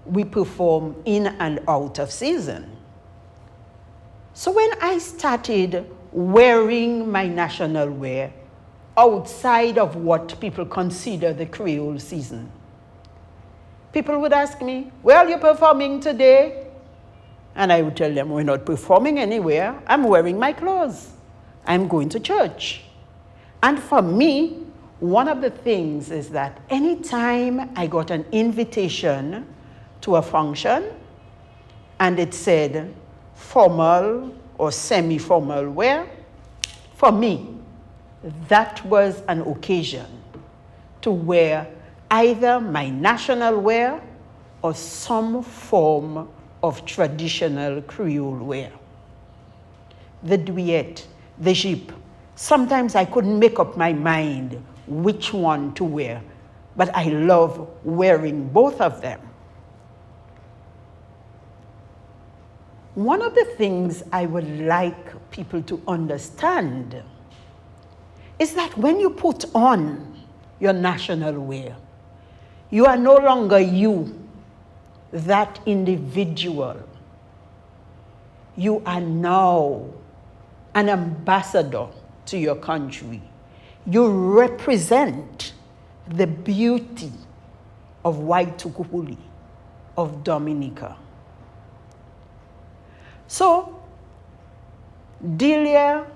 we perform in and out of season. So when I started wearing my national wear outside of what people consider the Creole season, people would ask me, "Where are you performing today?" And I would tell them, "We're not performing anywhere. I'm wearing my clothes. I'm going to church." And for me, one of the things is that anytime I got an invitation to a function and it said formal or semi-formal wear, for me, that was an occasion to wear either my national wear or some form of traditional Creole wear. The duet, the jeep, sometimes I couldn't make up my mind which one to wear, but I love wearing both of them. One of the things I would like people to understand is that when you put on your national wear, you are no longer you, that individual. You are now an ambassador to your country. You represent the beauty of Waitukupuli, of Dominica. So, Delia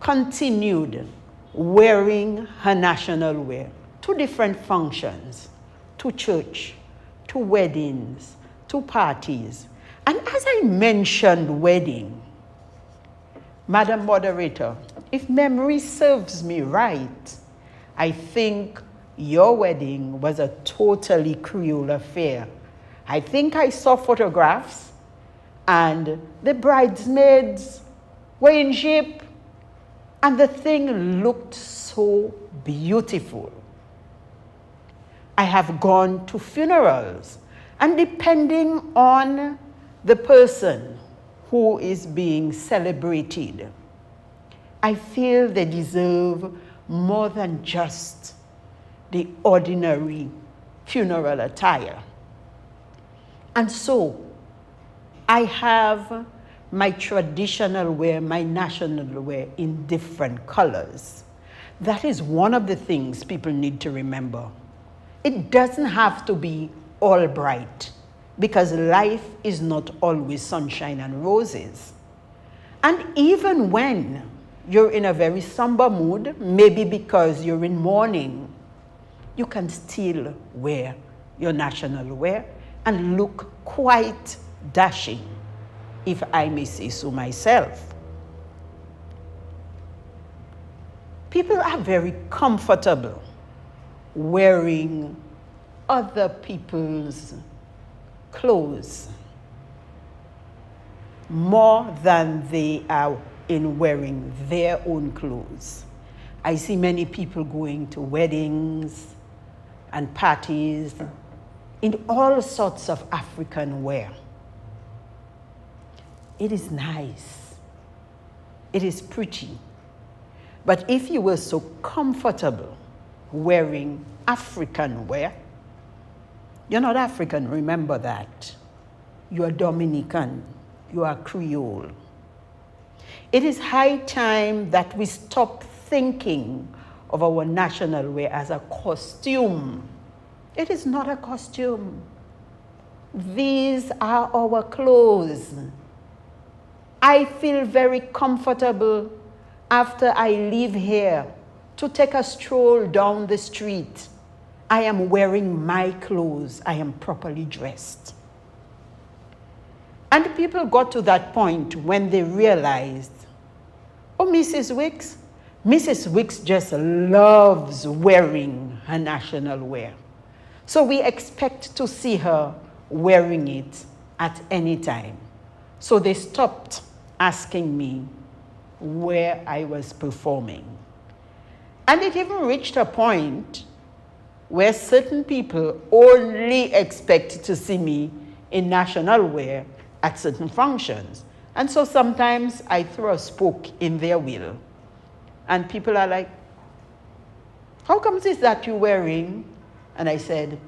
continued wearing her national wear to different functions, to church, to weddings, to parties. And as I mentioned wedding, Madam Moderator, if memory serves me right, I think your wedding was a totally Creole affair. I think I saw photographs and the bridesmaids were in shape and the thing looked so beautiful. I have gone to funerals, and depending on the person who is being celebrated, I feel they deserve more than just the ordinary funeral attire. And so, I have my traditional wear, my national wear in different colors. That is one of the things people need to remember. It doesn't have to be all bright, because life is not always sunshine and roses. And even when you're in a very somber mood, maybe because you're in mourning, you can still wear your national wear and look quite dashing, if I may say so myself. People are very comfortable wearing other people's clothes more than they are in wearing their own clothes. I see many people going to weddings and parties in all sorts of African wear. It is nice. It is pretty. But if you were so comfortable wearing African wear, you're not African, remember that. You are Dominican, you are Creole. It is high time that we stop thinking of our national wear as a costume. It is not a costume. These are our clothes. I feel very comfortable after I leave here to take a stroll down the street. I am wearing my clothes. I am properly dressed. And people got to that point when they realized, oh, Mrs. Wicks just loves wearing her national wear. So we expect to see her wearing it at any time. So they stopped asking me where I was performing. And it even reached a point where certain people only expect to see me in national wear at certain functions. And so sometimes I throw a spoke in their wheel. And people are like, how come is that you're wearing? And I said,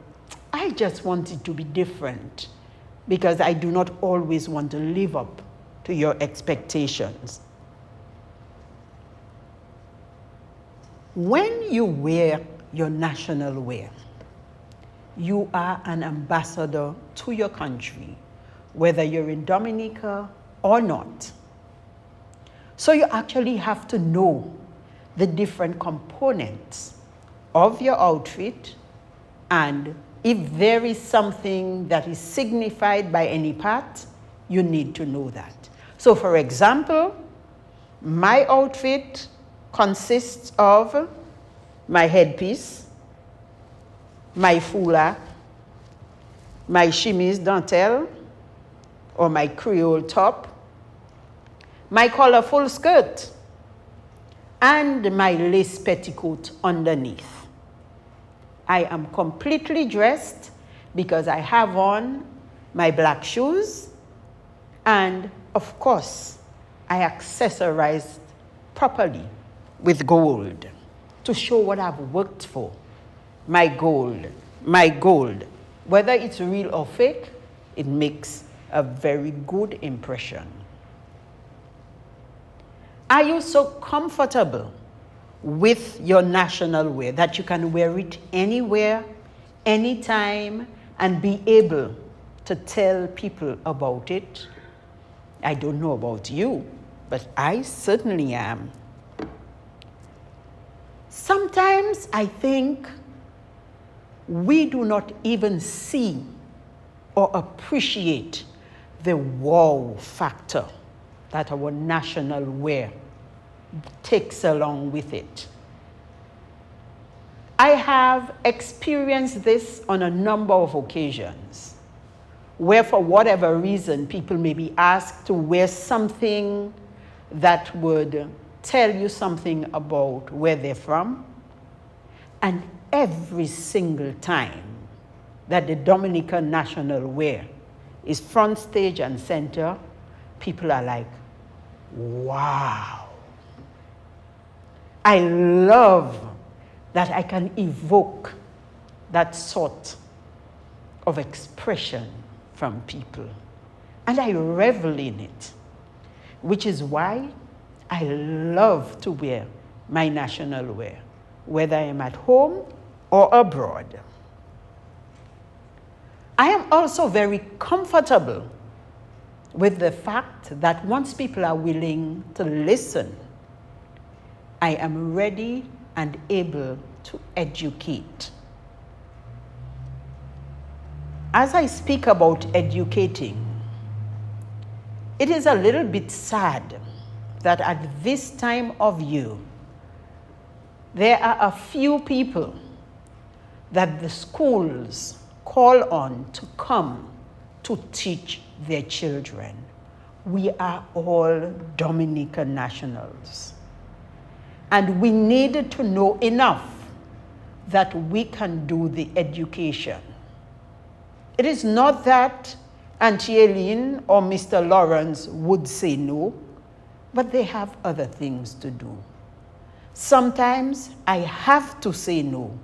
I just want it to be different because I do not always want to live up to your expectations. When you wear your national wear, you are an ambassador to your country, whether you're in Dominica or not. So you actually have to know the different components of your outfit, and if there is something that is signified by any part, you need to know that. So for example, my outfit consists of my headpiece, my foulard, my chemise dentelle, or my Creole top, my colorful skirt, and my lace petticoat underneath. I am completely dressed because I have on my black shoes, and of course, I accessorized properly with gold to show what I've worked for. My gold, whether it's real or fake, it makes a very good impression. Are you so comfortable with your national wear that you can wear it anywhere, anytime, and be able to tell people about it? I don't know about you, but I certainly am. Sometimes I think we do not even see or appreciate the wow factor that our national wear takes along with it. I have experienced this on a number of occasions, where for whatever reason, people may be asked to wear something that would tell you something about where they're from, and every single time that the Dominican national wear is front stage and center, people are like, wow. I love that I can evoke that sort of expression from people. And I revel in it, which is why I love to wear my national wear, whether I am at home or abroad. I am also very comfortable with the fact that once people are willing to listen, I am ready and able to educate. As I speak about educating, it is a little bit sad that at this time of year, there are a few people that the schools call on to come to teach their children. We are all Dominican nationals. And we need to know enough that we can do the education. It is not that Auntie Eileen or Mr. Lawrence would say no, but they have other things to do. Sometimes I have to say no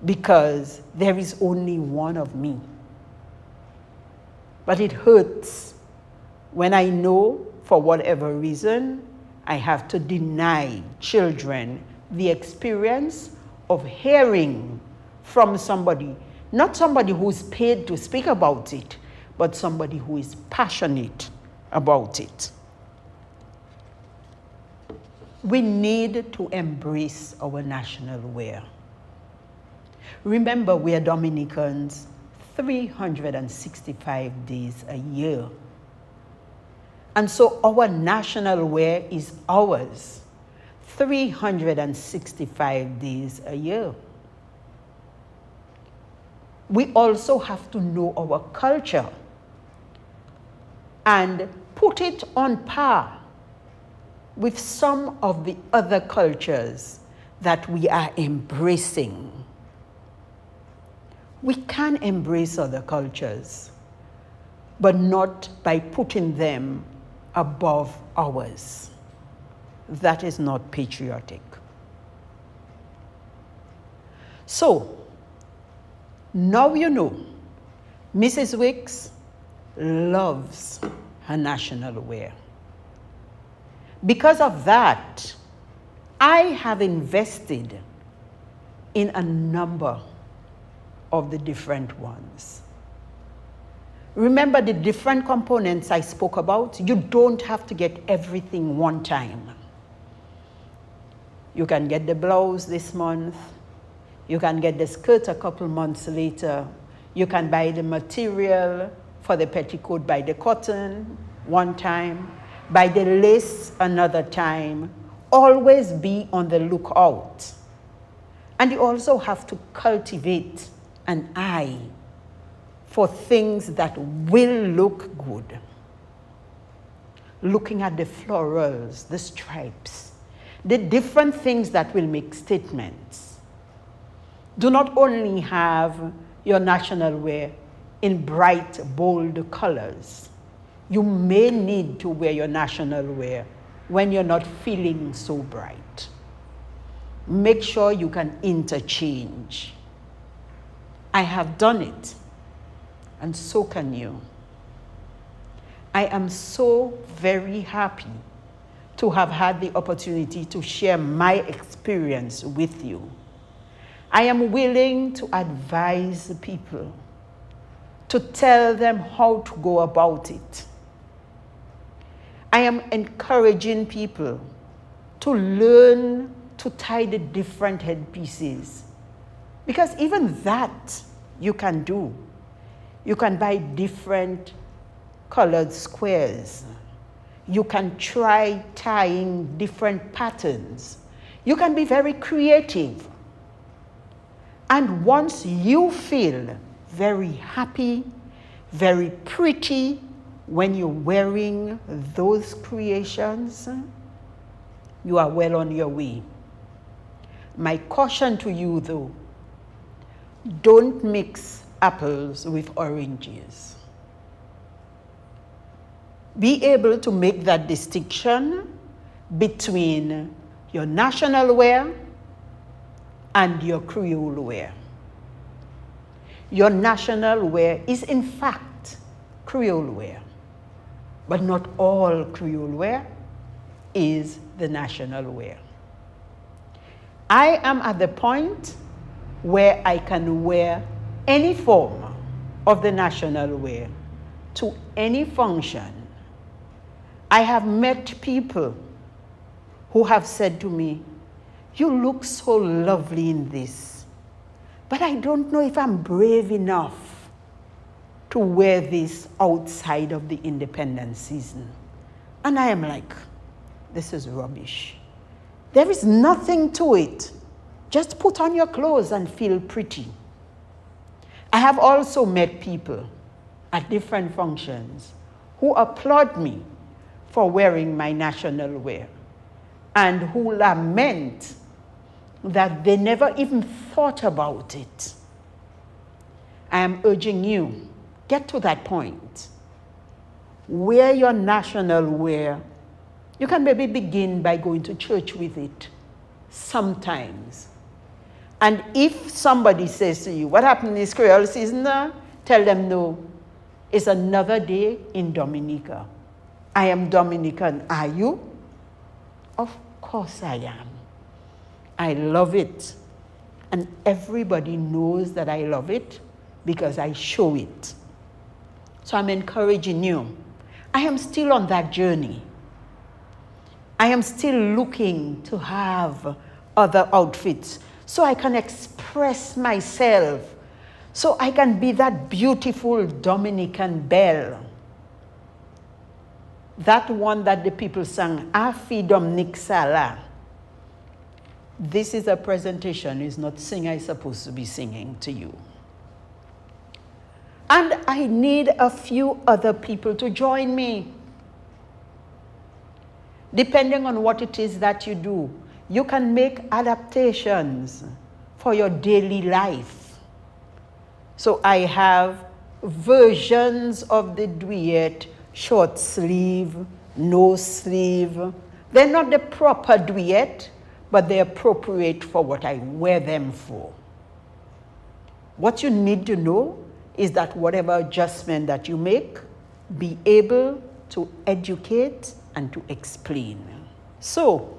because there is only one of me. But it hurts when I know, for whatever reason, I have to deny children the experience of hearing from somebody, not somebody who's paid to speak about it, but somebody who is passionate about it. We need to embrace our national wear. Remember, we are Dominicans 365 days a year. And so our national wear is ours 365 days a year. We also have to know our culture and put it on par with some of the other cultures that we are embracing. We can embrace other cultures, but not by putting them above ours. That is not patriotic. So, now you know, Mrs. Wicks loves her national wear. Because of that, I have invested in a number of the different ones. Remember the different components I spoke about? You don't have to get everything one time. You can get the blouse this month. You can get the skirt a couple months later. You can buy the material for the petticoat, buy the cotton one time, buy the lace another time. Always be on the lookout. And you also have to cultivate an eye for things that will look good. Looking at the florals, the stripes, the different things that will make statements. Do not only have your national wear in bright, bold colors. You may need to wear your national wear when you're not feeling so bright. Make sure you can interchange. I have done it, and so can you. I am so very happy to have had the opportunity to share my experience with you. I am willing to advise people, to tell them how to go about it. I am encouraging people to learn to tie the different headpieces. Because even that you can do. You can buy different colored squares. You can try tying different patterns. You can be very creative. And once you feel very happy, very pretty when you're wearing those creations, you are well on your way. My caution to you though, don't mix apples with oranges. Be able to make that distinction between your national wear and your Creole wear. Your national wear is in fact Creole wear, but not all Creole wear is the national wear. I am at the point where I can wear any form of the national wear to any function. I have met people who have said to me, "You look so lovely in this, but I don't know if I'm brave enough to wear this outside of the independence season." And I am like, this is rubbish. There is nothing to it. Just put on your clothes and feel pretty. I have also met people at different functions who applaud me for wearing my national wear and who lament that they never even thought about it. I am urging you, get to that point. Wear your national wear. You can maybe begin by going to church with it sometimes. And if somebody says to you, "What happened this Creole season?" Tell them, "No, it's another day in Dominica. I am Dominican. Are you?" Of course I am. I love it. And everybody knows that I love it because I show it. So I'm encouraging you. I am still on that journey. I am still looking to have other outfits so I can express myself, so I can be that beautiful Dominican belle. That one that the people sang, "Afi Dominic Sala." This is a presentation, it's not singing I'm supposed to be singing to you. And I need a few other people to join me. Depending on what it is that you do, you can make adaptations for your daily life. So I have versions of the duet, short sleeve, no sleeve. They're not the proper duet, but they're appropriate for what I wear them for. What you need to know is that whatever adjustment that you make, be able to educate and to explain. So,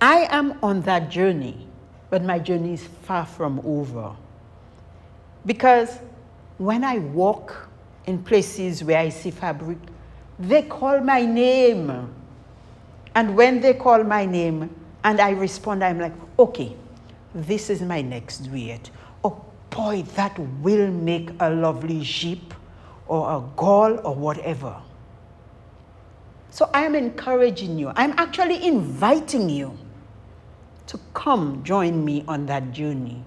I am on that journey, but my journey is far from over. Because when I walk in places where I see fabric, they call my name. And when they call my name and I respond, I'm like, okay, this is my next duet. Oh boy, that will make a lovely jeep or a gall or whatever. So I am encouraging you. I'm actually inviting you to come join me on that journey.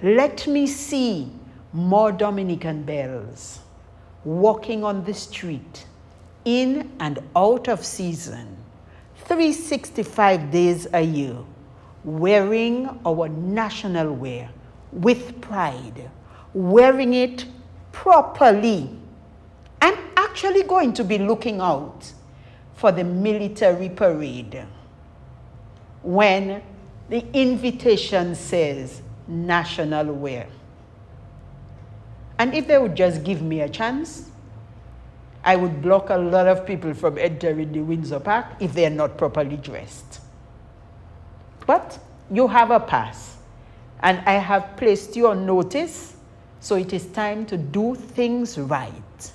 Let me see more Dominican belles walking on the street, in and out of season, 365 days a year, wearing our national wear with pride, wearing it properly. I'm actually going to be looking out for the military parade when the invitation says national wear. And if they would just give me a chance, I would block a lot of people from entering the Windsor Park if they are not properly dressed. But you have a pass, and I have placed you on notice, so it is time to do things right.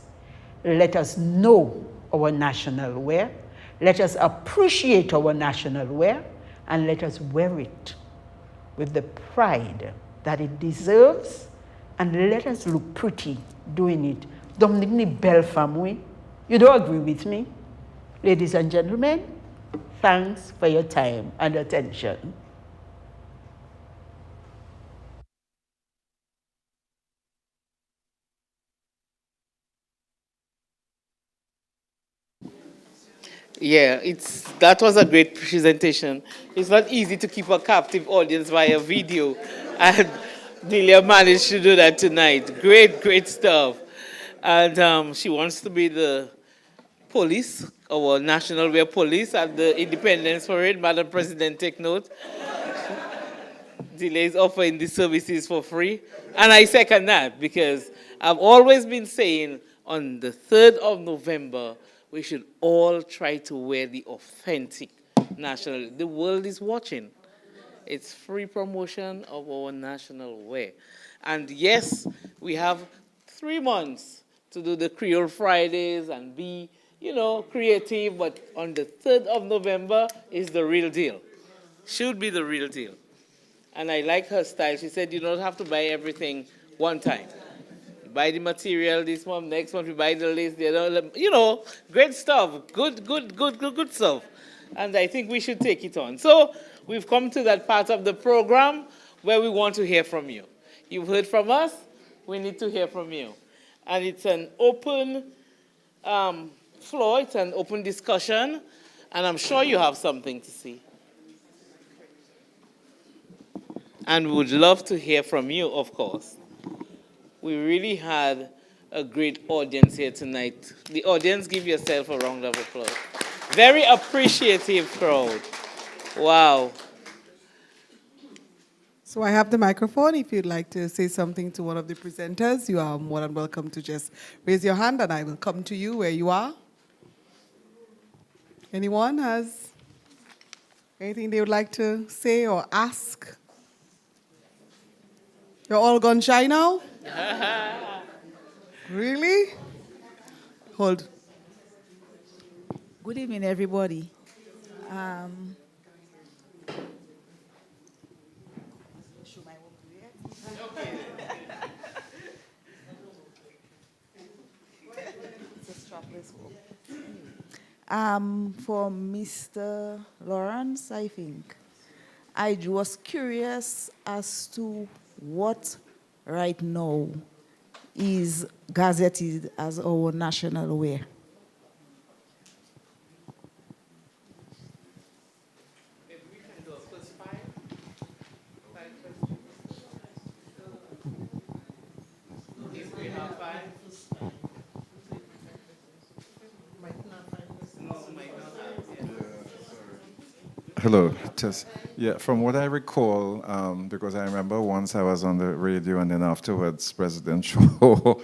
Let us know our national wear. Let us appreciate our national wear, and let us wear it with the pride that it deserves, and let us look pretty doing it. Dominique Belle family, you don't agree with me? Ladies and gentlemen, thanks for your time and attention. Yeah, that was a great presentation. It's not easy to keep a captive audience via video, and Delia managed to do that tonight. Great, great stuff. And she wants to be the police, our national wear police at the Independence Parade. Madam President, take note. Delia is offering the services for free, and I second that because I've always been saying on the 3rd of November, we should all try to wear the authentic national. The world is watching. It's free promotion of our national wear. And yes, we have 3 months to do the Creole Fridays and be, creative, but on the 3rd of November is the real deal. Should be the real deal. And I like her style. She said you don't have to buy everything one time. Buy the material this month, next month we buy the lace, great stuff, good stuff. And I think we should take it on. So we've come to that part of the program where we want to hear from you. You've heard from us, we need to hear from you. And it's an open floor, it's an open discussion, and I'm sure you have something to say. And we would love to hear from you, of course. We really had a great audience here tonight. The audience, give yourself a round of applause. Very appreciative crowd. Wow. So I have the microphone. If you'd like to say something to one of the presenters, you are more than welcome to just raise your hand and I will come to you where you are. Anyone has anything they would like to say or ask? You're all gun shy now? Really? Hold. Good evening, everybody. For Mr. Lawrence, I think, I was curious as to what right now is gazetted as our national wear. Hello. From what I recall, because I remember once I was on the radio and then afterwards President Shaw,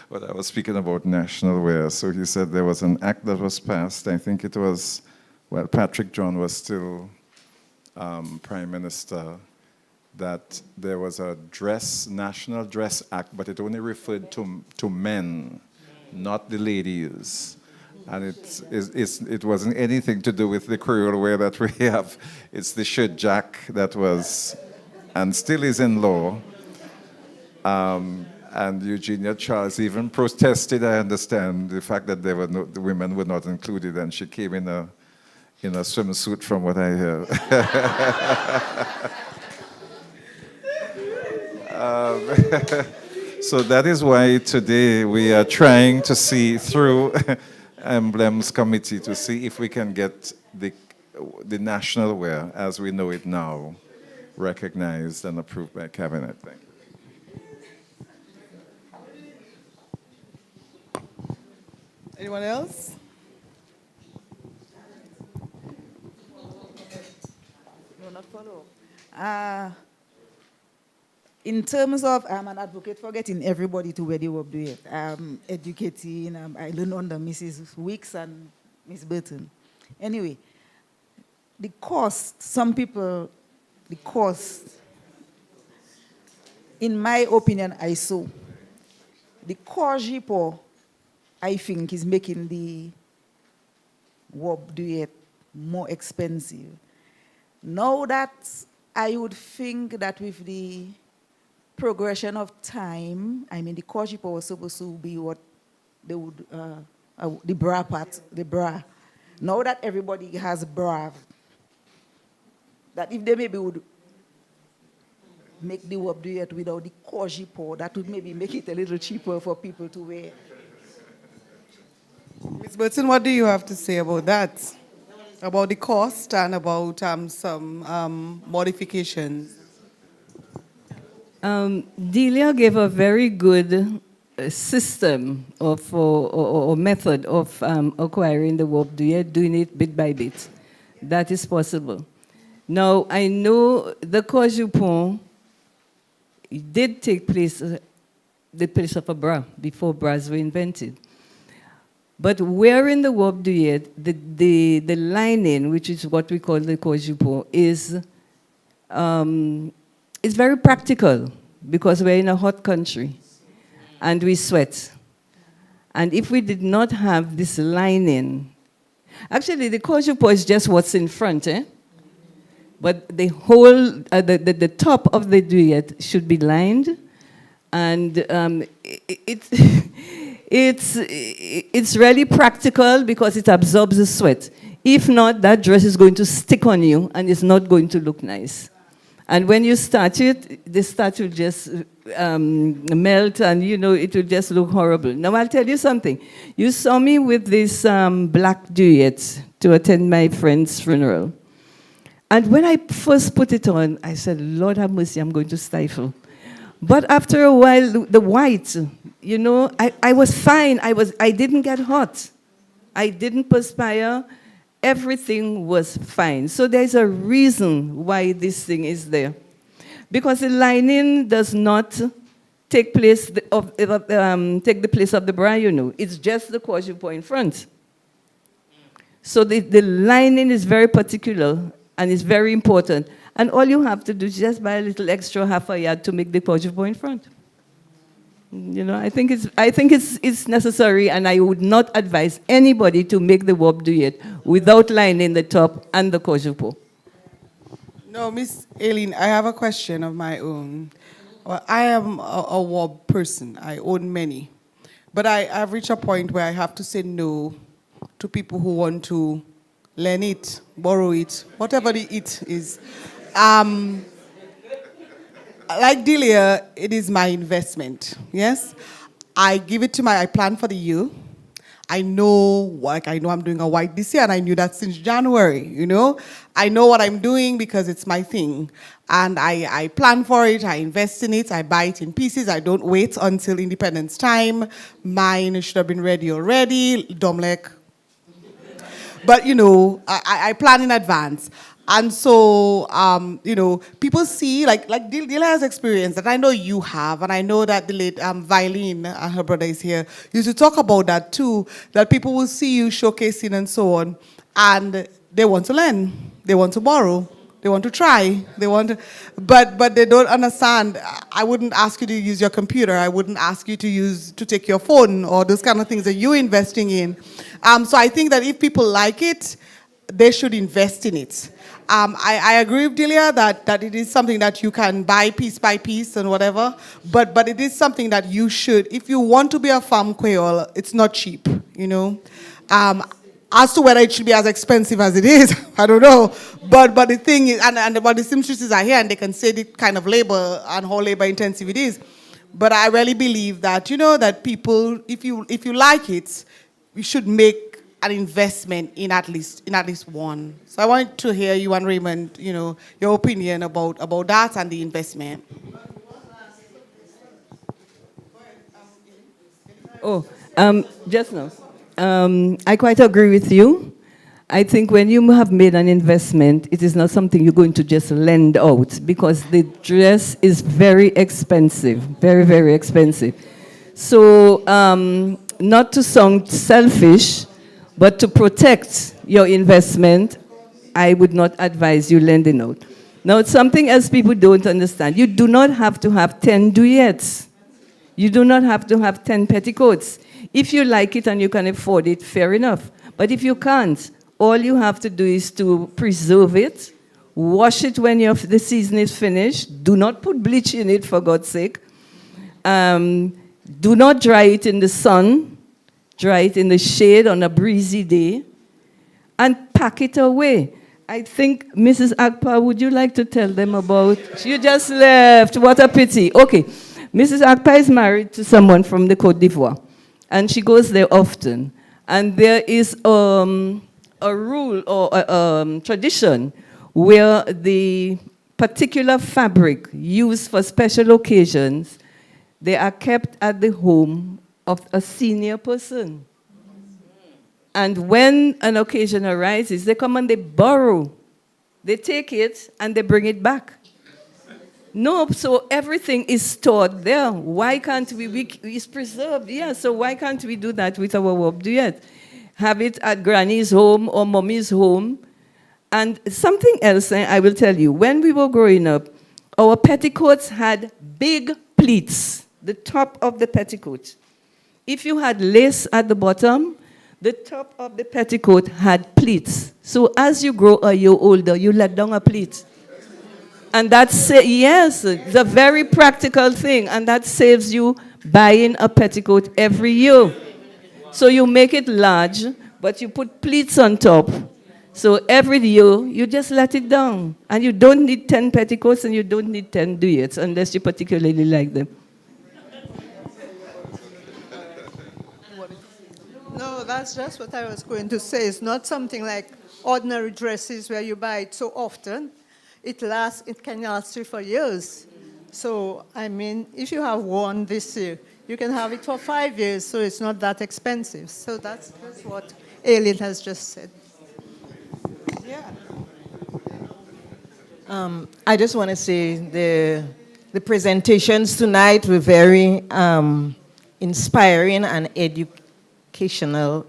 but I was speaking about national wear. So he said there was an act that was passed. I think it was, Patrick John was still Prime Minister, that there was a National Dress Act, but it only referred to men, not the ladies. And it wasn't anything to do with the Creole wear that we have. It's the shirt jack that was, and still is in law. And Eugenia Charles even protested, I understand, the fact that the women were not included, and she came in a swimsuit from what I hear. So that is why today we are trying to see through Emblems Committee to see if we can get the national wear as we know it now recognized and approved by Cabinet. Thank you. Anyone else? No, not follow. In terms of, I'm an advocate for getting everybody to where they will do it. Educating, I learned under Mrs. Weeks and Ms. Burton. Anyway, the cost, in my opinion, I saw. The cost for I think is making the WOB duet more expensive. Now that I would think that with the progression of time, I mean, the courtship was supposed to be what they would, the bra part, the bra. Now that everybody has bra, that if they maybe would make the WOB duet without the courtship, that would maybe make it a little cheaper for people to wear. Ms. Burton, what do you have to say about that? About the cost and about some modifications? Delia gave a very good system of, or method of acquiring the WOB duet, doing it bit by bit. That is possible. Now, I know the courtship did take place, the place of a bra, before bras were invented. But wearing the WOB duet, the lining, which is what we call the courtship, is it's very practical because we're in a hot country and we sweat. And if we did not have this lining, actually the courtship is just what's in front, eh? But the whole, the top of the duet should be lined, and it's really practical because it absorbs the sweat. If not, that dress is going to stick on you and it's not going to look nice. And when you start it, the starch will just melt and, you know, it will just look horrible. Now, I'll tell you something. You saw me with this black duet to attend my friend's funeral. And when I first put it on, I said, Lord have mercy, I'm going to stifle. But after a while, the white, you know, I was fine. I didn't get hot. I didn't perspire. Everything was fine. So there's a reason why this thing is there. Because the lining does not take place take the place of the bra, you know. It's just the courtship in front. So the lining is very particular and it's very important. And all you have to do is just buy a little extra half a yard to make the courtship in front. You know, I think it's necessary, and I would not advise anybody to make the WOB duet without lining the top and the courtship. No, Miss Aileen, I have a question of my own. Well, I am a WOB person. I own many. But I've reached a point where I have to say no to people who want to lend it, borrow it, whatever the it is. Like Delia, it is my investment, yes? I give it to I plan for the year. I know I'm doing a white this year, and I knew that since January, you know? I know what I'm doing because it's my thing. And I plan for it, I invest in it, I buy it in pieces, I don't wait until Independence time. Mine should have been ready already, Domlek. But, you know, I plan in advance. And so, you know, people see, like Dila has experienced that I know you have, and I know that the late Violin, her brother is here, used to talk about that too, that people will see you showcasing and so on, and they want to learn, they want to borrow, they want to try, but they don't understand. I wouldn't ask you to use your computer, I wouldn't ask you to take your phone, or those kind of things that you're investing in. So I think that if people like it, they should invest in it. I agree with Delia that it is something that you can buy piece by piece and whatever, but it is something that you should, if you want to be a femme creole, it's not cheap, you know. As to whether it should be as expensive as it is, I don't know. But the thing is, but the seamstresses are here and they can say the kind of labor and how labor intensive it is. But I really believe that, you know, that people, if you like it, you should make an investment in at least one. So I want to hear you and Raymond, you know, your opinion about that and the investment. Just now. I quite agree with you. I think when you have made an investment, it is not something you're going to just lend out, because the dress is very expensive, very, very expensive. So not to sound selfish, but to protect your investment, I would not advise you lending out. Now, it's something else people don't understand. You do not have to have 10 duets. You do not have to have 10 petticoats. If you like it and you can afford it, fair enough. But if you can't, all you have to do is to preserve it, wash it when the season is finished. Do not put bleach in it, for God's sake. Do not dry it in the sun. Dry it in the shade on a breezy day. And pack it away. I think, Mrs. Akpa, would you like to tell them about... You just left. What a pity. Okay. Mrs. Akpa is married to someone from the Côte d'Ivoire. And she goes there often. And there is a rule or a tradition where the particular fabric used for special occasions, they are kept at the home of a senior person. And when an occasion arises, they come and they borrow. They take it and they bring it back. No, so everything is stored there. Why can't it's preserved, yeah, so why can't we do that with our Wob Duet? Have it at Granny's home or Mommy's home. And something else I will tell you, when we were growing up, our petticoats had big pleats, the top of the petticoat. If you had lace at the bottom, the top of the petticoat had pleats. So as you grow a year older, you let down a pleat. And that's, yes, it's a very practical thing. And that saves you buying a petticoat every year. So you make it large, but you put pleats on top. So every year, you just let it down. And you don't need 10 petticoats and you don't need 10 duets, unless you particularly like them. No, that's just what I was going to say. It's not something like ordinary dresses where you buy it so often. It can last you for years. So, I mean, if you have one this year, you can have it for 5 years, so it's not that expensive. So that's what Aileen has just said. Yeah. I just want to say the presentations tonight were very inspiring and educational.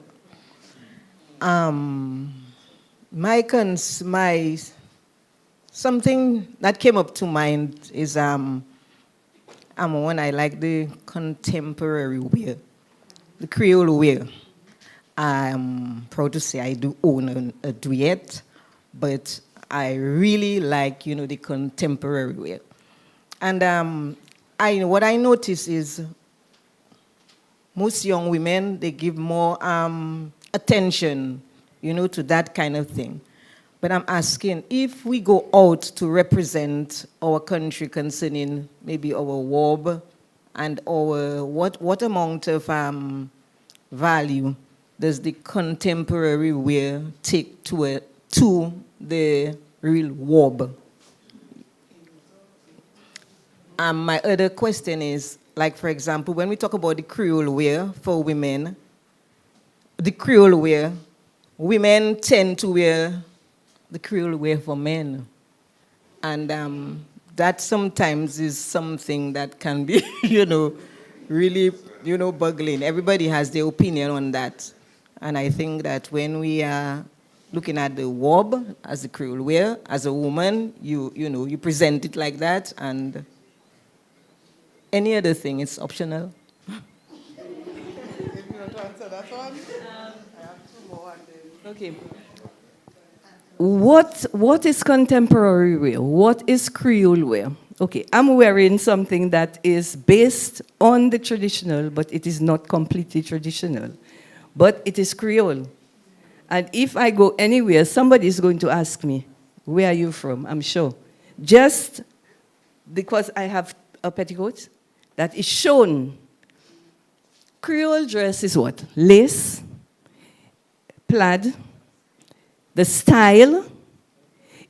Something that came up to mind is when I like the contemporary wear, the Creole wear. I'm proud to say I do own a duet, but I really like, the contemporary wear. And what I notice is most young women, they give more attention, to that kind of thing. But I'm asking, if we go out to represent our country concerning maybe our WOB and our, what amount of value does the contemporary wear take to the real WOB? My other question is, like, for example, when we talk about the Creole wear for women, the Creole wear, women tend to wear the Creole wear for men. And that sometimes is something that can be, really, buggling. Everybody has their opinion on that. And I think that when we are looking at the WOB as the Creole wear, as a woman, you present it like that, and any other thing is optional. If you want to answer that one, I have two more. Okay. What is contemporary wear? What is Creole wear? Okay, I'm wearing something that is based on the traditional, but it is not completely traditional. But it is Creole. And if I go anywhere, somebody is going to ask me, where are you from? I'm sure. Just because I have a petticoat that is shown. Creole dress is what? Lace, plaid, the style.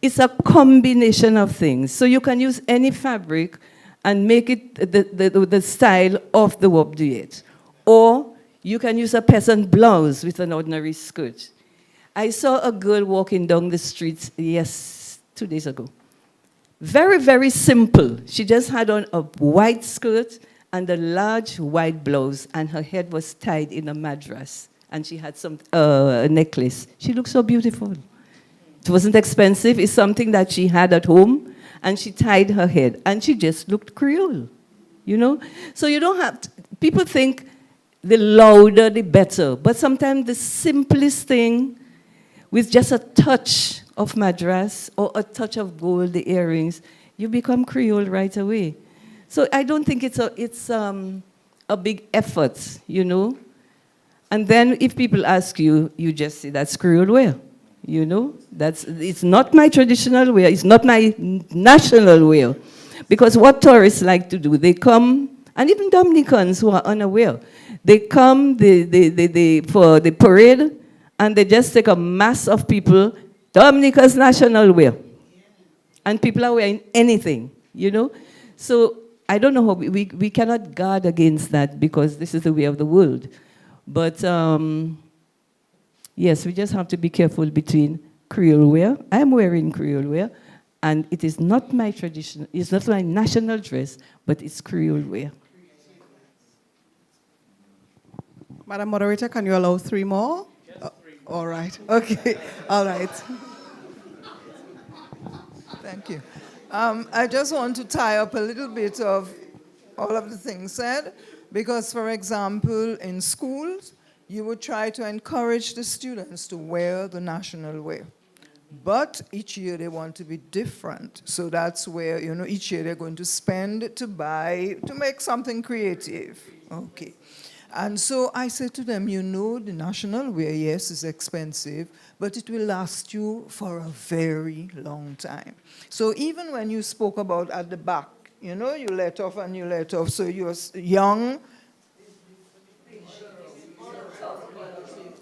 It's a combination of things. So you can use any fabric and make it the style of the Wob Duet. Or you can use a peasant blouse with an ordinary skirt. I saw a girl walking down the street, 2 days ago. Very, very simple. She just had on a white skirt and a large white blouse, and her head was tied in a madras. And she had a necklace. She looked so beautiful. It wasn't expensive. It's something that she had at home, and she tied her head, and she just looked Creole. you know? So you don't have to, people think the louder, the better. But sometimes the simplest thing, with just a touch of madras or a touch of gold, the earrings, you become Creole right away. So I don't think it's a big effort, you know? And then if people ask you, you just say, that's Creole wear, you know? It's not my traditional wear, it's not my national wear. Because what tourists like to do, they come, and even Dominicans who are unaware, they come for the parade, and they just take a mass of people, Dominica's national wear. And people are wearing anything, you know? So I don't know how, we cannot guard against that because this is the way of the world. But yes, we just have to be careful between Creole wear. I'm wearing Creole wear, and it is not my tradition, it's not my national dress, but it's Creole wear. Madam Moderator, can you allow 3 more? All right. Okay. All right. Thank you. I just want to tie up a little bit of all of the things said, because, for example, in schools, you would try to encourage the students to wear the national wear. But each year they want to be different. So that's where, you know, each year they're going to spend to buy, to make something creative. Okay. And so I said to them, you know, the national wear, yes, is expensive, but it will last you for a very long time. So even when you spoke about at the back, you know, you let off and you let off, so you're young.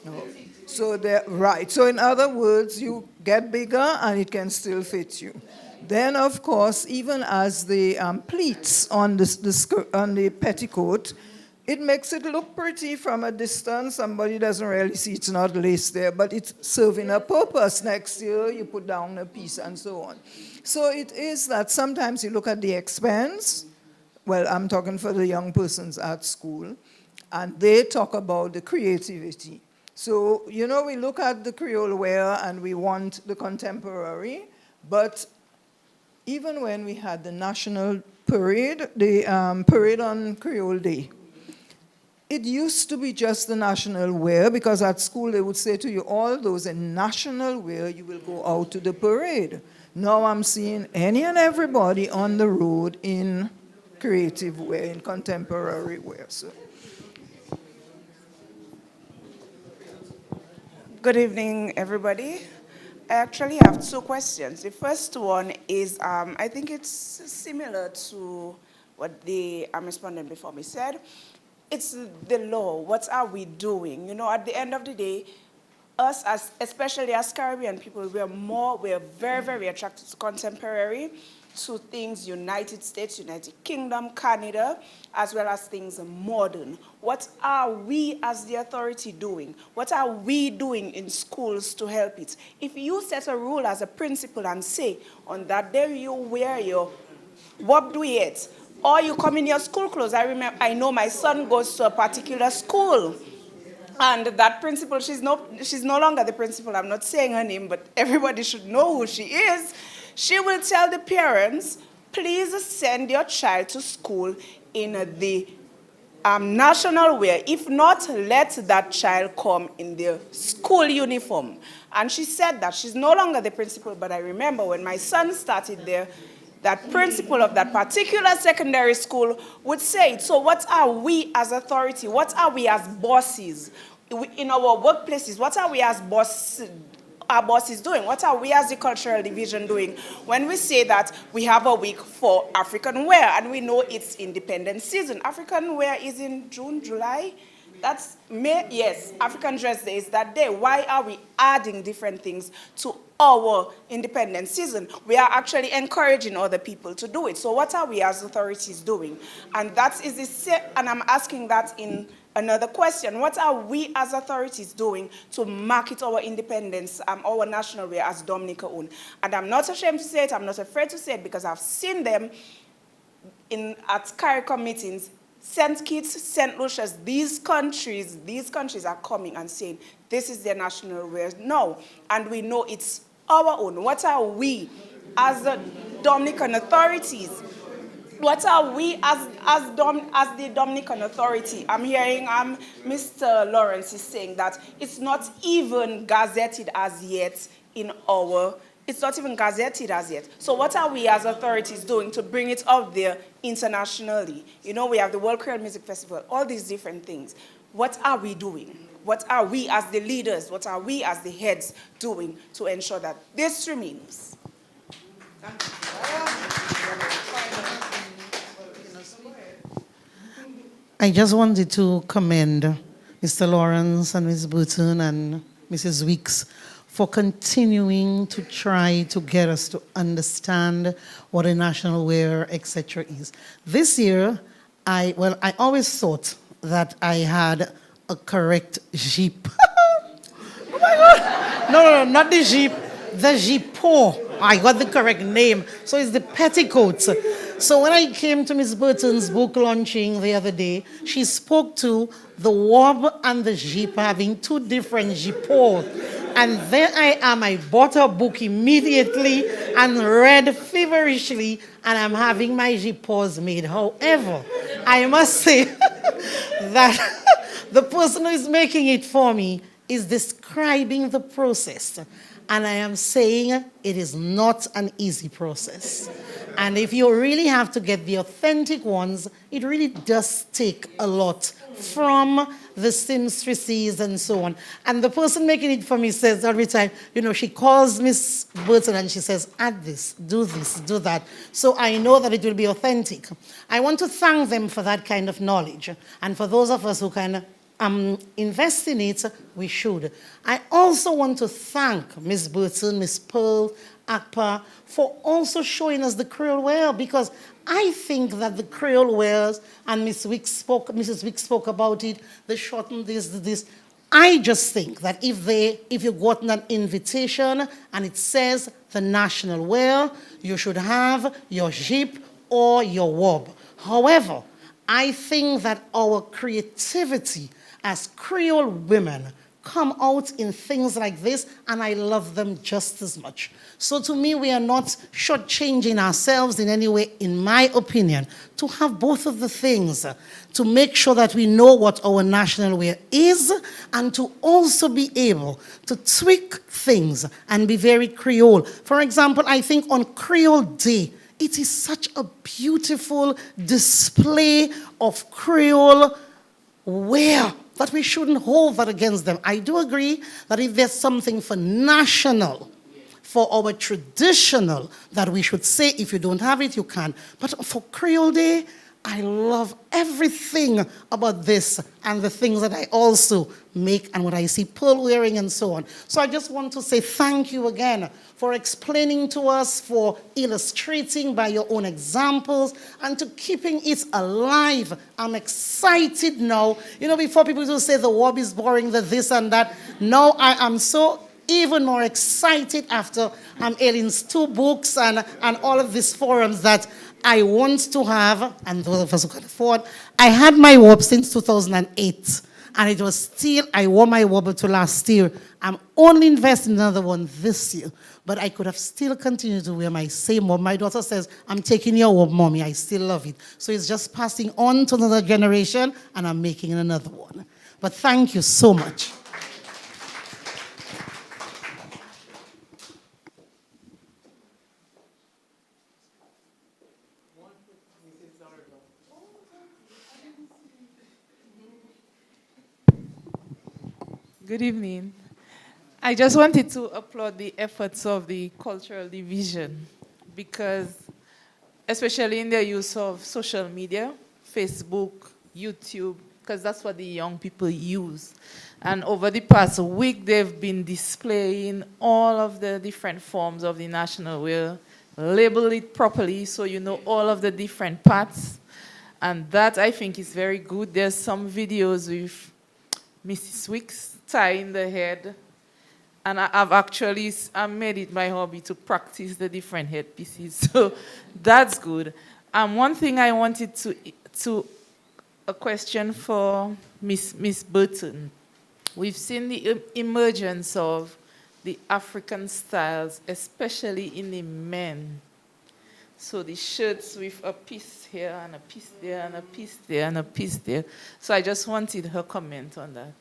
Oh. So right. So in other words, you get bigger and it can still fit you. Then, of course, even as the pleats on the petticoat, it makes it look pretty from a distance. Somebody doesn't really see it's not lace there, but it's serving a purpose. Next year, you put down a piece and so on. So it is that sometimes you look at the expense. Well, I'm talking for the young persons at school, and they talk about the creativity. So, you know, we look at the Creole wear and we want the contemporary, but even when we had the national parade, the parade on Creole Day, it used to be just the national wear, because at school they would say to you, all those in national wear, you will go out to the parade. Now I'm seeing any and everybody on the road in creative wear, in contemporary wear. So. Good evening, everybody. I actually have 2 questions. The first one is, I think it's similar to what the respondent before me said. It's the law. What are we doing? You know, at the end of the day, us, especially as Caribbean people, we're very, very attracted to contemporary, to things United States, United Kingdom, Canada, as well as things modern. What are we as the authority doing? What are we doing in schools to help it? If you set a rule as a principal and say, on that day you wear your wobduyet, or you come in your school clothes. I know my son goes to a particular school, and that principal, she's no longer the principal. I'm not saying her name, but everybody should know who she is. She will tell the parents, please send your child to school in the national wear. If not, let that child come in their school uniform. And she said that. She's no longer the principal, but I remember when my son started there, that principal of that particular secondary school would say it. So what are we as authority? What are we as bosses? In our workplaces, what are we as our bosses doing? What are we as the cultural division doing when we say that we have a week for African wear and we know it's independence season? African wear is in June, July. That's May, yes, African Dress Day is that day. Why are we adding different things to our independence season? We are actually encouraging other people to do it. So what are we as authorities doing? And that is and I'm asking that in another question. What are we as authorities doing to market our independence, our national wear as Dominica own? And I'm not ashamed to say it, I'm not afraid to say it, because I've seen them at CARICOM meetings. St. Kitts, St. Lucia's, these countries are coming and saying, this is their national wear. No, and we know it's our own. What are we, as the Dominican authorities, What are we as the Dominican Authority? I'm hearing Mr. Lawrence is saying that it's not even gazetted as yet it's not even gazetted as yet. So what are we as authorities doing to bring it out there internationally? You know, we have the World Creole Music Festival, all these different things. What are we doing? What are we as the leaders, what are we as the heads doing to ensure that this remains? I just wanted to commend Mr. Lawrence and Ms. Burton and Mrs. Weeks for continuing to try to get us to understand what a national wear, etc. is. This year, I always thought that I had a correct Jeep. Oh my God! No, not the Jeep, the Jeepo. I got the correct name. So it's the petticoats. So when I came to Ms. Burton's book launching the other day, she spoke to the wob and the Jeep having two different Jeepos. And there I am, I bought a book immediately and read feverishly, and I'm having my Jeepos made. However, I must say that the person who is making it for me is describing the process. And I am saying it is not an easy process. And if you really have to get the authentic ones, it really does take a lot from the seamstresses and so on. And the person making it for me says every time, you know, she calls Miss Burton and she says, add this, do that. So I know that it will be authentic. I want to thank them for that kind of knowledge. And for those of us who can invest in it, we should. I also want to thank Ms. Burton, Ms. Pearl, Akpa, for also showing us the Creole wear, because I think that the Creole wears, and Mrs. Wicks spoke about it, the shorten this. I just think that if you got an invitation and it says the national wear, you should have your Jeep or your wob. However, I think that our creativity as Creole women come out in things like this, and I love them just as much. So to me, we are not shortchanging ourselves in any way, in my opinion, to have both of the things, to make sure that we know what our national wear is, and to also be able to tweak things and be very Creole. For example, I think on Creole Day, it is such a beautiful display of Creole wear that we shouldn't hold that against them. I do agree that if there's something for national, for our traditional, that we should say, if you don't have it, you can. But for Creole Day, I love everything about this and the things that I also make and what I see Pearl wearing and so on. So I just want to say thank you again for explaining to us, for illustrating by your own examples, and to keeping it alive. I'm excited now. You know, before people used to say the wob is boring, the this and that. Now I am so even more excited after Eileen's 2 books and all of these forums that I want to have, and those of us who can afford. I had my wob since 2008, and it was still, I wore my wob to last year. I'm only investing in another one this year, but I could have still continued to wear my same wob. My daughter says, I'm taking your wob, Mommy, I still love it. So it's just passing on to another generation, and I'm making another one. But thank you so much. Good evening. I just wanted to applaud the efforts of the cultural division, because especially in their use of social media, Facebook, YouTube, because that's what the young people use. And over the past week, they've been displaying all of the different forms of the national wear, label it properly so you know all of the different parts. And that, I think, is very good. There's some videos with Mrs. Wicks tying the head, and I've actually made it my hobby to practice the different headpieces, so that's good. One thing I wanted a question for Miss Burton. We've seen the emergence of the African styles, especially in the men. So the shirts with a piece here and a piece there and a piece there and a piece there. So I just wanted her comment on that.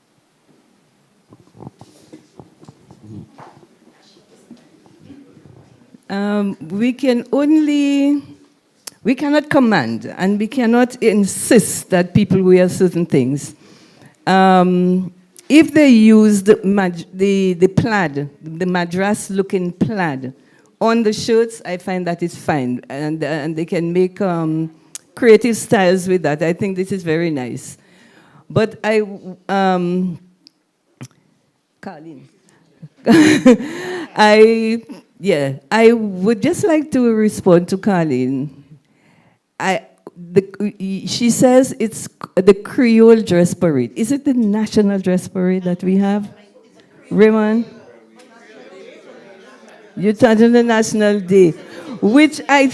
We cannot command and we cannot insist that people wear certain things. If they use the plaid, the madras-looking plaid on the shirts, I find that is fine, and they can make creative styles with that. I think this is very nice. But Carlene, I would just like to respond to Carlene. She says it's the Creole dress parade. Is it the national dress parade that we have? Raymond? You're talking the National Day, which I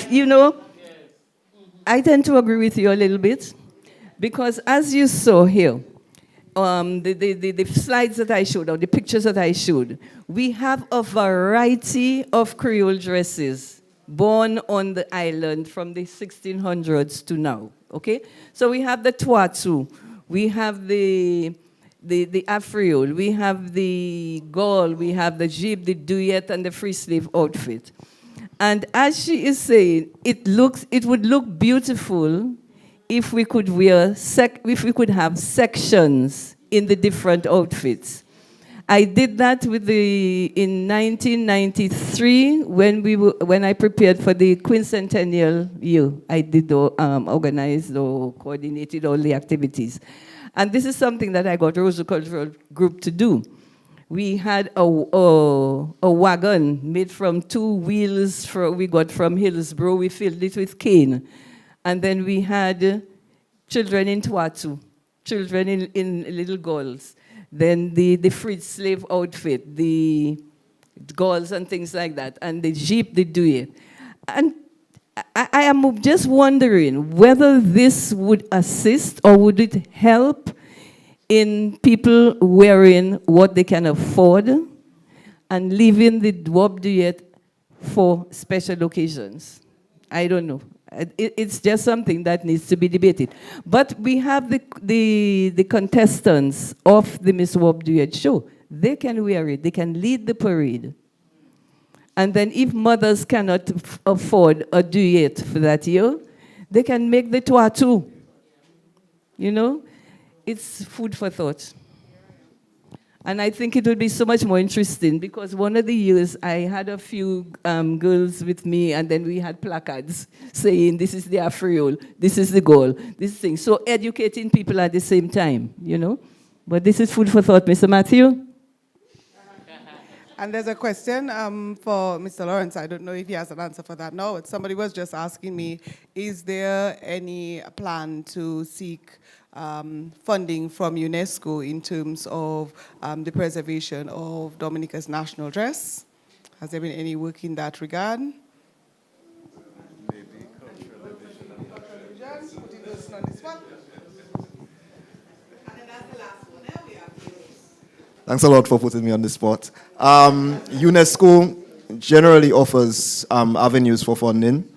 tend to agree with you a little bit, because as you saw here, the slides that I showed, or the pictures that I showed, we have a variety of Creole dresses born on the island from the 1600s to now, okay? So we have the tuatu, we have the afriole, we have the gaul, we have the jib, the duet, and the free sleeve outfit. And as she is saying, it would look beautiful if we could have sections in the different outfits. I did that in 1993 when I prepared for the quincentennial year. I did organize or coordinated all the activities. And this is something that I got Rosa Cultural Group to do. We had a wagon made from 2 wheels we got from Hillsborough. We filled it with cane. And then we had children in tuatu, children in little girls. Then the freed slave outfit, the gauls and things like that, and the jeep, the duet. And I am just wondering whether this would assist or would it help in people wearing what they can afford and leaving the dwab duet for special occasions. I don't know. It's just something that needs to be debated. But we have the contestants of the Miss Wab Duet show. They can wear it. They can lead the parade. And then if mothers cannot afford a duet for that year, they can make the tuatu. You know? It's food for thought. And I think it would be so much more interesting because one of the years I had a few girls with me and then we had placards saying this is the afriole, this is the goal, this thing. So educating people at the same time, you know. But this is food for thought, Mr. Matthew. And there's a question for Mr. Lawrence. I don't know if he has an answer for that now, but somebody was just asking me, is there any plan to seek funding from UNESCO in terms of the preservation of Dominica's national dress? Has there been any work in that regard? Maybe cultural division. Putting those on this one. And then that's the last one. There we are. Thanks a lot for putting me on the spot. UNESCO generally offers avenues for funding.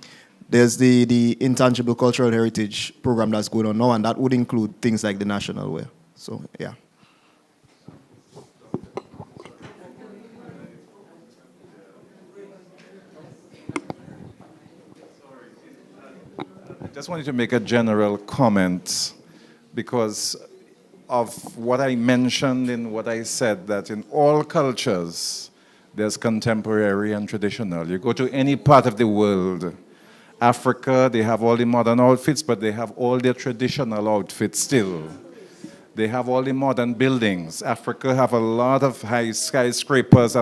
There's the Intangible Cultural Heritage program that's going on now, and that would include things like the national wear. So, yeah. I just wanted to make a general comment because of what I mentioned in what I said, that in all cultures, there's contemporary and traditional. You go to any part of the world, Africa, they have all the modern outfits, but they have all their traditional outfits still. They have all the modern buildings. Africa have a lot of high skyscrapers,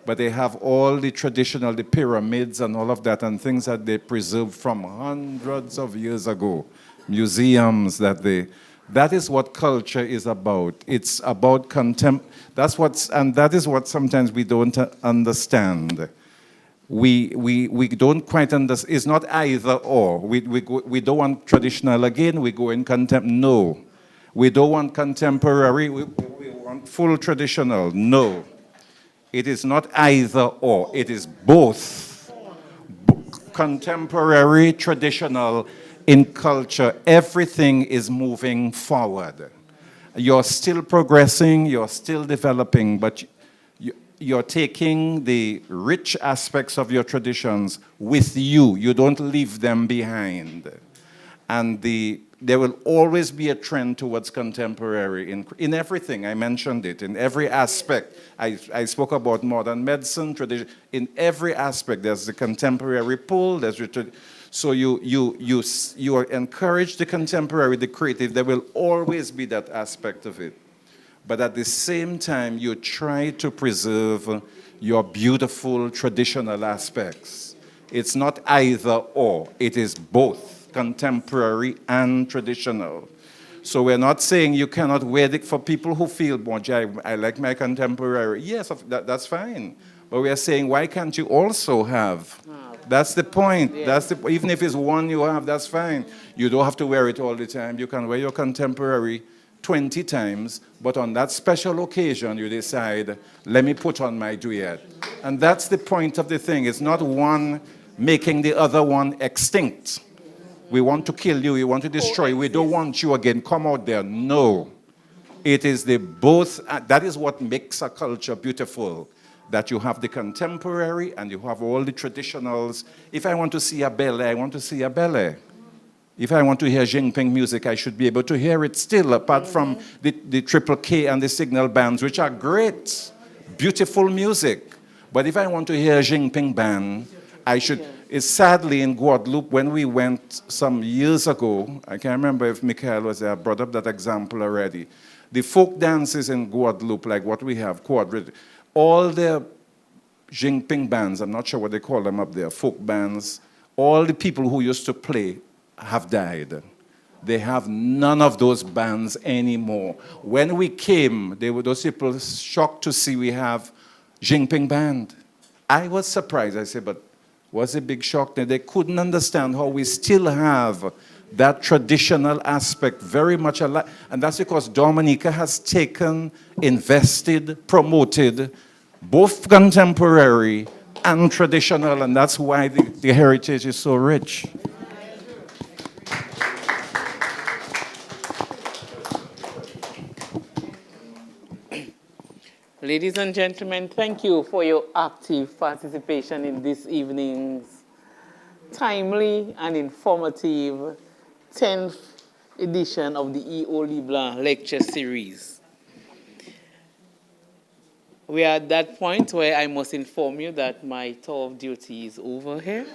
but they have all the traditional, the pyramids and all of that, and things that they preserved from hundreds of years ago. Museums that is what culture is about. It's about that is what sometimes we don't understand. We don't quite understand. It's not either or. We don't want traditional again, we go in no. We don't want contemporary, we want full traditional. No. It is not either or, it is both. contemporary, traditional, in culture, everything is moving forward. You're still progressing, you're still developing, but you're taking the rich aspects of your traditions with you. You don't leave them behind. And there will always be a trend towards contemporary in everything. I mentioned it, in every aspect. I spoke about modern medicine, tradition. In every aspect, there's the contemporary pull, so you are encouraged the contemporary, the creative. There will always be that aspect of it. But at the same time, you try to preserve your beautiful traditional aspects. It's not either or, it is both contemporary and traditional. So we're not saying you cannot wear it for people who feel, I like my contemporary. Yes, that's fine. But we are saying, why can't you also have? That's the point. Yeah. Even if it's one you have, that's fine. You don't have to wear it all the time. You can wear your contemporary 20 times, but on that special occasion, you decide, let me put on my duet. And that's the point of the thing. It's not one making the other one extinct. We want to kill you, we want to destroy you, we don't want you again, come out there. No. It is the both, that is what makes a culture beautiful, that you have the contemporary and you have all the traditionals. If I want to see a ballet, I want to see a ballet. If I want to hear Jinping music, I should be able to hear it still, apart from the triple K and the signal bands, which are great, beautiful music. But if I want to hear Jinping band, I should. It's sadly in Guadeloupe, when we went some years ago, I can't remember if Michael was there, I brought up that example already. The folk dances in Guadeloupe, like what we have, all the Jinping bands, I'm not sure what they call them up there, folk bands, all the people who used to play have died. They have none of those bands anymore. When we came, those people shocked to see we have Jinping band. I was surprised. I said, but was a big shock. They couldn't understand how we still have that traditional aspect very much alive. And that's because Dominica has taken, invested, promoted both contemporary and traditional, and that's why the heritage is so rich. Ladies and gentlemen, thank you for your active participation in this evening's timely and informative 10th edition of the E.O LeBlanc lecture series. We are at that point where I must inform you that my tour of duty is over here.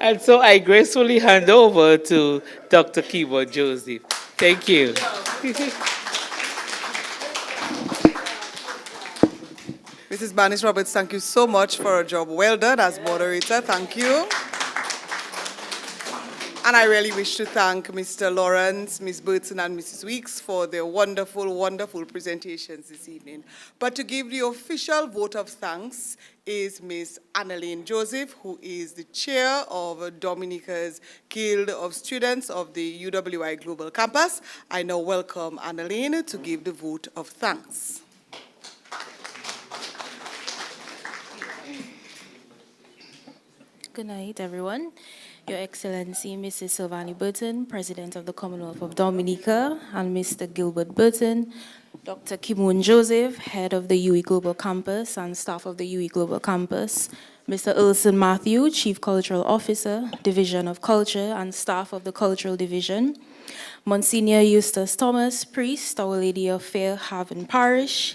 And so I gracefully hand over to Dr. Kimon Joseph. Thank you. Mrs. Banis Roberts, thank you so much for a job well done as moderator. Thank you. And I really wish to thank Mr. Lawrence, Ms. Burton, and Mrs. Weeks for their wonderful, wonderful presentations this evening. But to give the official vote of thanks is Ms. Annalene Joseph, who is the chair of Dominica's Guild of Students of the UWI Global Campus. I now welcome Annalene to give the vote of thanks. Good night, everyone. Your Excellency, Mrs. Sylvanie Burton, President of the Commonwealth of Dominica, and Mr. Gilbert Burton, Dr. Kimon Joseph, Head of the UE Global Campus and staff of the UE Global Campus, Mr. Ulson Matthew, Chief Cultural Officer, Division of Culture and staff of the Cultural Division, Monsignor Eustace Thomas, Priest, Our Lady of Fair Haven Parish,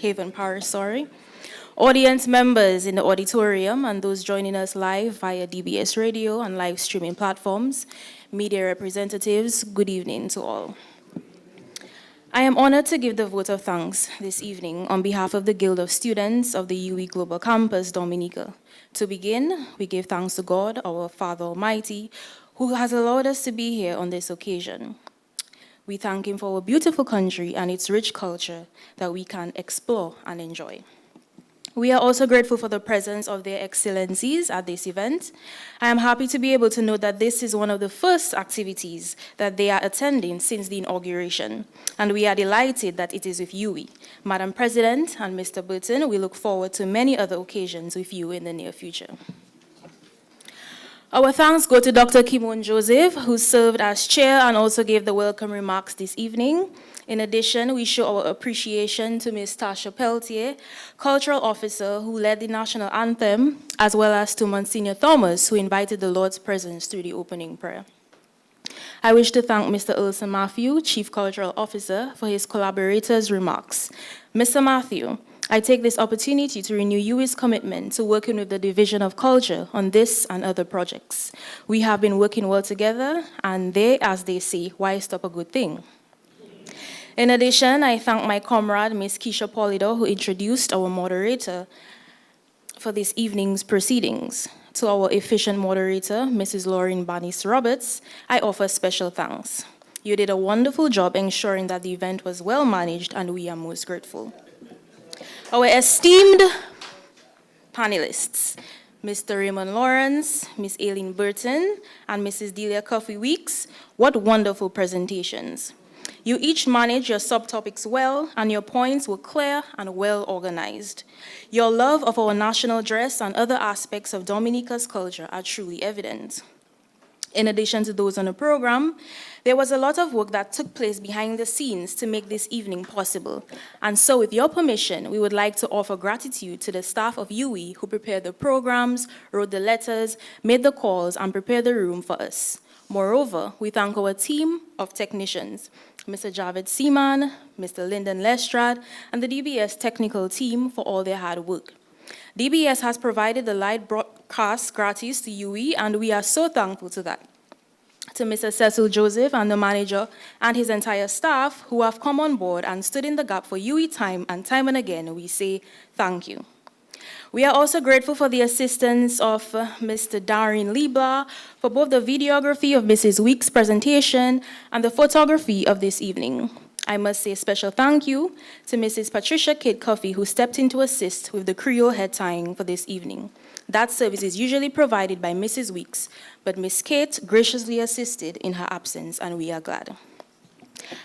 audience members in the auditorium and those joining us live via DBS radio and live streaming platforms, media representatives, good evening to all. I am honored to give the vote of thanks this evening on behalf of the Guild of Students of the UE Global Campus, Dominica. To begin, we give thanks to God, our Father Almighty, who has allowed us to be here on this occasion. We thank Him for our beautiful country and its rich culture that we can explore and enjoy. We are also grateful for the presence of their excellencies at this event. I am happy to be able to note that this is one of the first activities that they are attending since the inauguration, and we are delighted that it is with UE. Madam President and Mr. Burton, we look forward to many other occasions with you in the near future. Our thanks go to Dr. Kimon Joseph, who served as chair and also gave the welcome remarks this evening. In addition, we show our appreciation to Ms. Tasha Peltier, cultural officer who led the national anthem, as well as to Monsignor Thomas, who invited the Lord's presence through the opening prayer. I wish to thank Mr. Ulson Matthew, Chief Cultural Officer, for his collaborators' remarks. Mr. Matthew, I take this opportunity to renew UWI's commitment to working with the Division of Culture on this and other projects. We have been working well together, and as they say, why stop a good thing? In addition, I thank my comrade, Ms. Keisha Polido, who introduced our moderator for this evening's proceedings. To our efficient moderator, Mrs. Lauren Banis Roberts, I offer special thanks. You did a wonderful job ensuring that the event was well managed, and we are most grateful. Our esteemed panelists, Mr. Raymond Lawrence, Ms. Aileen Burton, and Mrs. Delia Coffey Weeks, what wonderful presentations. You each managed your subtopics well, and your points were clear and well organized. Your love of our national dress and other aspects of Dominica's culture are truly evident. In addition to those on the program, there was a lot of work that took place behind the scenes to make this evening possible. And so with your permission, we would like to offer gratitude to the staff of UWI who prepared the programs, wrote the letters, made the calls, and prepared the room for us. Moreover, we thank our team of technicians, Mr. Javed Seaman, Mr. Lyndon Lestrade, and the DBS technical team for all their hard work. DBS has provided the live broadcast gratis to UWI, and we are so thankful to that. To Mr. Cecil Joseph and the manager and his entire staff who have come on board and stood in the gap for UWI time and again, we say thank you. We are also grateful for the assistance of Mr. Darren Liebler for both the videography of Mrs. Weeks' presentation and the photography of this evening. I must say a special thank you to Mrs. Patricia Kate Coffey, who stepped in to assist with the Creole head tying for this evening. That service is usually provided by Mrs. Weeks, but Miss Kate graciously assisted in her absence, and we are glad.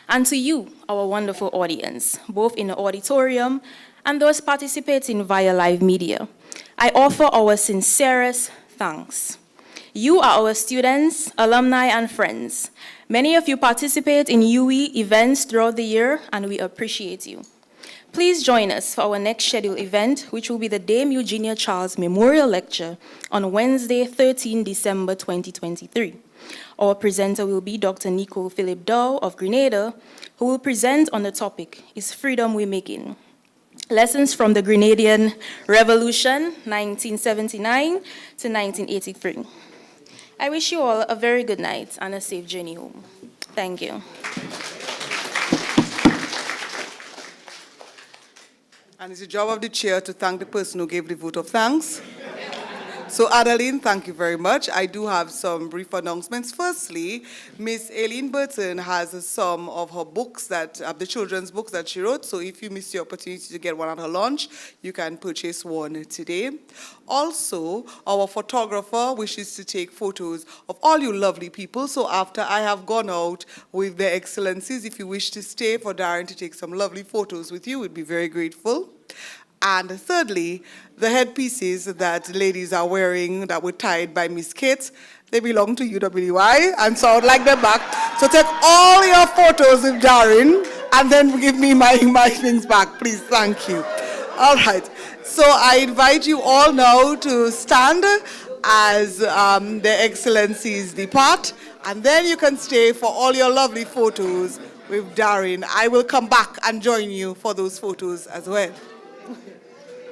And to you, our wonderful audience, both in the auditorium and those participating via live media, I offer our sincerest thanks. You are our students, alumni, and friends. Many of you participate in UWI events throughout the year, and we appreciate you. Please join us for our next scheduled event, which will be the Dame Eugenia Charles Memorial Lecture on Wednesday, 13 December 2023. Our presenter will be Dr. Nicole Philip Dow of Grenada, who will present on the topic, Is Freedom We Making? Lessons from the Grenadian Revolution, 1979 to 1983. I wish you all a very good night and a safe journey home. Thank you. And it's the job of the chair to thank the person who gave the vote of thanks. So, Adeline, thank you very much. I do have some brief announcements. Firstly, Miss Aileen Burton has some of her books, the children's books that she wrote. So if you missed the opportunity to get one at her launch, you can purchase one today. Also, our photographer wishes to take photos of all you lovely people. So after I have gone out with their excellencies, if you wish to stay for Darren to take some lovely photos with you, we'd be very grateful. And thirdly, the headpieces that ladies are wearing that were tied by Miss Kate, they belong to UWI, and so I would like them back. So take all your photos with Darren, and then give me my things back, please. Thank you. All right. So I invite you all now to stand as their excellencies depart, and then you can stay for all your lovely photos with Darren. I will come back and join you for those photos as well.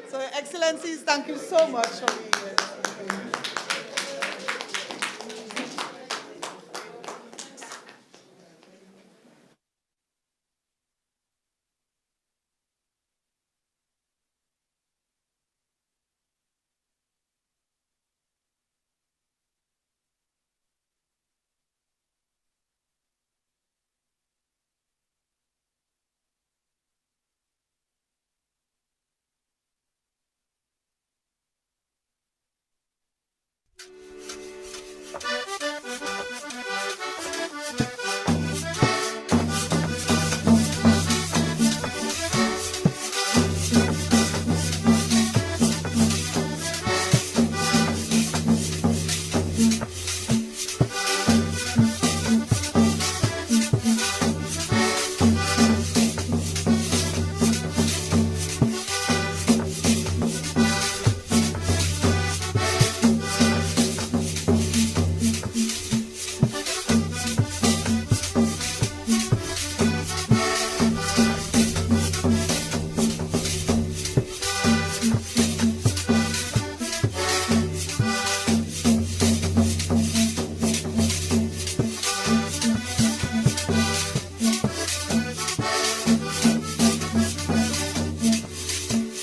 So, Excellencies, thank you so much for being here.